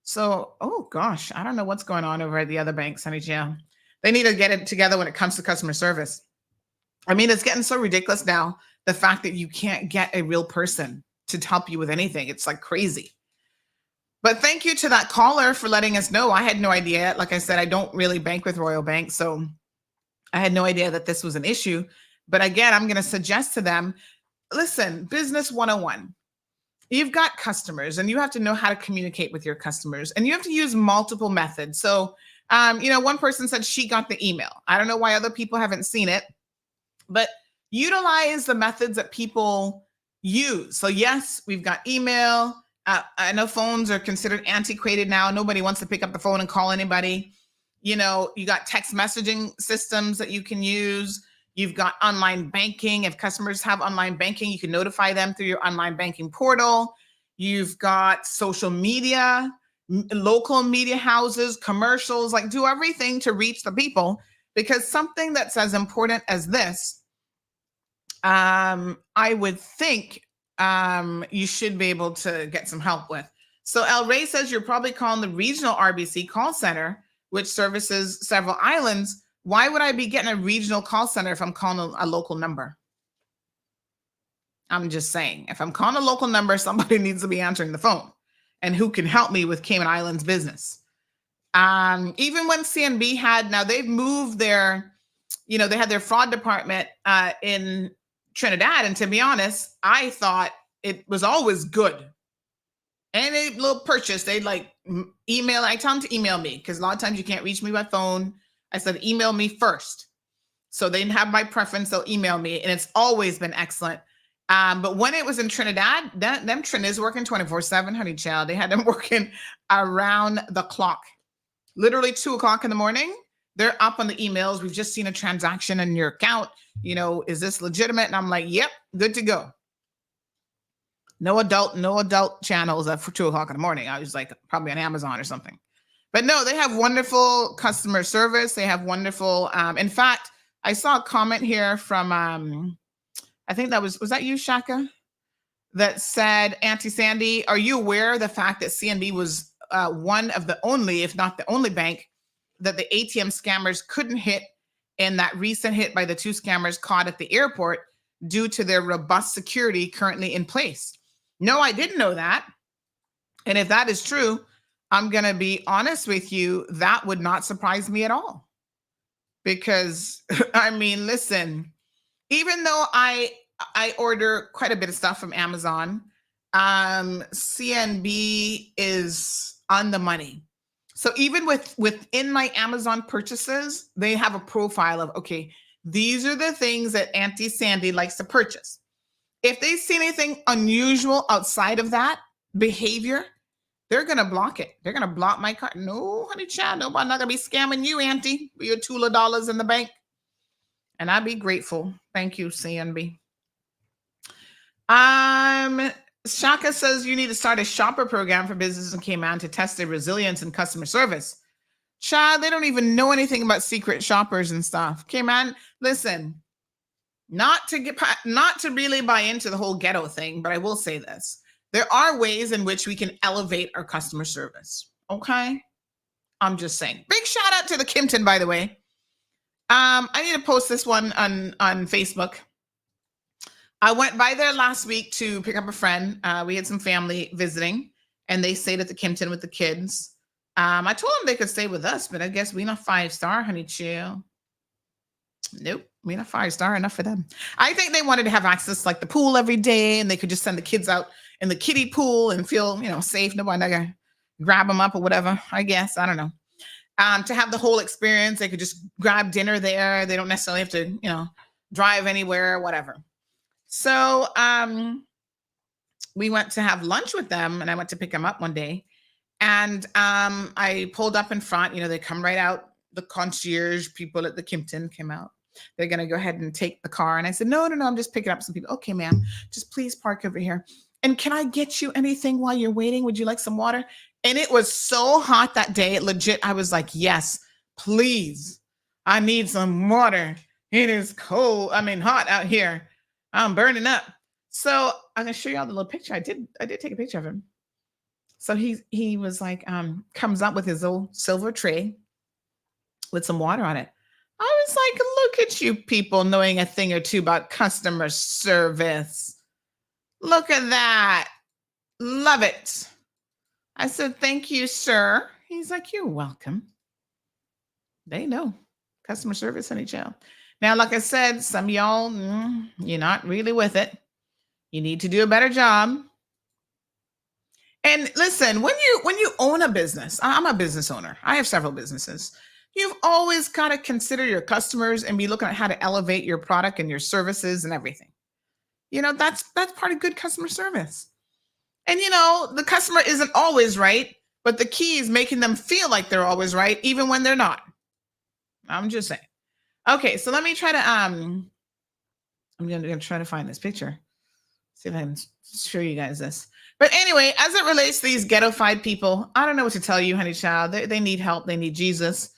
So, oh gosh, I don't know what's going on over at the other banks, honey Jill. They need to get it together when it comes to customer service. I mean, it's getting so ridiculous now. The fact that you can't get a real person to help you with anything. It's like crazy. But thank you to that caller for letting us know. I had no idea. Like I said, I don't really bank with Royal Bank, so I had no idea that this was an issue. But again, I'm going to suggest to them, listen, business 101. You've got customers and you have to know how to communicate with your customers, and you have to use multiple methods. So, one person said she got the email. I don't know why other people haven't seen it, but utilize the methods that people use. So yes, we've got email. I know phones are considered antiquated now. Nobody wants to pick up the phone and call anybody. You got text messaging systems that you can use. You've got online banking. If customers have online banking, you can notify them through your online banking portal. You've got social media, local media houses, commercials, like do everything to reach the people, because something that's as important as this, I would think you should be able to get some help with. So El Rey says you're probably calling the regional RBC call center, which services several islands. Why would I be getting a regional call center if I'm calling a local number? I'm just saying, if I'm calling a local number, somebody needs to be answering the phone, and who can help me with Cayman Islands business. Even when CNB now they've moved they had their fraud department in Trinidad. And to be honest, I thought it was always good. Any little purchase, they'd email. I tell them to email me because a lot of times you can't reach me by phone. I said, email me first. So they have my preference. They'll email me. And it's always been excellent. But when it was in Trinidad, them Trin is working 24/7, honey child. They had them working around the clock. Literally 2:00 in the morning. They're up on the emails. We've just seen a transaction in your account. Is this legitimate? And I'm like, yep, good to go. No adult channels for 2:00 in the morning. I was like, probably on Amazon or something. But no, they have wonderful customer service. They have wonderful, in fact, I saw a comment here from, I think was that you, Shaka? That said, Auntie Sandy, are you aware of the fact that CNB was one of the only, if not the only bank that the ATM scammers couldn't hit in that recent hit by the 2 scammers caught at the airport due to their robust security currently in place? No, I didn't know that. And if that is true, I'm going to be honest with you, that would not surprise me at all. Because, I mean, listen, even though I order quite a bit of stuff from Amazon, CNB is on the money. So even within my Amazon purchases, they have a profile of, okay, these are the things that Auntie Sandy likes to purchase. If they see anything unusual outside of that behavior, they're going to block it. They're going to block my card. No, honey child, no, I'm not going to be scamming you, Auntie, with your $2 in the bank. And I'd be grateful. Thank you, CNB. Shaka says you need to start a shopper program for businesses in Cayman to test their resilience and customer service. Child, they don't even know anything about secret shoppers and stuff. Cayman, listen, not to really buy into the whole ghetto thing, but I will say this. There are ways in which we can elevate our customer service. Okay? I'm just saying. Big shout out to the Kimpton, by the way. I need to post this one on Facebook. I went by there last week to pick up a friend. We had some family visiting, and they stayed at the Kimpton with the kids. I told them they could stay with us, but I guess we not 5-star, honey chill. Nope, we not 5-star, enough for them. I think they wanted to have access to the pool every day, and they could just send the kids out in the kiddie pool and feel, safe. Nobody gonna grab them up or whatever. I guess, I don't know. To have the whole experience, they could just grab dinner there. They don't necessarily have to, drive anywhere, whatever. So we went to have lunch with them, and I went to pick them up one day. And I pulled up in front. They come right out. The concierge people at the Kimpton came out. They're going to go ahead and take the car. And I said, no, I'm just picking up some people. Okay, ma'am, just please park over here. And can I get you anything while you're waiting? Would you like some water? And it was so hot that day. Legit, I was like, yes, please. I need some water. It is cold. I mean, hot out here. I'm burning up. So I'm gonna show you all the little picture. I did take a picture of him. So he was like, comes up with his old silver tray with some water on it. I was like, look at you people knowing a thing or two about customer service. Look at that. Love it. I said, thank you, sir. He's like, you're welcome. They know customer service, NHL. Now, like I said, some of y'all, you're not really with it. You need to do a better job. And listen, when you own a business, I'm a business owner. I have several businesses. You've always got to consider your customers and be looking at how to elevate your product and your services and everything. That's part of good customer service. And the customer isn't always right, but the key is making them feel like they're always right, even when they're not. I'm just saying. Okay, so let me try to I'm gonna try to find this picture. See if I can show you guys this. But anyway, as it relates to these ghettofied people, I don't know what to tell you, honey child. They need help. They need Jesus.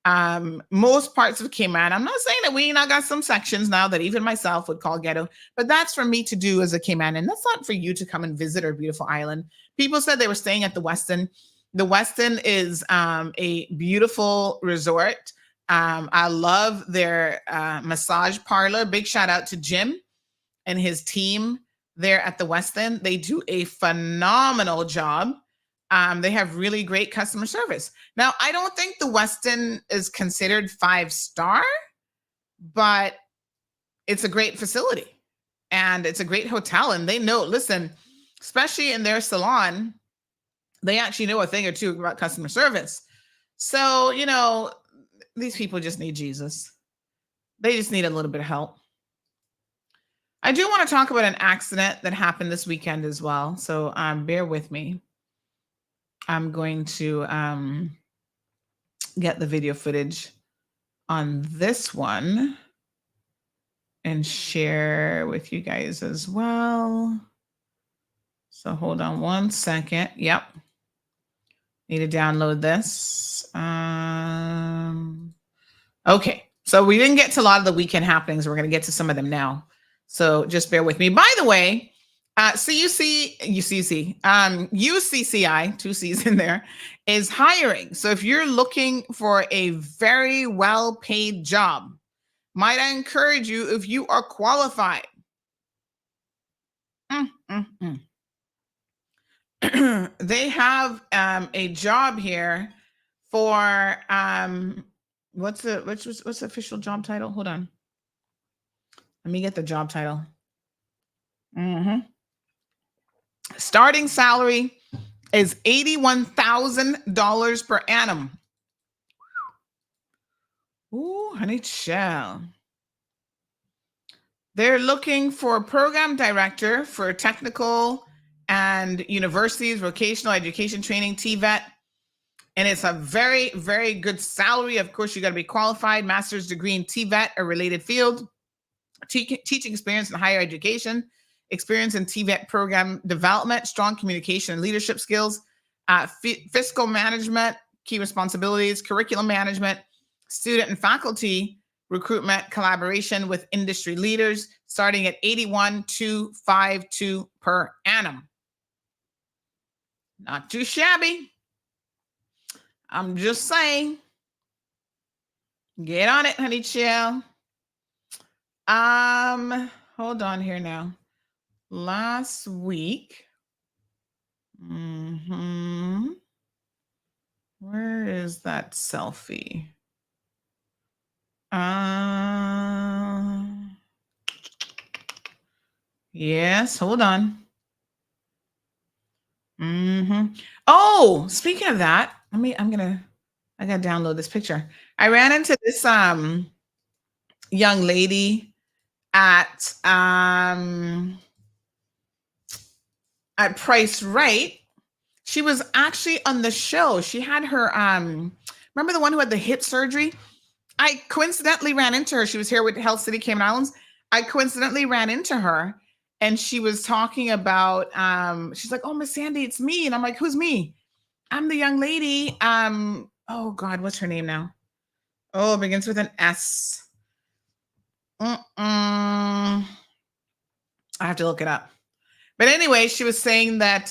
Most parts of Cayman, I'm not saying that we not got some sections now that even myself would call ghetto, but that's for me to do as a Cayman, and that's not for you to come and visit our beautiful island. People said they were staying at the Westin. The Westin is a beautiful resort. I love their massage parlor. Big shout out to Jim and his team there at the Westin. They do a phenomenal job. They have really great customer service. Now, I don't think the Westin is considered 5-star, but it's a great facility and it's a great hotel. And they know, listen, especially in their salon, they actually know a thing or two about customer service. So, these people just need Jesus. They just need a little bit of help. I do want to talk about an accident that happened this weekend as well. So bear with me. I'm going to get the video footage on this one and share with you guys as well. So hold on one second. Yep. Need to download this. Okay. So we didn't get to a lot of the weekend happenings. We're going to get to some of them now. So just bear with me. By the way, UCCI, 2 C's in there, is hiring. So if you're looking for a very well-paid job, might I encourage you, if you are qualified, they have a job here for what's the official job title? Hold on. Let me get the job title. Starting salary is $81,000 per annum. Ooh, honey child. They're looking for a program director for technical and universities, vocational education training, TVET. And it's a very, very good salary. Of course, you got to be qualified, master's degree in TVET or related field, teaching experience in higher education, experience in TVET program development, strong communication and leadership skills, fiscal management, key responsibilities, curriculum management, student and faculty recruitment, collaboration with industry leaders, starting at $81,252 per annum. Not too shabby. I'm just saying. Get on it, honey chill. Hold on here now. Last week. Where is that selfie? Yes, hold on. Oh, speaking of that, I gotta download this picture. I ran into this young lady at Price Right. She was actually on the show. She had her remember the one who had the hip surgery? I coincidentally ran into her. She was here with Health City Cayman Islands. I coincidentally ran into her, and she was talking about, she's like, oh, Miss Sandy, it's me. And I'm like, who's me? I'm the young lady. Oh God, what's her name now? Oh, it begins with an S. I have to look it up. But anyway, she was saying that,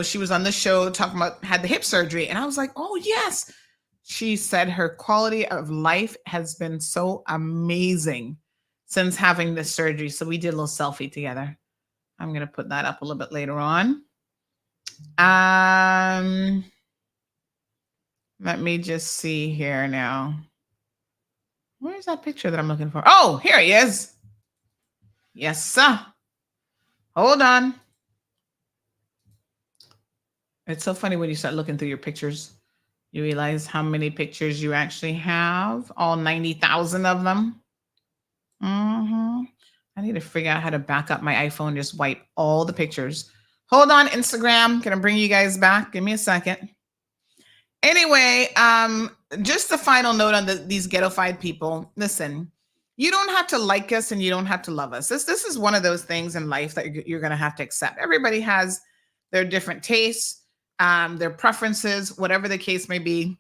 she was on the show talking about had the hip surgery. And I was like, oh, yes. She said her quality of life has been so amazing since having this surgery. So we did a little selfie together. I'm going to put that up a little bit later on. Let me just see here now. Where's that picture that I'm looking for? Oh, here he is. Yes, sir. Hold on. It's so funny when you start looking through your pictures, you realize how many pictures you actually have, all 90,000 of them. I need to figure out how to back up my iPhone, just wipe all the pictures. Hold on, Instagram. Gonna bring you guys back. Give me a second. Anyway, just the final note on these ghettofied people. Listen, you don't have to like us and you don't have to love us. This is one of those things in life that you're going to have to accept. Everybody has their different tastes, their preferences, whatever the case may be.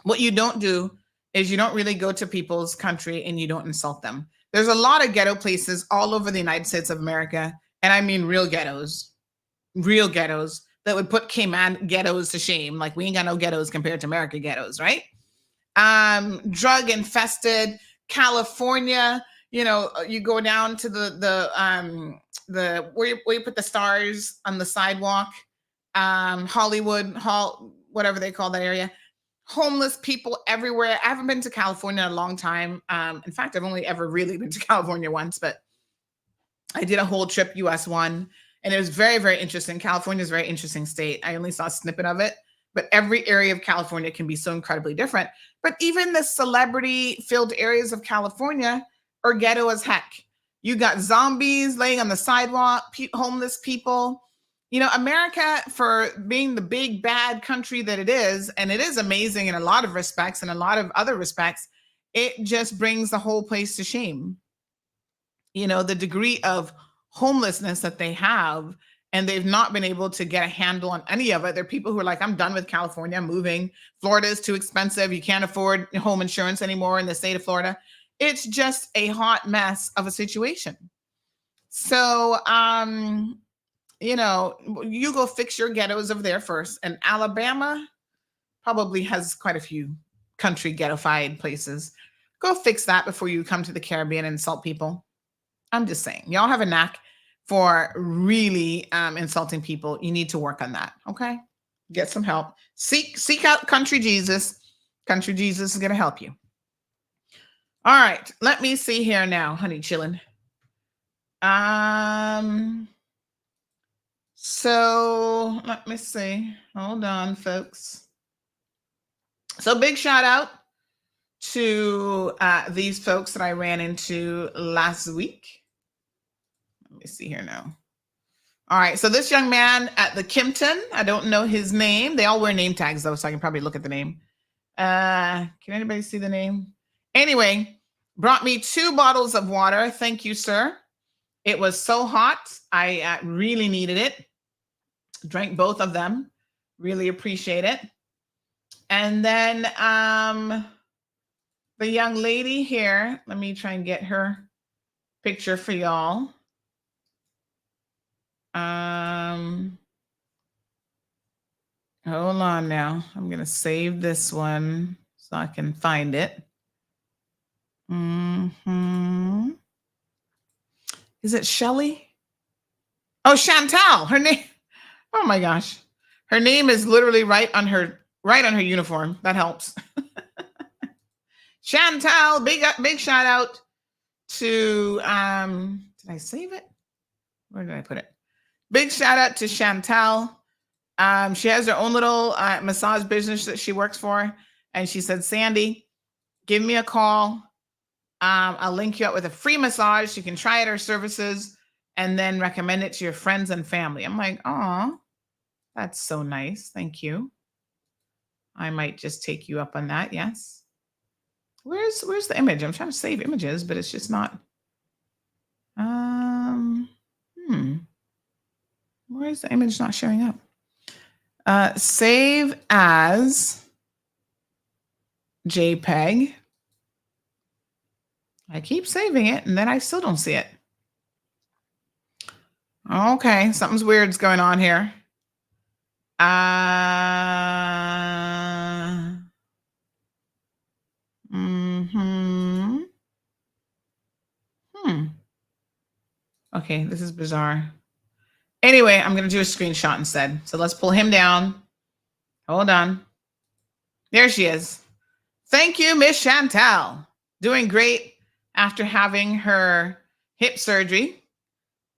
What you don't do is you don't really go to people's country and you don't insult them. There's a lot of ghetto places all over the United States of America, and I mean real ghettos that would put Cayman ghettos to shame. Like, we ain't got no ghettos compared to America ghettos, right? Drug infested California. You go down to the where you put the stars on the sidewalk, Hollywood, whatever they call that area. Homeless people everywhere. I haven't been to California in a long time. In fact, I've only ever really been to California once, but I did a whole trip, US one, and it was very, very interesting. California is a very interesting state. I only saw a snippet of it, but every area of California can be so incredibly different. But even the celebrity-filled areas of California are ghetto as heck. You got zombies laying on the sidewalk, homeless people. America, for being the big, bad country that it is, and it is amazing in a lot of respects, and a lot of other respects, it just brings the whole place to shame. The degree of homelessness that they have, and they've not been able to get a handle on any of it. There are people who are like, I'm done with California, I'm moving. Florida is too expensive. You can't afford home insurance anymore in the state of Florida. It's just a hot mess of a situation. So, you go fix your ghettos over there first. And Alabama probably has quite a few country ghettofied places. Go fix that before you come to the Caribbean and insult people. I'm just saying, y'all have a knack for really insulting people. You need to work on that. Okay. Get some help. Seek out Country Jesus. Country Jesus is going to help you. All right. Let me see here now, honey chillin'. So let me see. Hold on, folks. So big shout out to these folks that I ran into last week. Let me see here now. All right. So this young man at the Kimpton, I don't know his name. They all wear name tags though, so I can probably look at the name. Can anybody see the name? Anyway, brought me 2 bottles of water. Thank you, sir. It was so hot. I really needed it. Drank both of them. Really appreciate it. And then the young lady here, let me try and get her picture for y'all. Hold on now. I'm going to save this one so I can find it. Is it Shelly? Oh, Chantal. Her name. Oh my gosh. Her name is literally right on her uniform. That helps. Chantal, big shout out to did I save it? Where did I put it? Big shout out to Chantal. She has her own little massage business that she works for. And she said, Sandy, give me a call. I'll link you up with a free massage. You can try out her services and then recommend it to your friends and family. I'm like, oh, that's so nice. Thank you. I might just take you up on that. Yes. Where's the image? I'm trying to save images, but it's just not. Why is the image not showing up? Save as JPEG. I keep saving it and then I still don't see it. Okay, something's weird's going on here. Okay, this is bizarre. Anyway, I'm going to do a screenshot instead. So let's pull him down. Hold on. There she is. Thank you, Miss Chantal. Doing great after having her hip surgery.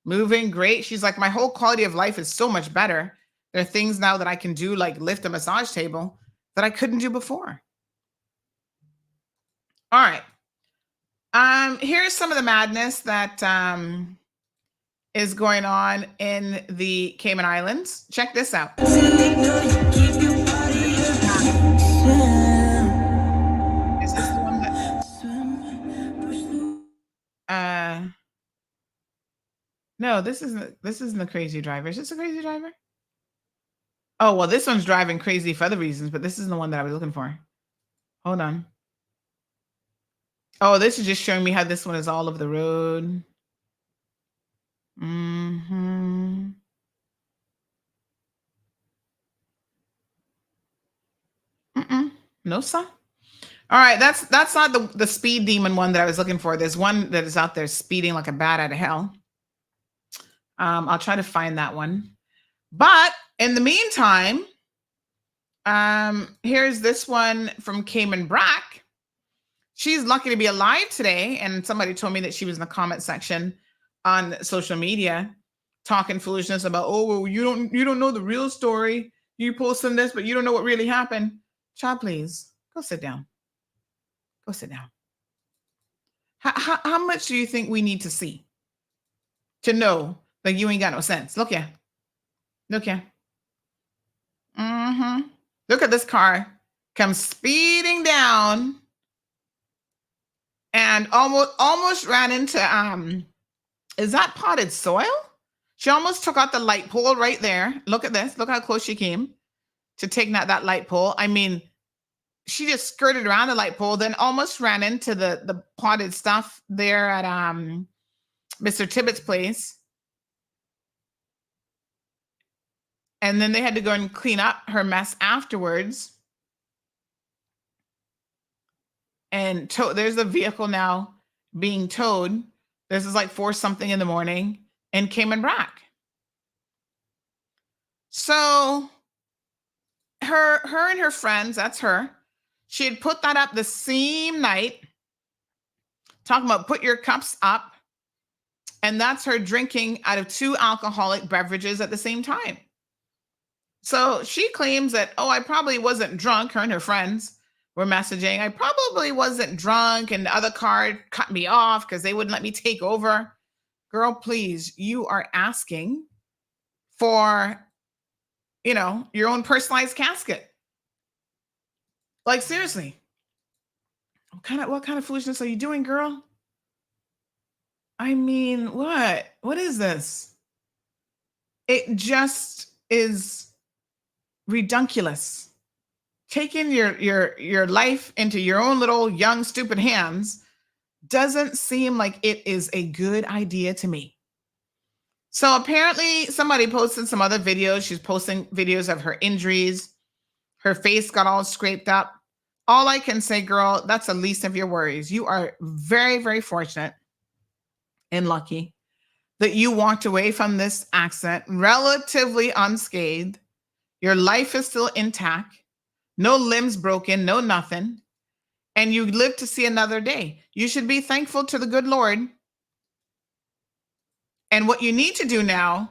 Moving great. She's like, my whole quality of life is so much better. There are things now that I can do, like lift a massage table, that I couldn't do before. All right. Here's some of the madness that is going on in the Cayman Islands. Check this out. Is this the one that? No, this isn't the crazy driver. Is this a crazy driver? Oh, well, this one's driving crazy for other reasons, but this isn't the one that I was looking for. Hold on. Oh, this is just showing me how this one is all over the road. No, sir. All right, that's not the speed demon one that I was looking for. There's one that is out there speeding like a bat out of hell. I'll try to find that one. But in the meantime, here's this one from Cayman Brack. She's lucky to be alive today. And somebody told me that she was in the comment section on social media talking foolishness about, oh, well, you don't know the real story. You posting this, but you don't know what really happened. Child, please, go sit down. Go sit down. How much do you think we need to see to know that you ain't got no sense? Look here. Look here. Look at this car come speeding down and almost ran into, is that potted soil? She almost took out the light pole right there. Look at this. Look how close she came to taking out that light pole. I mean, she just skirted around the light pole, then almost ran into the potted stuff there at Mr. Tibbett's place. And then they had to go and clean up her mess afterwards. And there's a vehicle now being towed. This is like 4 something in the morning in Cayman Brack. So her and her friends, that's her. She had put that up the same night, talking about put your cups up. And that's her drinking out of 2 alcoholic beverages at the same time. So she claims that, oh, I probably wasn't drunk. Her and her friends were messaging. I probably wasn't drunk, and the other car cut me off because they wouldn't let me take over. Girl, please, you are asking for, your own personalized casket. Like, seriously. What kind of foolishness are you doing, girl? I mean, what? What is this? It just is redunculous. Taking your life into your own little young stupid hands doesn't seem like it is a good idea to me. So apparently somebody posted some other videos. She's posting videos of her injuries. Her face got all scraped up. All I can say, girl, that's the least of your worries. You are very, very fortunate and lucky that you walked away from this accident relatively unscathed. Your life is still intact. No limbs broken, no nothing. And you live to see another day. You should be thankful to the good Lord. And what you need to do now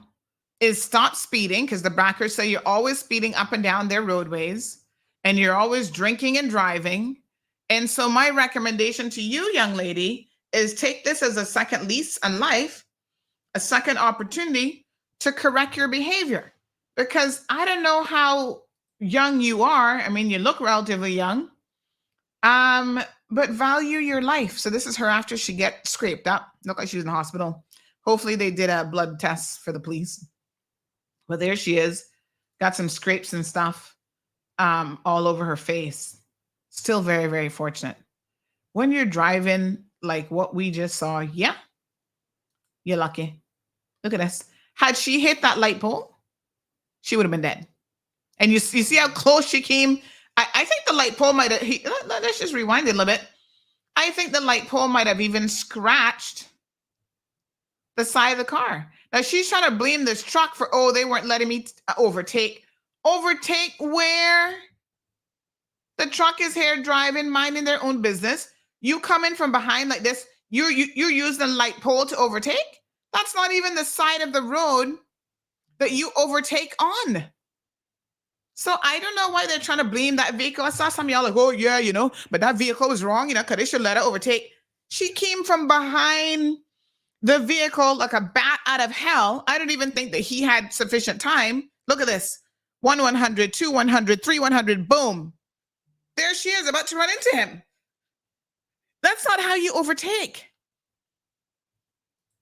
is stop speeding, because the backers say you're always speeding up and down their roadways and you're always drinking and driving. And so my recommendation to you, young lady, is take this as a second lease on life, a second opportunity to correct your behavior. Because I don't know how young you are. I mean, you look relatively young, but value your life. So this is her after she gets scraped up. Looked like she was in the hospital. Hopefully they did a blood test for the police. But there she is, got some scrapes and stuff all over her face. Still very, very fortunate. When you're driving like what we just saw, yeah, you're lucky. Look at this. Had she hit that light pole, she would have been dead. And you see how close she came? I think the light pole might have, let's just rewind it a little bit. I think the light pole might have even scratched the side of the car. Now she's trying to blame this truck for, oh, they weren't letting me overtake. Overtake where? The truck is here driving, minding their own business. You come in from behind like this. You're using the light pole to overtake. That's not even the side of the road that you overtake on. So I don't know why they're trying to blame that vehicle. I saw some of y'all like, oh yeah, but that vehicle was wrong, because they should let her overtake. She came from behind the vehicle like a bat out of hell. I don't even think that he had sufficient time. Look at this. 100, 2 100, 3 100, boom. There she is about to run into him. That's not how you overtake.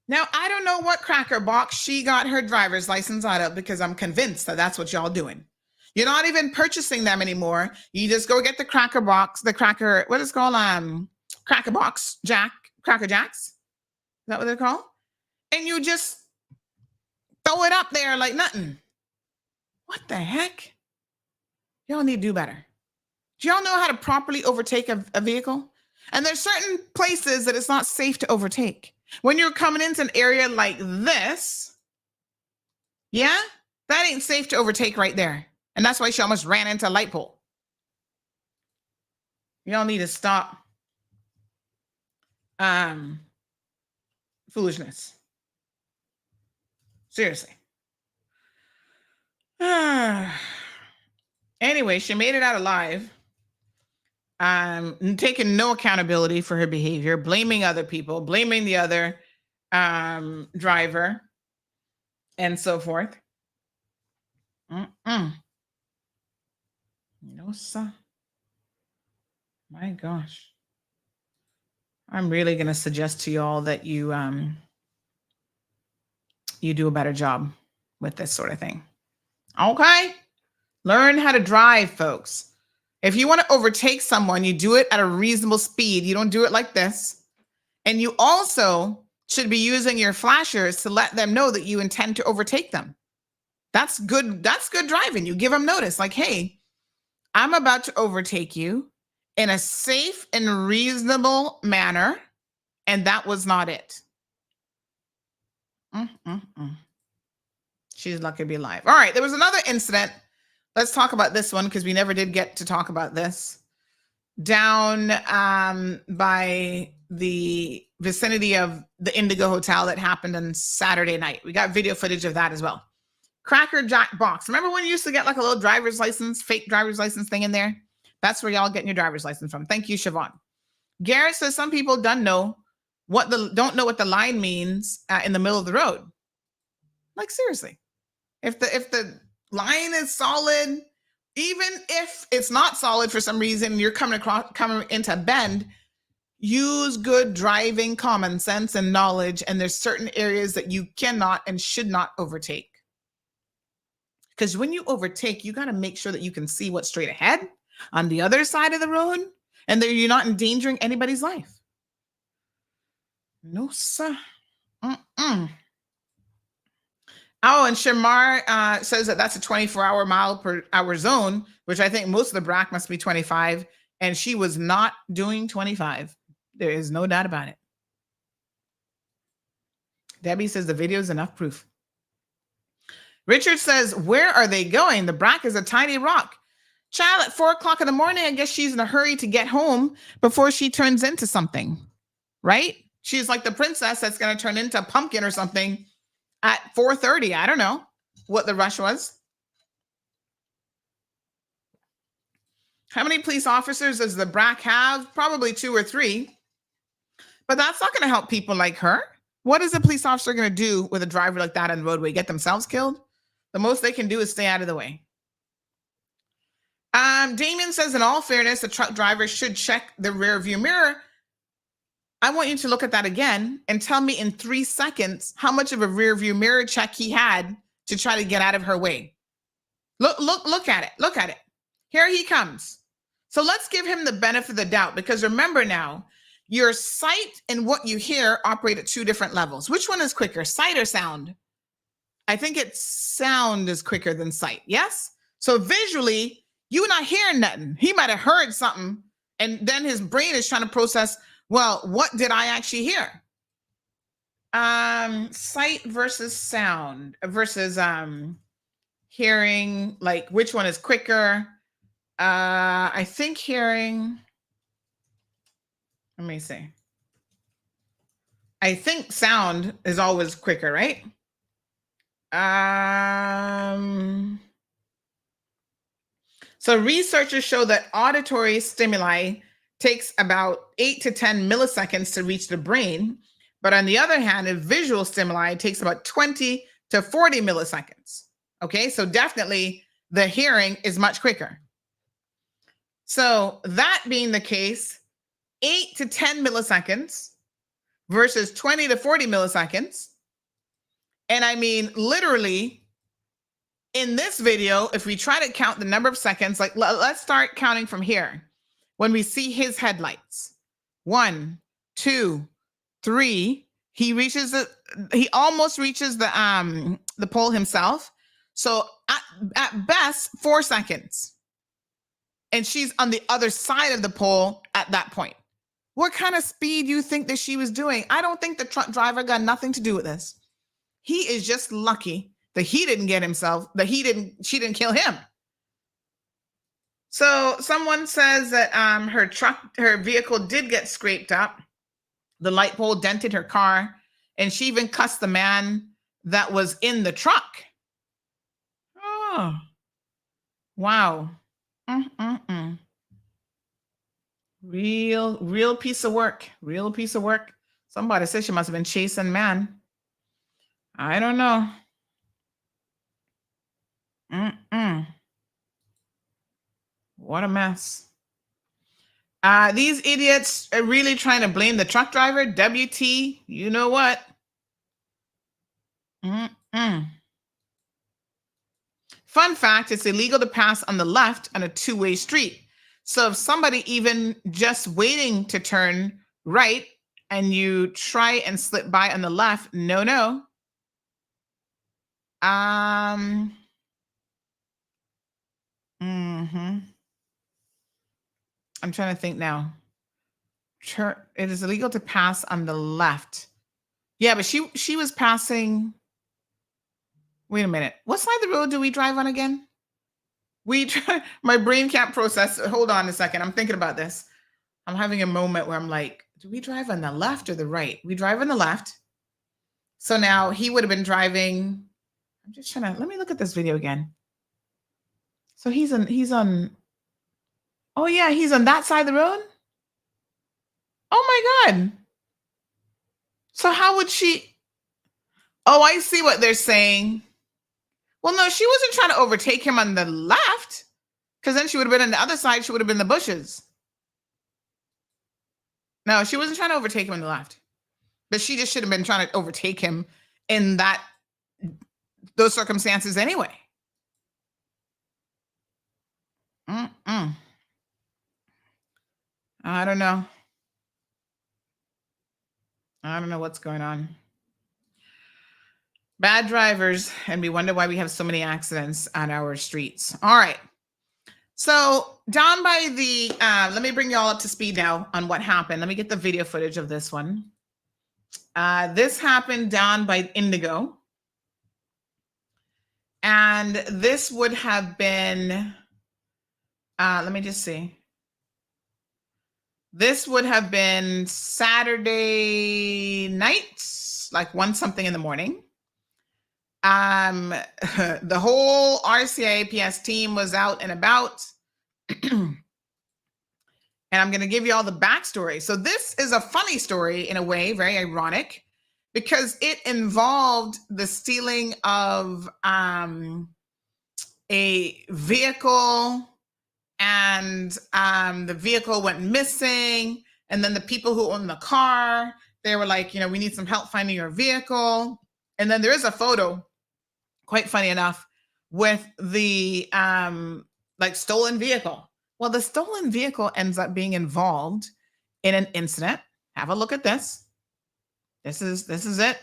Now, I don't know what cracker box she got her driver's license out of, because I'm convinced that that's what y'all doing. You're not even purchasing them anymore. You just go get the cracker box, what is it called? Cracker box, Cracker Jacks. Is that what they're called? And you just throw it up there like nothing. What the heck? Y'all need to do better. Do y'all know how to properly overtake a vehicle? And there's certain places that it's not safe to overtake. When you're coming into an area like this, yeah, that ain't safe to overtake right there. And that's why she almost ran into a light pole. Y'all need to stop foolishness. Seriously. Anyway, she made it out alive. Taking no accountability for her behavior, blaming other people, blaming the other driver, and so forth. No, sir. My gosh. I'm really going to suggest to y'all that you do a better job with this sort of thing. Okay? Learn how to drive, folks. If you want to overtake someone, you do it at a reasonable speed. You don't do it like this. And you also should be using your flashers to let them know that you intend to overtake them. That's good. That's good driving. You give them notice like, hey, I'm about to overtake you in a safe and reasonable manner. And that was not it. She's lucky to be alive. All right. There was another incident. Let's talk about this one because we never did get to talk about this. Down by the vicinity of the Indigo Hotel that happened on Saturday night. We got video footage of that as well. Cracker Jack box. Remember when you used to get like a little driver's license, fake driver's license thing in there? That's where y'all getting your driver's license from. Thank you, Siobhan. Garrett says some people don't know what the line means in the middle of the road. Like seriously, if the line is solid, even if it's not solid for some reason, you're coming into a bend, use good driving common sense and knowledge. And there's certain areas that you cannot and should not overtake. Because when you overtake, you got to make sure that you can see what's straight ahead on the other side of the road and that you're not endangering anybody's life. No, sir. Oh, and Shamar says that that's a 24-hour mile per hour zone, which I think most of the BRAC must be 25. And she was not doing 25. There is no doubt about it. Debbie says the video is enough proof. Richard says, where are they going? The BRAC is a tiny rock. Child, at 4 o'clock in the morning, I guess she's in a hurry to get home before she turns into something, right? She's like the princess that's going to turn into a pumpkin or something at 4:30. I don't know what the rush was. How many police officers does the BRAC have? Probably 2 or 3. But that's not going to help people like her. What is a police officer going to do with a driver like that on the roadway? Get themselves killed? The most they can do is stay out of the way. Damien says, in all fairness, the truck driver should check the rear view mirror. I want you to look at that again and tell me in 3 seconds how much of a rear view mirror check he had to try to get out of her way. Look at it. Look at it. Here he comes. So let's give him the benefit of the doubt, because remember now, your sight and what you hear operate at 2 different levels. Which one is quicker, sight or sound? I think it's sound is quicker than sight. Yes? So visually, you're not hearing nothing. He might have heard something, and then his brain is trying to process, well, what did I actually hear? Sight versus sound versus hearing, like which one is quicker? I think hearing, let me see. I think sound is always quicker, right? So researchers show that auditory stimuli takes about 8 to 10 milliseconds to reach the brain. But on the other hand, a visual stimuli takes about 20 to 40 milliseconds. Okay, so definitely the hearing is much quicker. So that being the case, 8 to 10 milliseconds versus 20 to 40 milliseconds. And I mean, literally, in this video, if we try to count the number of seconds, like let's start counting from here. When we see his headlights, 1, 2, 3, he almost reaches the pole himself. So at best, 4 seconds. And she's on the other side of the pole at that point. What kind of speed do you think that she was doing? I don't think the truck driver got nothing to do with this. He is just lucky that he didn't get himself, that she didn't kill him. So someone says that her vehicle did get scraped up. The light pole dented her car, and she even cussed the man that was in the truck. Oh, wow. Real piece of work. Real piece of work. Somebody said she must have been chasing man. I don't know. What a mess. These idiots are really trying to blame the truck driver. WT, you know what? Fun fact, it's illegal to pass on the left on a 2-way street. So if somebody even just waiting to turn right and you try and slip by on the left, no. I'm trying to think now. It is illegal to pass on the left. Yeah, but she was passing. Wait a minute. What side of the road do we drive on again? My brain can't process. Hold on a second. I'm thinking about this. I'm having a moment where I'm like, do we drive on the left or the right? We drive on the left. So now he would have been driving. I'm just trying to, let me look at this video again. So he's on, oh yeah, he's on that side of the road? Oh my God. So how would she, oh, I see what they're saying. Well, no, she wasn't trying to overtake him on the left, because then she would have been on the other side. She would have been in the bushes. No, she wasn't trying to overtake him on the left, but she just should have been trying to overtake him in those circumstances anyway. I don't know. I don't know what's going on. Bad drivers, and we wonder why we have so many accidents on our streets. All right. So down by the, let me bring you all up to speed now on what happened. Let me get the video footage of this one. This happened down by Indigo. And this would have been, let me just see. This would have been Saturday night, like 1 something in the morning. The whole RCIAPS team was out and about. And I'm going to give you all the backstory. So this is a funny story in a way, very ironic, because it involved the stealing of a vehicle, and the vehicle went missing. And then the people who owned the car, they were like, we need some help finding your vehicle. And then there is a photo quite funny enough, with the like stolen vehicle. Well, the stolen vehicle ends up being involved in an incident. Have a look at this. This is it.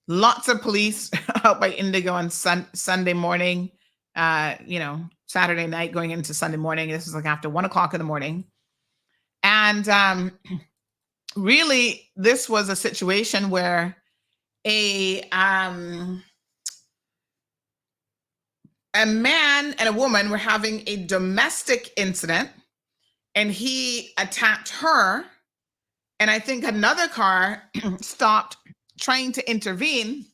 Lots of police out by Indigo on Sunday morning, Saturday night going into Sunday morning. This is like after 1 o'clock in the morning. And really, this was a situation where a man and a woman were having a domestic incident, and he attacked her. And I think another car stopped trying to intervene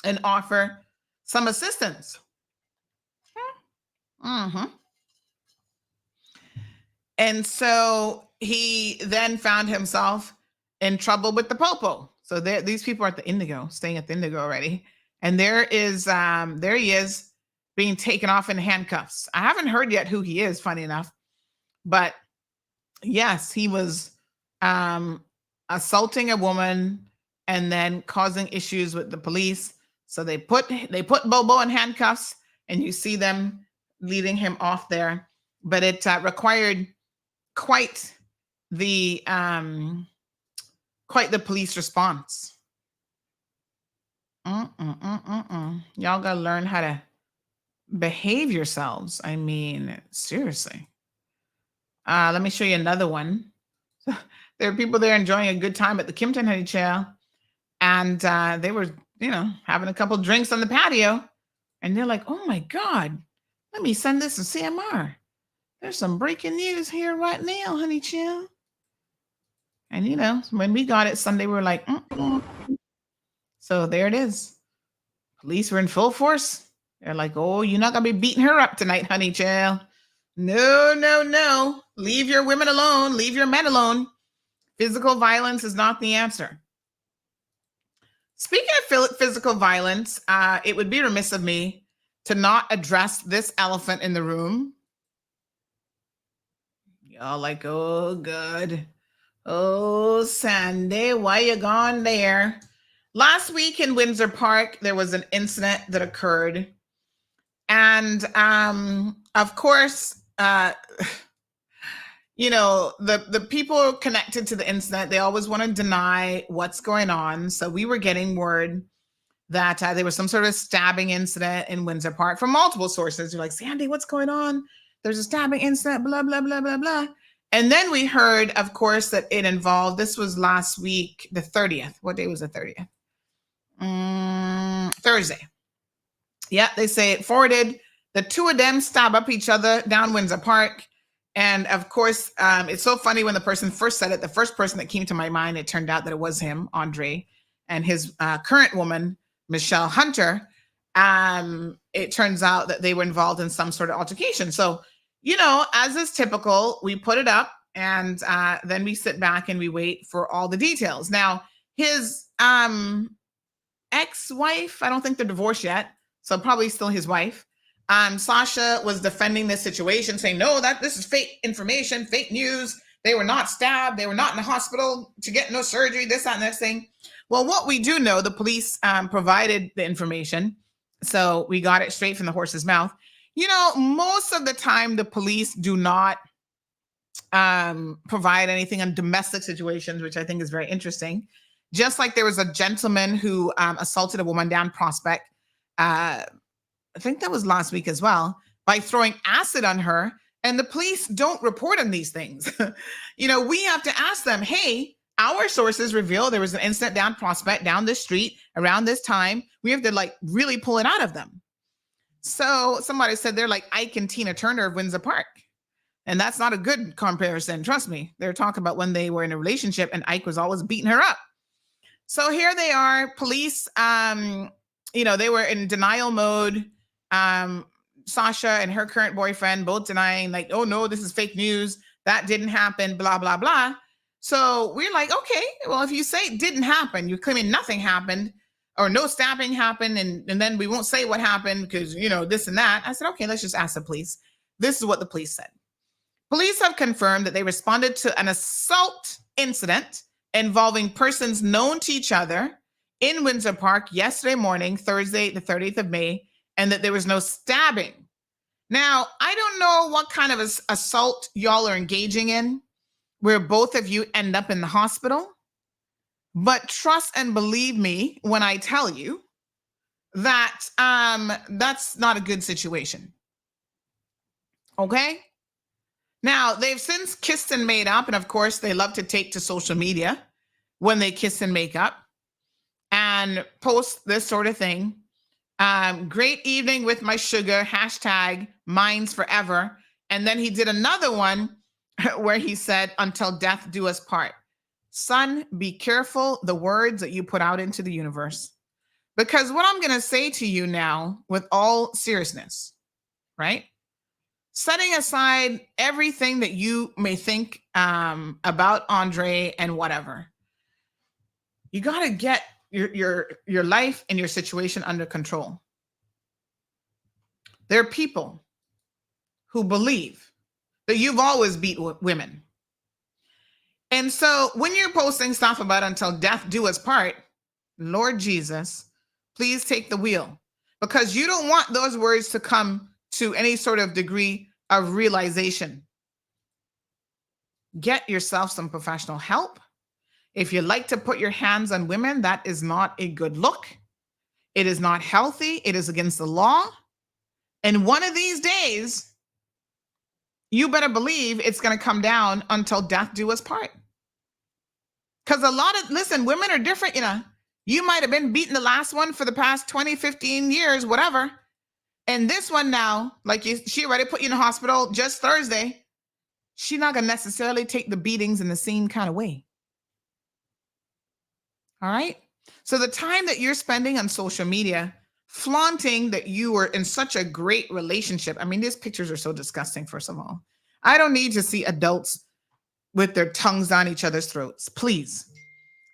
and offer some assistance. Mm-hmm. And so he then found himself in trouble with the popo. So these people are at the Indigo, staying at the Indigo already. And there he is being taken off in handcuffs. I haven't heard yet who he is, funny enough. But yes, he was assaulting a woman and then causing issues with the police. So they put Bobo in handcuffs, and you see them leading him off there. But it required quite the police response. Y'all gotta learn how to behave yourselves. I mean, seriously. Let me show you another one. There are people there enjoying a good time at the Kimpton Honey Trail, and they were, having a couple drinks on the patio, and they're like, "Oh my God, let me send this to CMR. There's some breaking news here right now, honey chill." And when we got it Sunday, we were like, So there it is. Police were in full force. They're like, "Oh, you're not gonna be beating her up tonight, honey chill. No. Leave your women alone. Leave your men alone. Physical violence is not the answer." Speaking of physical violence, it would be remiss of me to not address this elephant in the room. Y'all like, "Oh, good. Oh, Sandy, why you gone there?" Last week in Windsor Park, there was an incident that occurred. And of course, the people connected to the incident, they always want to deny what's going on. So we were getting word that there was some sort of stabbing incident in Windsor Park from multiple sources. You're like, "Sandy, what's going on? There's a stabbing incident, blah, blah, blah, blah, blah." And then we heard, of course, that it involved, this was last week, the 30th. What day was the 30th? Thursday. Yeah, they say it forwarded. The two of them stab up each other down Windsor Park. And of course, it's so funny when the person first said it, the first person that came to my mind, it turned out that it was him, Andre, and his current woman, Michelle Hunter. It turns out that they were involved in some sort of altercation. So, as is typical, we put it up, and then we sit back and we wait for all the details. Now, his ex-wife, I don't think they're divorced yet, so probably still his wife. Sasha was defending this situation, saying, "No, this is fake information, fake news. They were not stabbed. They were not in the hospital to get no surgery, this, that, and this thing." Well, what we do know, the police provided the information, so we got it straight from the horse's mouth. Most of the time, the police do not provide anything on domestic situations, which I think is very interesting. Just like there was a gentleman who assaulted a woman down Prospect, I think that was last week as well, by throwing acid on her, and the police don't report on these things. We have to ask them, "Hey, our sources reveal there was an incident down Prospect, down this street, around this time." We have to really pull it out of them. So somebody said they're like Ike and Tina Turner of Windsor Park. And that's not a good comparison. Trust me. They're talking about when they were in a relationship and Ike was always beating her up. So here they are, police, they were in denial mode. Sasha and her current boyfriend both denying, like, "Oh no, this is fake news. That didn't happen, blah, blah, blah." So we're like, okay, well, if you say it didn't happen, you're claiming nothing happened or no stabbing happened. And then we won't say what happened because, this and that. I said, okay, let's just ask the police. This is what the police said. Police have confirmed that they responded to an assault incident involving persons known to each other in Windsor Park yesterday morning, Thursday, the 30th of May, and that there was no stabbing. Now, I don't know what kind of assault y'all are engaging in where both of you end up in the hospital, but trust and believe me when I tell you that that's not a good situation. Okay? Now, they've since kissed and made up, and of course, they love to take to social media when they kiss and make up and post this sort of thing. Great evening with my sugar, hashtag mine's forever. And then he did another one where he said, until death do us part. Son, be careful the words that you put out into the universe. Because what I'm going to say to you now, with all seriousness, right? Setting aside everything that you may think about Andre and whatever, you got to get your life and your situation under control. There are people who believe that you've always beat women. And so when you're posting stuff about until death do us part, Lord Jesus, please take the wheel, because you don't want those words to come to any sort of degree of realization. Get yourself some professional help. If you like to put your hands on women, that is not a good look. It is not healthy. It is against the law. And one of these days, you better believe it's going to come down until death do us part. Because listen, women are different, You might have been beating the last one for the past 20, 15 years, whatever. And this one now, she already put you in the hospital just Thursday. She's not going to necessarily take the beatings in the same kind of way. All right? So the time that you're spending on social media, flaunting that you were in such a great relationship. I mean, these pictures are so disgusting, first of all. I don't need to see adults with their tongues down each other's throats. Please.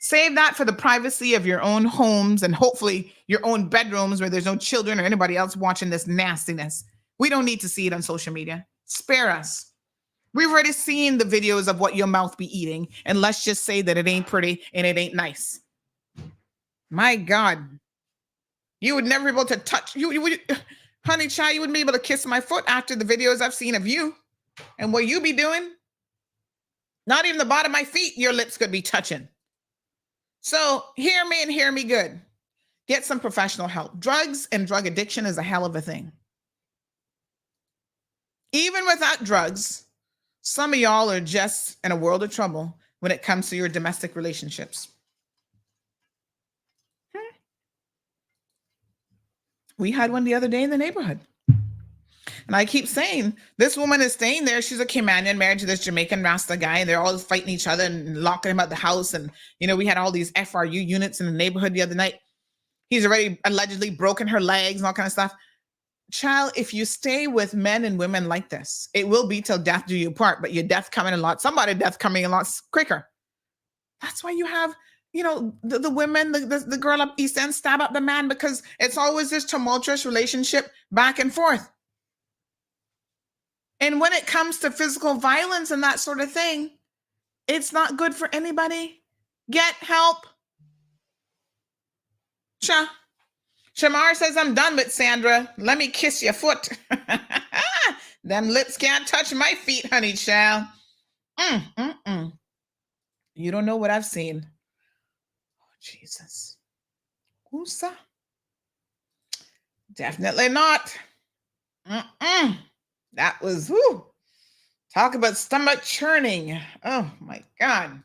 Save that for the privacy of your own homes and hopefully your own bedrooms where there's no children or anybody else watching this nastiness. We don't need to see it on social media. Spare us. We've already seen the videos of what your mouth be eating, and let's just say that it ain't pretty and it ain't nice. My God. You would never be able to touch, honey child, you wouldn't be able to kiss my foot after the videos I've seen of you and what you be doing. Not even the bottom of my feet, your lips could be touching. So hear me and hear me good. Get some professional help. Drugs and drug addiction is a hell of a thing. Even without drugs, some of y'all are just in a world of trouble when it comes to your domestic relationships. We had one the other day in the neighborhood. And I keep saying, this woman is staying there. She's a Caymanian married to this Jamaican Rasta guy, and they're all fighting each other and locking him out the house. And, we had all these FRU units in the neighborhood the other night. He's already allegedly broken her legs and all kind of stuff. Child, if you stay with men and women like this, it will be till death do you part, but your death coming somebody's death coming a lot quicker. That's why you have, the women, the girl up East End stab up the man, because it's always this tumultuous relationship back and forth. And when it comes to physical violence and that sort of thing, it's not good for anybody. Get help. Shamar says, I'm done with Sandra. Let me kiss your foot. Them lips can't touch my feet, honey child. You don't know what I've seen. Oh, Jesus. Whosa? Definitely not. That was, talk about stomach churning. Oh my God.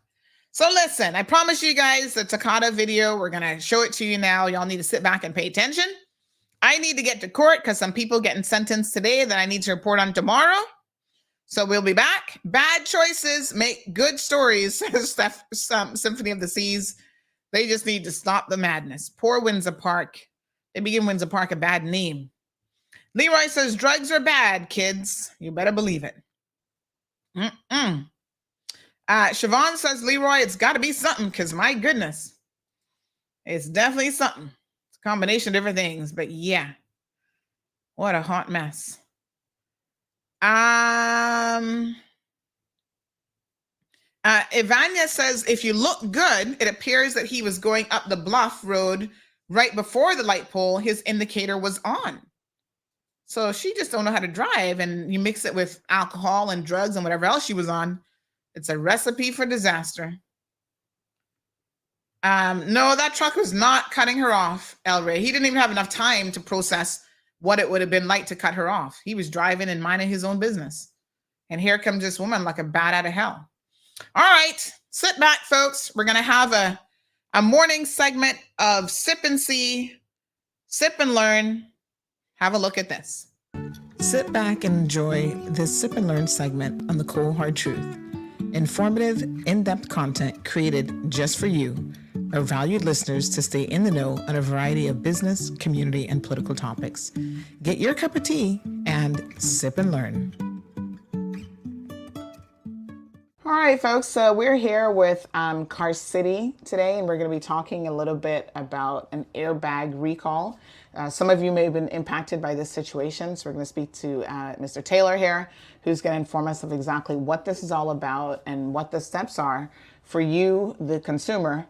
So listen, I promise you guys the Takata video, we're going to show it to you now. Y'all need to sit back and pay attention. I need to get to court because some people getting sentenced today that I need to report on tomorrow. So we'll be back. Bad choices make good stories, Symphony of the Seas. They just need to stop the madness. Poor Windsor Park. They begin Windsor Park a bad name. Leroy says, drugs are bad, kids. You better believe it. Siobhan says, Leroy, it's got to be something because, my goodness, it's definitely something. It's a combination of different things, but yeah, what a hot mess. Ivania says, if you look good, it appears that he was going up the bluff road right before the light pole. His indicator was on. So she just don't know how to drive, and you mix it with alcohol and drugs and whatever else she was on. It's a recipe for disaster. No, that truck was not cutting her off, El Ray. He didn't even have enough time to process what it would have been like to cut her off. He was driving and minding his own business. And here comes this woman like a bat out of hell. All right, sit back, folks. We're going to have a morning segment of Sip and See, Sip and Learn. Have a look at this. Sit back and enjoy this Sip and Learn segment on the Cold Hard Truth. Informative, in-depth content created just for you, our valued listeners, to stay in the know on a variety of business, community, and political topics. Get your cup of tea and sip and learn. All right, folks, so we're here with Car City today, and we're going to be talking a little bit about an airbag recall. Some of you may have been impacted by this situation, so we're going to speak to Mr. Taylor here, who's going to inform us of exactly what this is all about and what the steps are for you, the consumer,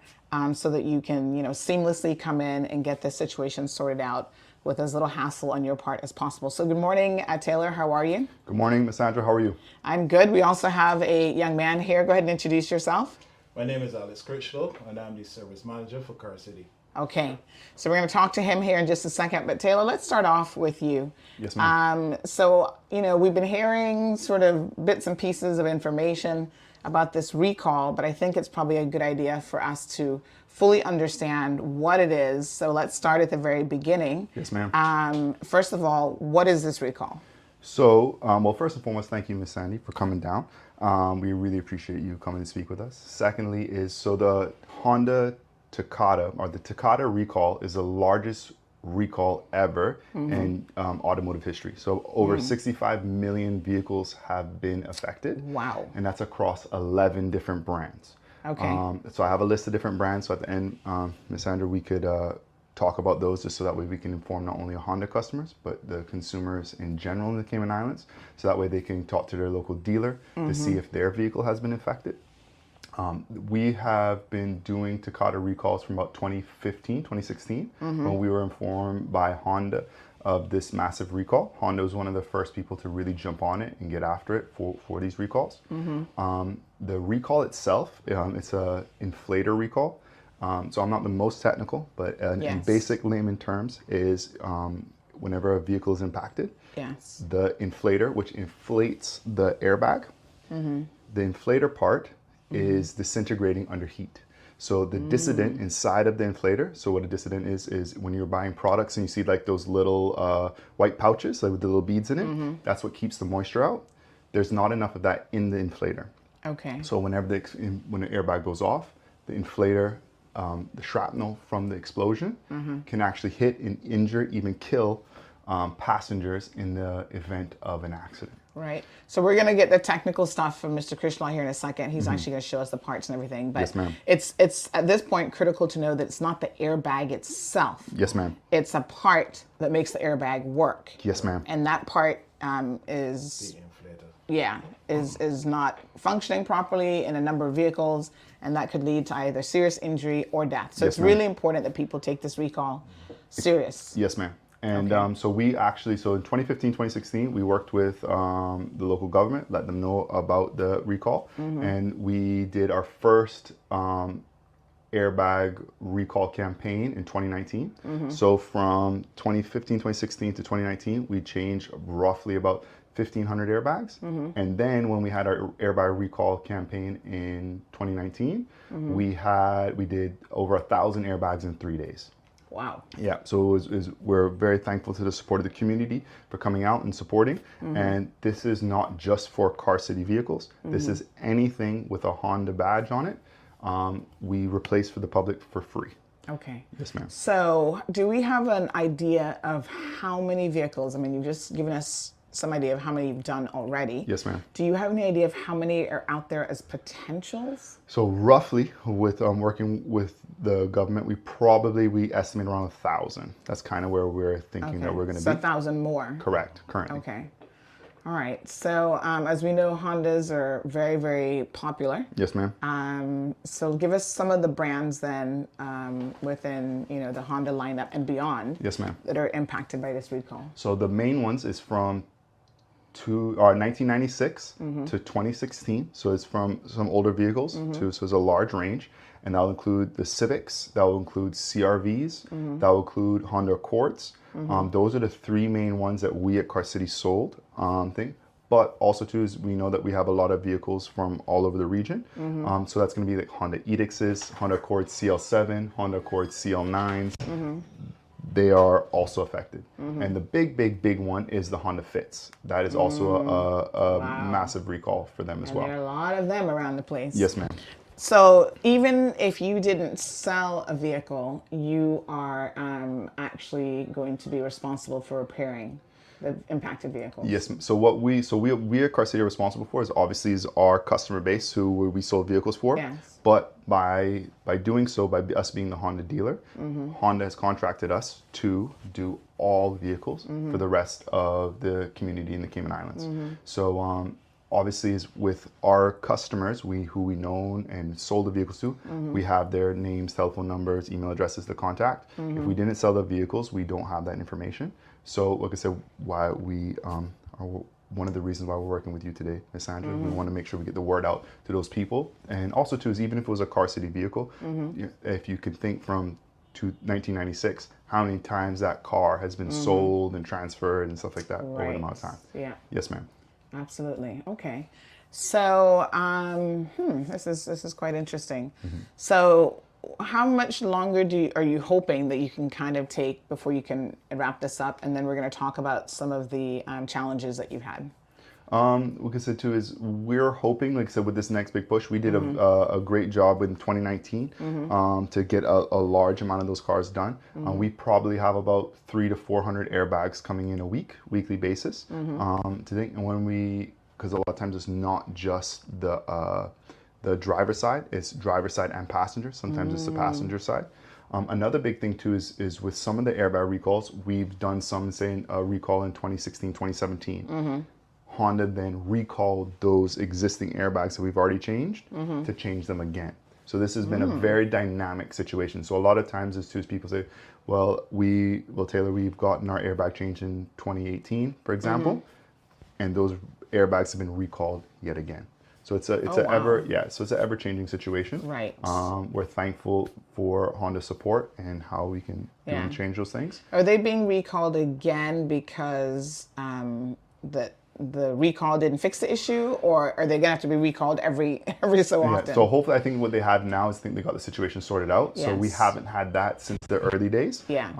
so that you can, seamlessly come in and get this situation sorted out with as little hassle on your part as possible. So good morning, Taylor. How are you? Good morning, Ms. Sandra. How are you? I'm good. We also have a young man here. Go ahead and introduce yourself. My name is Alex Critchlow, and I'm the service manager for Car City. Okay, so we're going to talk to him here in just a second. But Taylor, let's start off with you. Yes, ma'am. So, we've been hearing sort of bits and pieces of information about this recall, but I think it's probably a good idea for us to fully understand what it is. So let's start at the very beginning. Yes, ma'am. First of all, what is this recall? So, well, first and foremost, thank you, Ms. Sandy, for coming down. We really appreciate you coming to speak with us. Secondly the Honda Takata, or the Takata recall, is the largest recall ever in automotive history. So over 65 million vehicles have been affected. Wow. And that's across 11 different brands. Okay. So I have a list of different brands. So at the end, Ms. Sandra, we could talk about those just so that way we can inform not only Honda customers, but the consumers in general in the Cayman Islands. So that way they can talk to their local dealer to see if their vehicle has been affected. We have been doing Takata recalls from about 2015, 2016, when we were informed by Honda of this massive recall. Honda was one of the first people to really jump on it and get after it for these recalls. The recall itself, it's a inflator recall. So I'm not the most technical, but in basic layman terms is whenever a vehicle is impacted, the inflator, which inflates the airbag, the inflator part is disintegrating under heat. So the dissident inside of the inflator, so what a dissident is when you're buying products and you see like those little white pouches like with the little beads in it, that's what keeps the moisture out. There's not enough of that in the inflator. Okay. So whenever when the airbag goes off, the inflator, the shrapnel from the explosion can actually hit and injure, even kill passengers in the event of an accident. Right. So we're going to get the technical stuff from Mr. Krishlaw here in a second. He's actually going to show us the parts and everything. But yes, ma'am. It's at this point critical to know that it's not the airbag itself. Yes, ma'am. It's a part that makes the airbag work. Yes, ma'am. And that part is not functioning properly in a number of vehicles, and that could lead to either serious injury or death. So it's really important that people take this recall serious. Yes, ma'am. And so we actually, so in 2015, 2016, we worked with the local government, let them know about the recall. And we did our first airbag recall campaign in 2019. So from 2015, 2016 to 2019, we changed roughly about 1,500 airbags. And then when we had our airbag recall campaign in 2019, we did over 1,000 airbags in 3 days. Wow. Yeah, so we're very thankful to the support of the community for coming out and supporting. And this is not just for Car City vehicles. This is anything with a Honda badge on it. We replace for the public for free. Okay. Yes, ma'am. So do we have an idea of how many vehicles? I mean, you've just given us some idea of how many you've done already. Yes, ma'am. Do you have any idea of how many are out there as potentials? So roughly, with working with the government, we estimate around 1,000. That's kind of where we're thinking that we're going to be. So 1,000 more. Correct, currently. Okay. All right. So as we know, Hondas are very, very popular. Yes, ma'am. So give us some of the brands then within the Honda lineup and beyond. Yes, ma'am. That are impacted by this recall. So the main ones is from 1996 Mm-hmm. to 2016. So it's from some older vehicles so it's a large range. And that will include the Civics, that will include CRVs, that will include Honda Accords. Those are the three main ones that we at Car City sold. But also too is we know that we have a lot of vehicles from all over the region. So that's going to be like Honda Edixes, Honda Accord CL7, Honda Accord CL9s. They are also affected. And the big one is the Honda Fits. That is also a massive recall for them as well. There are a lot of them around the place. Yes, ma'am. So even if you didn't sell a vehicle, you are actually going to be responsible for repairing the impacted vehicles. Yes. So what we at Car City are responsible for is obviously our customer base who we sold vehicles for. Yes. But by doing so, by us being the Honda dealer, Honda has contracted us to do all vehicles for the rest of the community in the Cayman Islands. So obviously is with our customers, who we know and sold the vehicles to, we have their names, telephone numbers, email addresses to contact. If we didn't sell the vehicles, we don't have that information. So like I said, why we are one of the reasons why we're working with you today, Ms. Sandra. We want to make sure we get the word out to those people. And also too is even if it was a Car City vehicle, if you can think from 1996, how many times that car has been sold and transferred and stuff like that over the amount of time. Yeah. Yes, ma'am. Absolutely. Okay. So this is quite interesting. So how much longer are you hoping that you can kind of take before you can wrap this up? And then we're going to talk about some of the challenges that you've had. Like I said too is we're hoping, like I said, with this next big push, we did a great job in 2019 to get a large amount of those cars done. We probably have about 300 to 400 airbags coming in a weekly basis. Today, and because a lot of times it's not just the driver side, it's driver side and passenger. Sometimes it's the passenger side. Another big thing too is with some of the airbag recalls, we've done some, say, a recall in 2016, 2017. Honda then recalled those existing airbags that we've already changed to change them again. So this has been a very dynamic situation. So a lot of times is people say, well, Taylor, we've gotten our airbag changed in 2018, for example, and those airbags have been recalled yet again. So it's an ever changing situation. Right. We're thankful for Honda's support and how we can change those things. Are they being recalled again because the recall didn't fix the issue, or are they gonna have to be recalled every so often? So hopefully, I think what they have now is they got the situation sorted out. Yes. So we haven't had that since the early days. Yeah.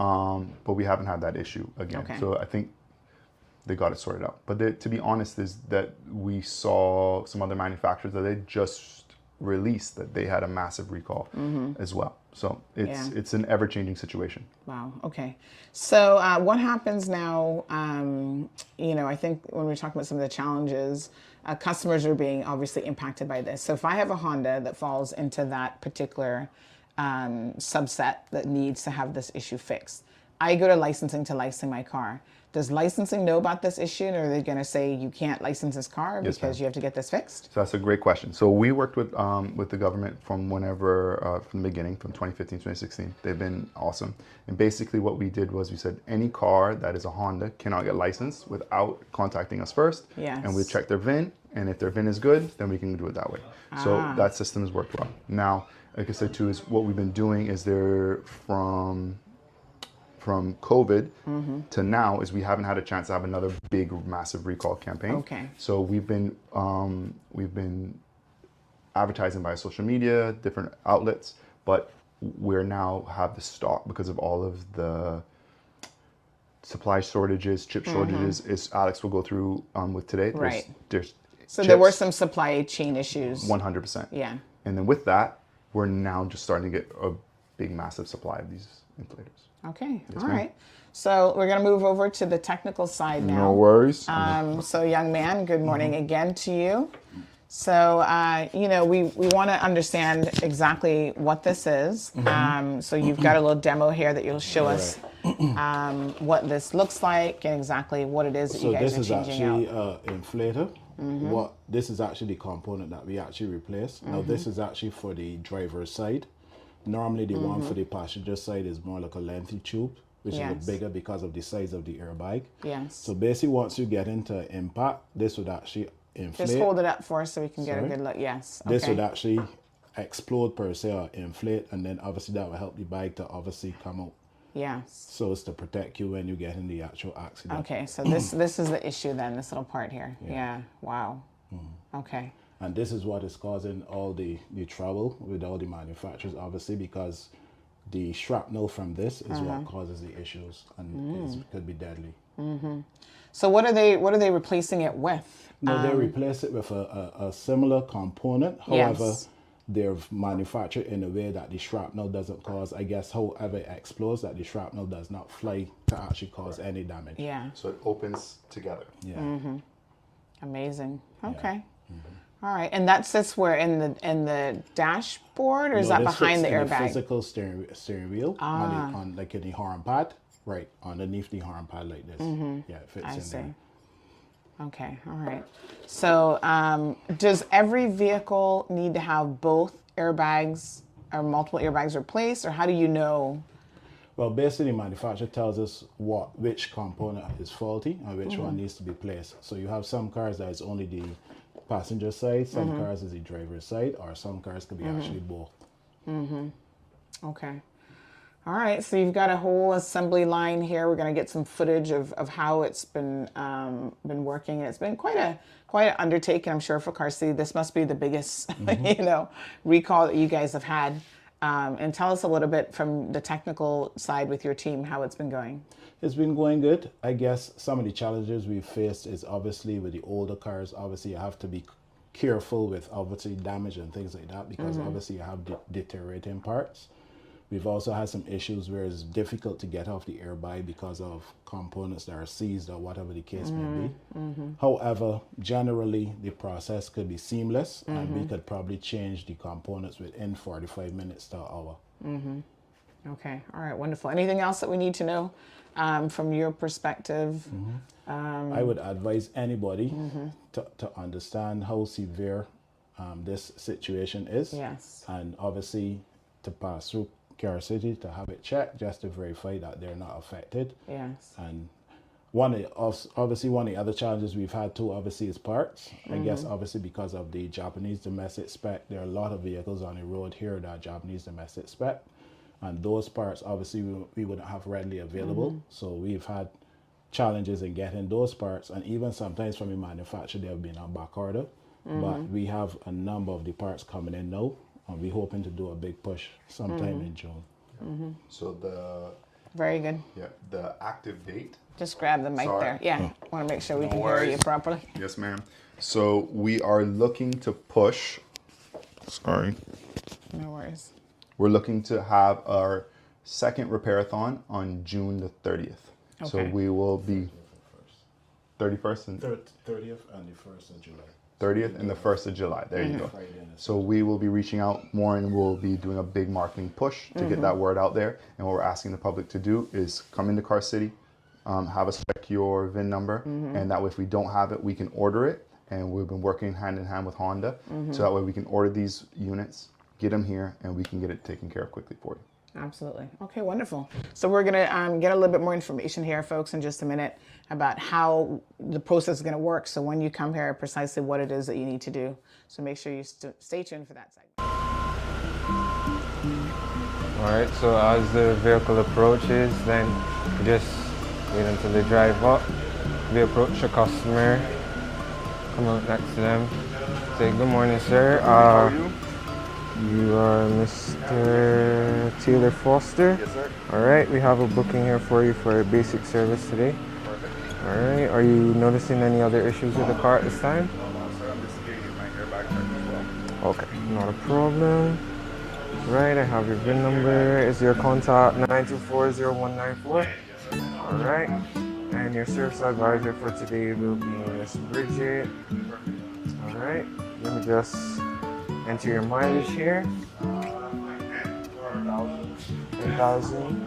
But we haven't had that issue again. Okay. So I think they got it sorted out. But to be honest, is that we saw some other manufacturers that they just released that they had a massive recall as well. So it's an ever-changing situation. Wow. Okay. So what happens now? I think when we're talking about some of the challenges, customers are being obviously impacted by this. So if I have a Honda that falls into that particular subset that needs to have this issue fixed, I go to licensing to license my car. Does licensing know about this issue, or are they going to say you can't license this car because you have to get this fixed? So that's a great question. So we worked with the government from the beginning, from 2015, 2016. They've been awesome. And basically what we did was we said any car that is a Honda cannot get licensed without contacting us first. Yes. And we check their VIN, and if their VIN is good, then we can do it that way. So that system has worked well. Now, like I said too, is what we've been doing is from COVID to now is we haven't had a chance to have another big, massive recall campaign. Okay. So we've been advertising by social media, different outlets, but we're now have the stock because of all of the supply shortages, chip shortages. As Alex will go through with today. Right. There's so there were some supply chain issues. 100%. Yeah. And then with that, we're now just starting to get a big, massive supply of these inflators. Okay, all right. So we're going to move over to the technical side now. No worries. So young man, good morning again to you. So, we want to understand exactly what this is. So you've got a little demo here that you'll show us what this looks like and exactly what it is that you guys are changing out. So this is actually inflator. This is actually the component that we actually replaced. Now this is actually for the driver's side. Normally the one for the passenger side is more like a lengthy tube, which is bigger because of the size of the airbag. Yes. So basically once you get into impact, this would actually inflate. Just hold it up for us so we can get a good look. Yes. Okay. This would actually explode per se or inflate, and then obviously that will help the bike to obviously come out. Yes. So it's to protect you when you get in the actual accident. Okay, so this is the issue then, this little part here. Yeah. Wow. Okay. And this is what is causing all the trouble with all the manufacturers, obviously, because the shrapnel from this is what causes the issues, and it could be deadly. So what are they replacing it with? No, they replace it with a similar component. However, they're manufactured in a way that the shrapnel doesn't cause, I guess, however it explodes, that the shrapnel does not fly to actually cause any damage. Yeah. So it opens together. Yeah. On Okay. All right, and that sits where in the dashboard, or is that behind the airbag? The physical steering wheel on like in the horn pad, right underneath the horn pad like this. Yeah, it fits there. Okay, all right. So does every vehicle need to have both airbags or multiple airbags replaced, or how do you know? Well, basically, the manufacturer tells us which component is faulty and which one needs to be placed. So you have some cars that is only the passenger side, some cars is the driver's side, or some cars could be actually both. Okay. All right, so you've got a whole assembly line here. We're going to get some footage of how it's been working. It's been quite an undertaking, I'm sure, for Car City. This must be the biggest, recall that you guys have had. And tell us a little bit from the technical side with your team, how it's been going. It's been going good. I guess some of the challenges we've faced is obviously with the older cars. Obviously, you have to be careful with obviously damage and things like that, because obviously you have deteriorating parts. We've also had some issues where it's difficult to get off the airbag because of components that are seized or whatever the case may be. However, generally the process could be seamless, and we could probably change the components within 45 minutes to an hour. Okay, all right, wonderful. Anything else that we need to know from your perspective? I would advise anybody to understand how severe this situation is. Yes. And obviously to pass through Car City to have it checked just to verify that they're not affected. Yes. And one of the other challenges we've had too, obviously, is parts. I guess obviously because of the Japanese domestic spec, there are a lot of vehicles on the road here that are Japanese domestic spec, and those parts obviously we wouldn't have readily available. So we've had challenges in getting those parts, and even sometimes from the manufacturer they have been on back order. But we have a number of the parts coming in now, and we're hoping to do a big push sometime in June. So very good. Yeah, the active date. Just grab the mic there. Yeah, want to make sure we can hear you properly. Yes, ma'am. So we are looking to push. Sorry. No worries. We're looking to have our second repairathon on June the 30th. Okay. So we will be 31st and 30th and the 1st of July. 30th and the 1st of July. There you go. So we will be reaching out more, and we'll be doing a big marketing push to get that word out there. And what we're asking the public to do is come into Car City, have us check your VIN number, and that way if we don't have it, we can order it. And we've been working hand in hand with Honda, so that way we can order these units, get them here, and we can get it taken care of quickly for you. Absolutely. Okay, wonderful. So we're going to get a little bit more information here, folks, in just a minute about how the process is going to work. So when you come here, precisely what it is that you need to do. So make sure you stay tuned for that segment. All right, so as the vehicle approaches, then you just wait until they drive up. We approach the customer, come out next to them, say, "Good morning, sir. How are you? You are Mr. Taylor Foster? Yes, sir. All right, we have a booking here for you for a basic service today. Perfect. All right, are you noticing any other issues with the car at this time? No, sir, I'm just getting my airbag checked as well. Okay, not a problem. Right, I have your VIN number. Is your contact 9240194? All right, and your service advisor for today will be Miss Bridget. All right, let me just enter your mileage here. 10,000.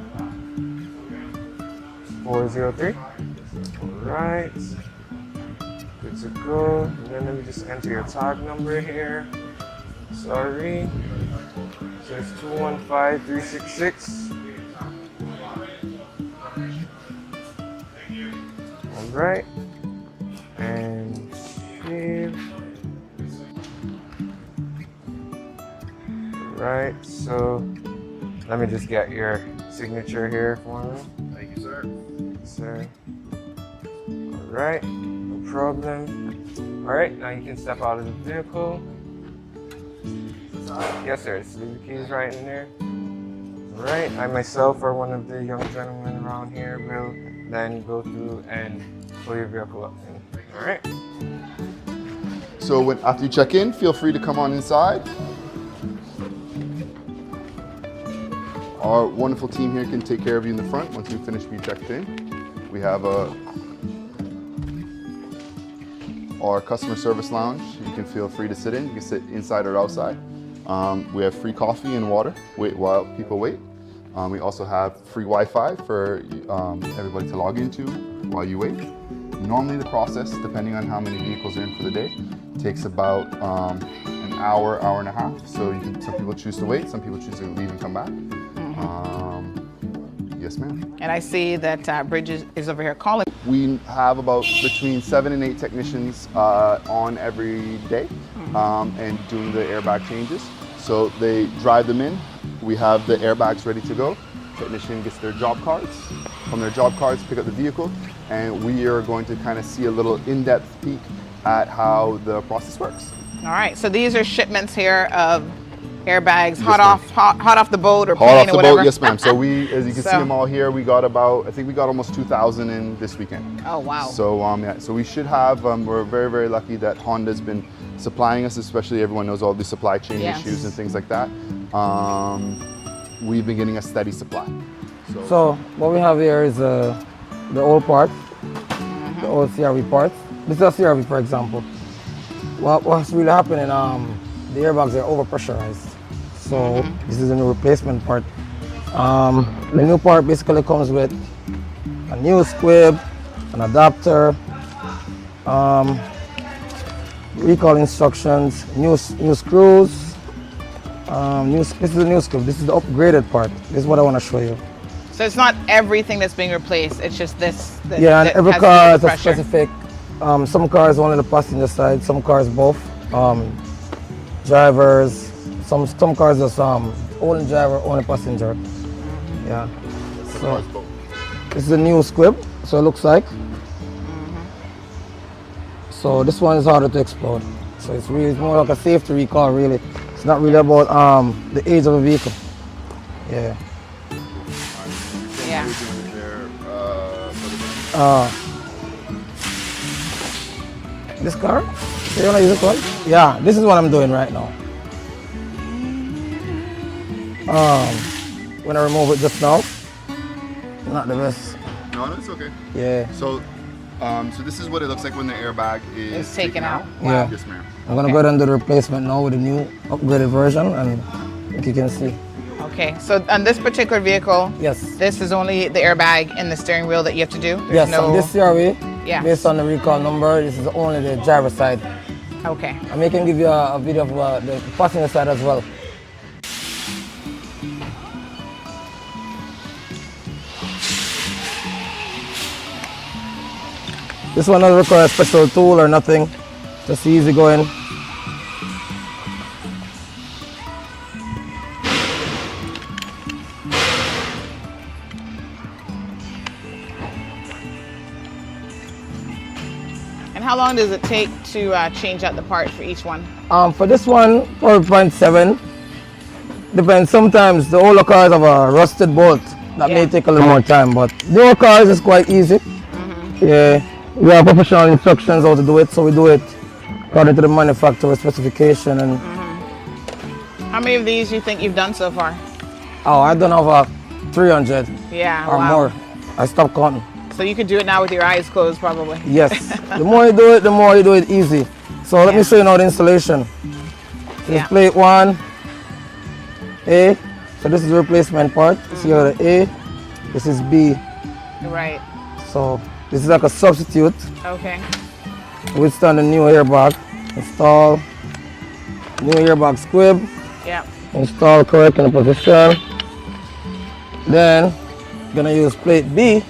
403. Alright. Good to go. And then let me just enter your tag number here. Sorry. So it's 215366. Alright. And save. Right, so let me just get your signature here for me. Thank you, sir. Sir. Alright, no problem. Alright, now you can step out of the vehicle. Yes, sir. Just leave the keys right in there. Alright, I myself or one of the young gentlemen around here will then go through and pull your vehicle up. Alright. So after you check in, feel free to come on inside. Our wonderful team here can take care of you in the front once you finish being checked in. We have our customer service lounge. You can feel free to sit in. You can sit inside or outside. We have free coffee and water while people wait. We also have free Wi-Fi for everybody to log into while you wait. Normally the process, depending on how many vehicles are in for the day, takes about an hour, hour and a half. So some people choose to wait, some people choose to leave and come back. Yes, ma'am. And I see that Bridget is over here calling. We have about between 7 and 8 technicians on every day and doing the airbag changes. So they drive them in. We have the airbags ready to go. Technician gets their job cards. From their job cards, pick up the vehicle, and we are going to kind of see a little in-depth peek at how the process works. All right, so these are shipments here of airbags, hot off the boat or plane hot off the or whatever. boat, yes, ma'am. So we, as you can see them all here, we got about, I think we got almost 2,000 in this weekend. Oh wow! So yeah, so we should have. We're very, very lucky that Honda's been supplying us, especially everyone knows all the supply chain issues and things like that. We've been getting a steady supply. So what we have here is the old part, the old CRV parts. This is a CRV, for example. What's really happening? The airbags are overpressurized. So this is a new replacement part. The new part basically comes with a new squib, an adapter, recall instructions, new screws. This is a new squib. This is the upgraded part. This is what I want to show you. So it's not everything that's being replaced. It's just this. Yeah, and every car has a specific. Some cars only the passenger side. Some cars both. Drivers. Some cars just only driver, only passenger. Yeah. So this is a new squib. So it looks like. So this one is harder to explode. So it's more like a safety recall, really. It's not really about the age of the vehicle. Yeah. Yeah. This car? You wanna use this one? Yeah, this is what I'm doing right now. When I remove it just now, not the best. No, that's okay. Yeah. So, so this is what it looks like when the airbag is taken out. Yeah. Yes, ma'am. I'm gonna go ahead and do the replacement now with the new upgraded version, and like you can see. Okay, so on this particular vehicle, yes, this is only the airbag and the steering wheel that you have to do? Yes, on this CRV, yeah, based on the recall number, this is only the driver side. Okay. And we can give you a video of the passenger side as well. This one doesn't require a special tool or nothing, just easy going. And how long does it take to change out the part for each one? For this one, 4.7. Depends. Sometimes the older cars have a rusted bolt that may take a little more time, but newer cars is quite easy. Yeah, we have professional instructions how to do it, so we do it according to the manufacturer specification. And how many of these do you think you've done so far? oh, I've done over 300. Yeah, or more. I stopped counting. So you could do it now with your eyes closed, probably. Yes. The more you do it, the more you do it easy. So let me show you now the installation. This is plate 1, A. So this is the replacement part. This is the A. This is B. Right. So this is like a substitute. Okay. We install the new airbag. Install new airbag squib. Yeah. Install correct in the position. Then gonna use plate B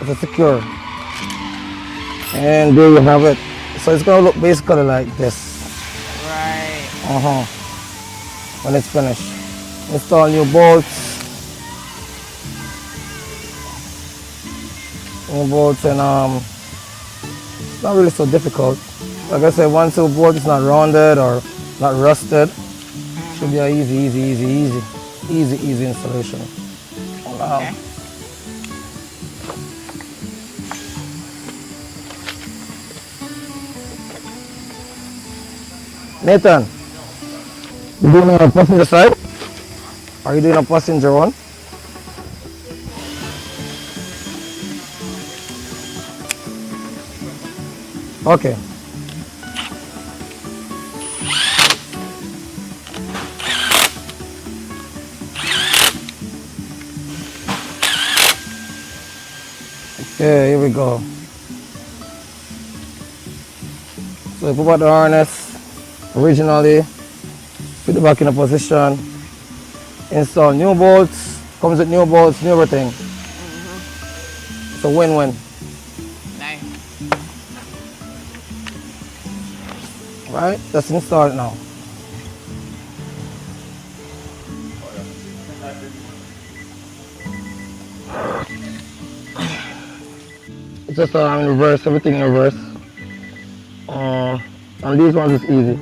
to secure. And there you have it. So it's gonna look basically like this. Right. When it's finished. Install new bolts. New bolts, and it's not really so difficult. Like I said, once the bolt is not rounded or not rusted, should be an easy installation. Wow. Okay. Nathan, you doing a passenger side? Are you doing a passenger one? Okay. Okay, here we go. So put back the harness originally, put it back in a position, install new bolts, comes with new bolts, new everything. It's a win-win. Nice. Right, let's install it now. It's just in reverse, everything in reverse. And these ones is easy.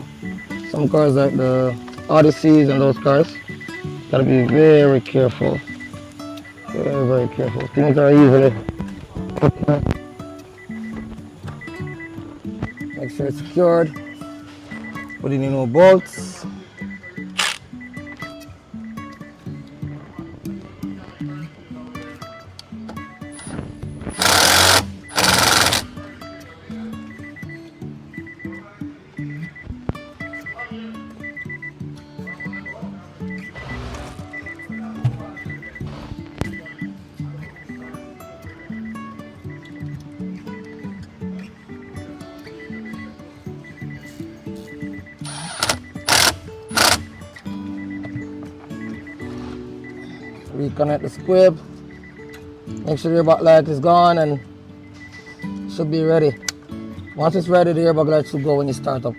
Some cars like the Odysseys and those cars, gotta be very careful. Very careful. Things are easily. Make sure it's secured. Put in new bolts. Reconnect the squib. Make sure your airbag light is gone and should be ready. Once it's ready, the airbag light should go when you start up.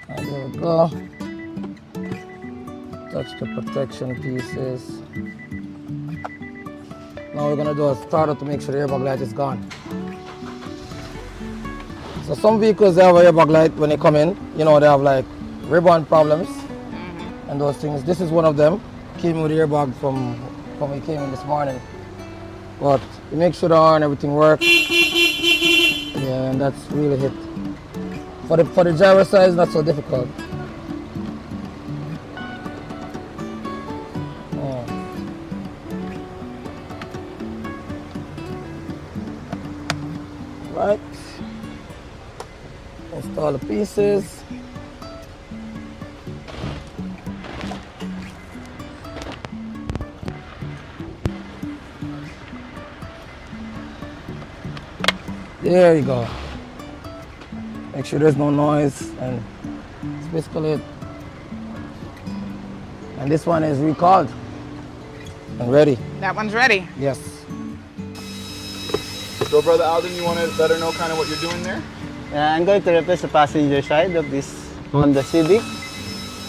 And there we go. Touch the protection pieces. Now we're gonna do a startup to make sure the airbag light is gone. So some vehicles, they have an airbag light when they come in. You know, they have like ribbon problems and those things. This is one of them. Came with the airbag from when we came in this morning. But you make sure the horn, everything works. Yeah, and that's really it. For the gyro side, it's not so difficult. Right. Install the pieces. There you go. Make sure there's no noise, and it's basically it. And this one is recalled and ready. That one's ready. Yes. So, Brother Alden, you want to let her know kind of what you're doing there? I'm going to replace the passenger side of this Honda Civic.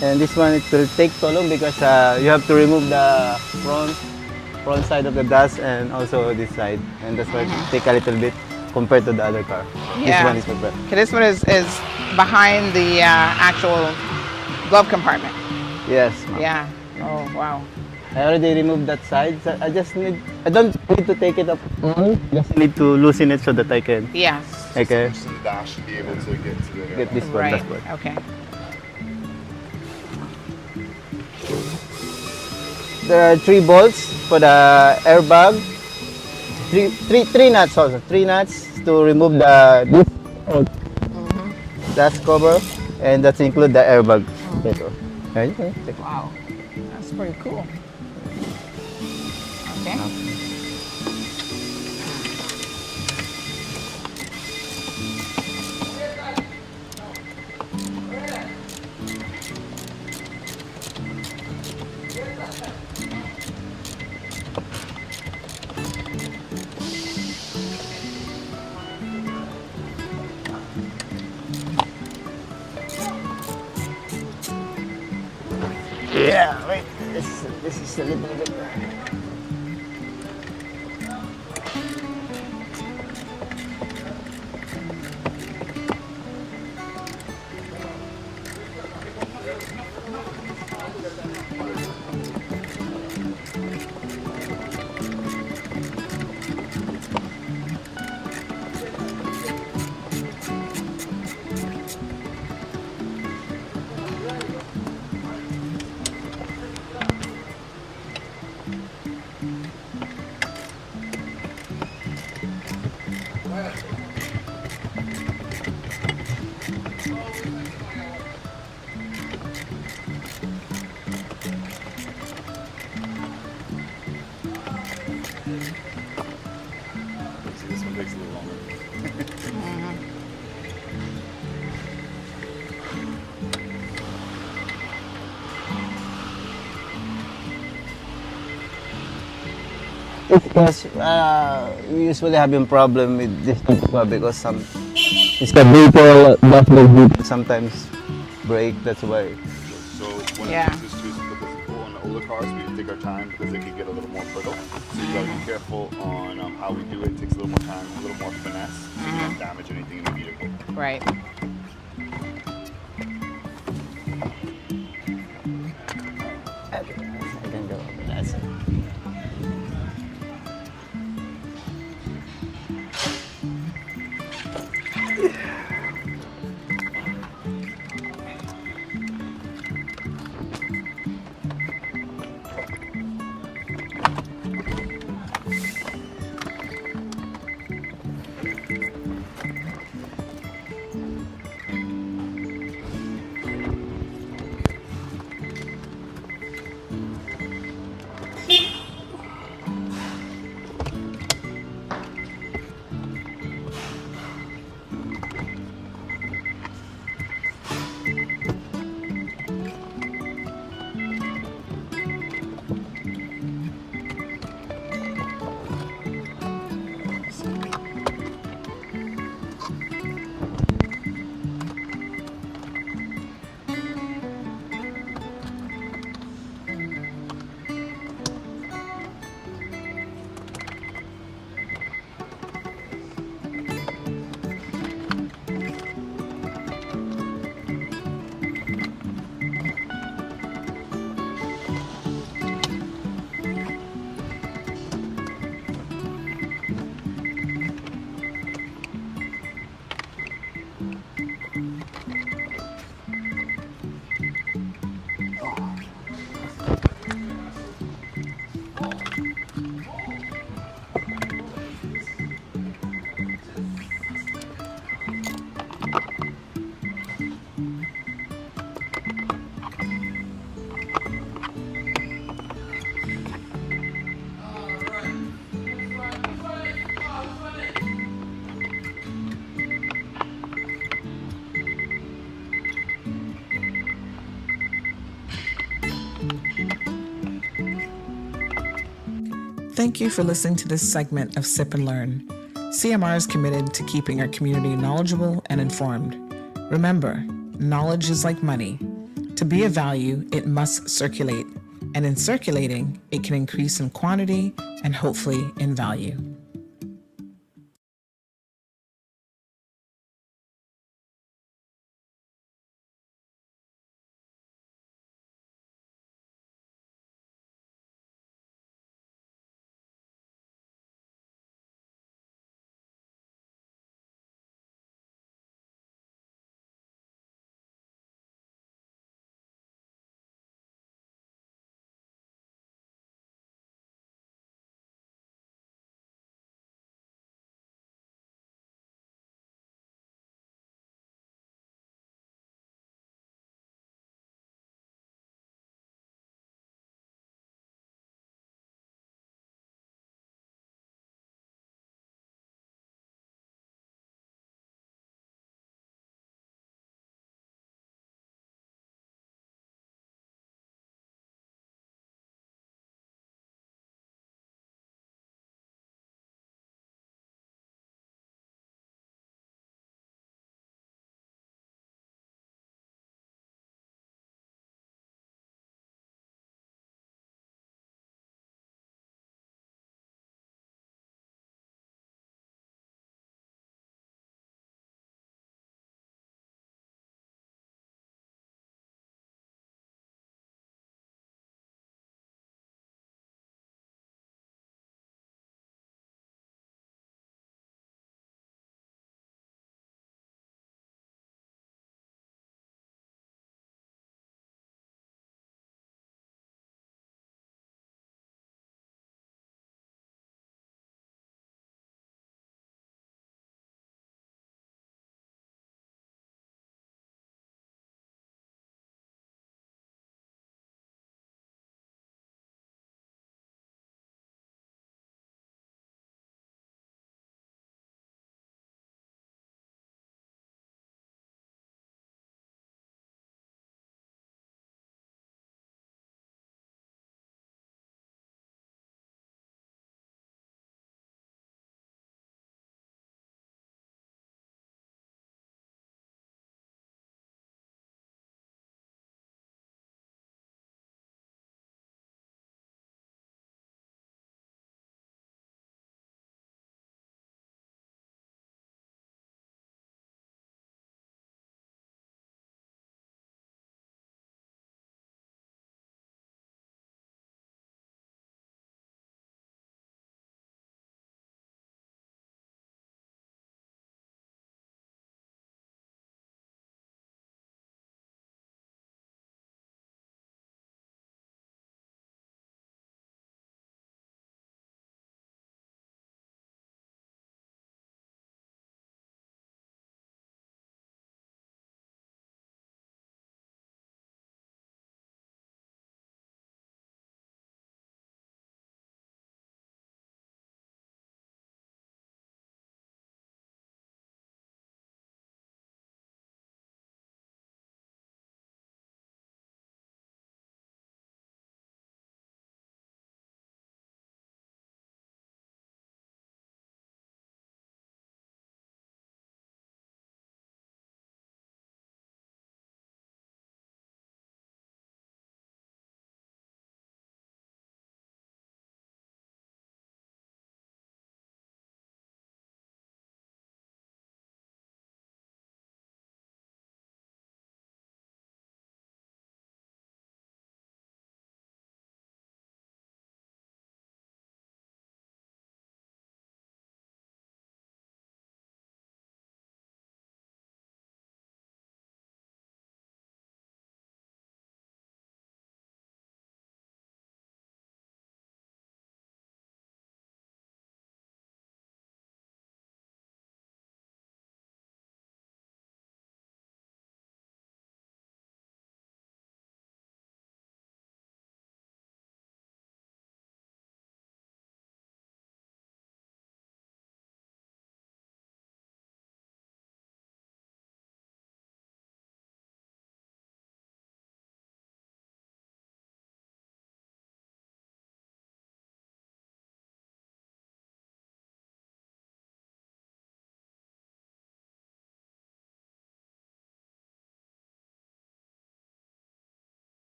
And this one, it will take so long because you have to remove the front side of the dash and also this side. And that's why it take a little bit compared to the other car. Yeah. This one is prepared. Okay, this one is behind the actual glove compartment. Yes. Yeah. Oh, wow. I already removed that side. So I don't need to take it up. Just need to loosen it so that I can. Yes. Okay. So the dash should be able to Get this one. Right. That's one. Okay. There are 3 bolts for the airbag. Three nuts also. 3 nuts to remove the dash cover, and that include the airbag. Okay, so. Wow, that's pretty cool. Okay. Yeah, wait. This is a little bit. This one takes a little longer. It's because we usually having problem with this type of car because it's the vehicle that sometimes break. That's why. So one Yeah. of the things is to put this on the older cars, we take our time because they can get a little more brittle. So you gotta be careful on how we do it. It takes a little more time, a little more finesse, so you don't damage anything in the vehicle. Right. I can go. That's it. Thank you for listening to this segment of Sip and Learn. CMR is committed to keeping our community knowledgeable and informed. Remember, knowledge is like money. To be of value, it must circulate. And in circulating, it can increase in quantity and hopefully in value.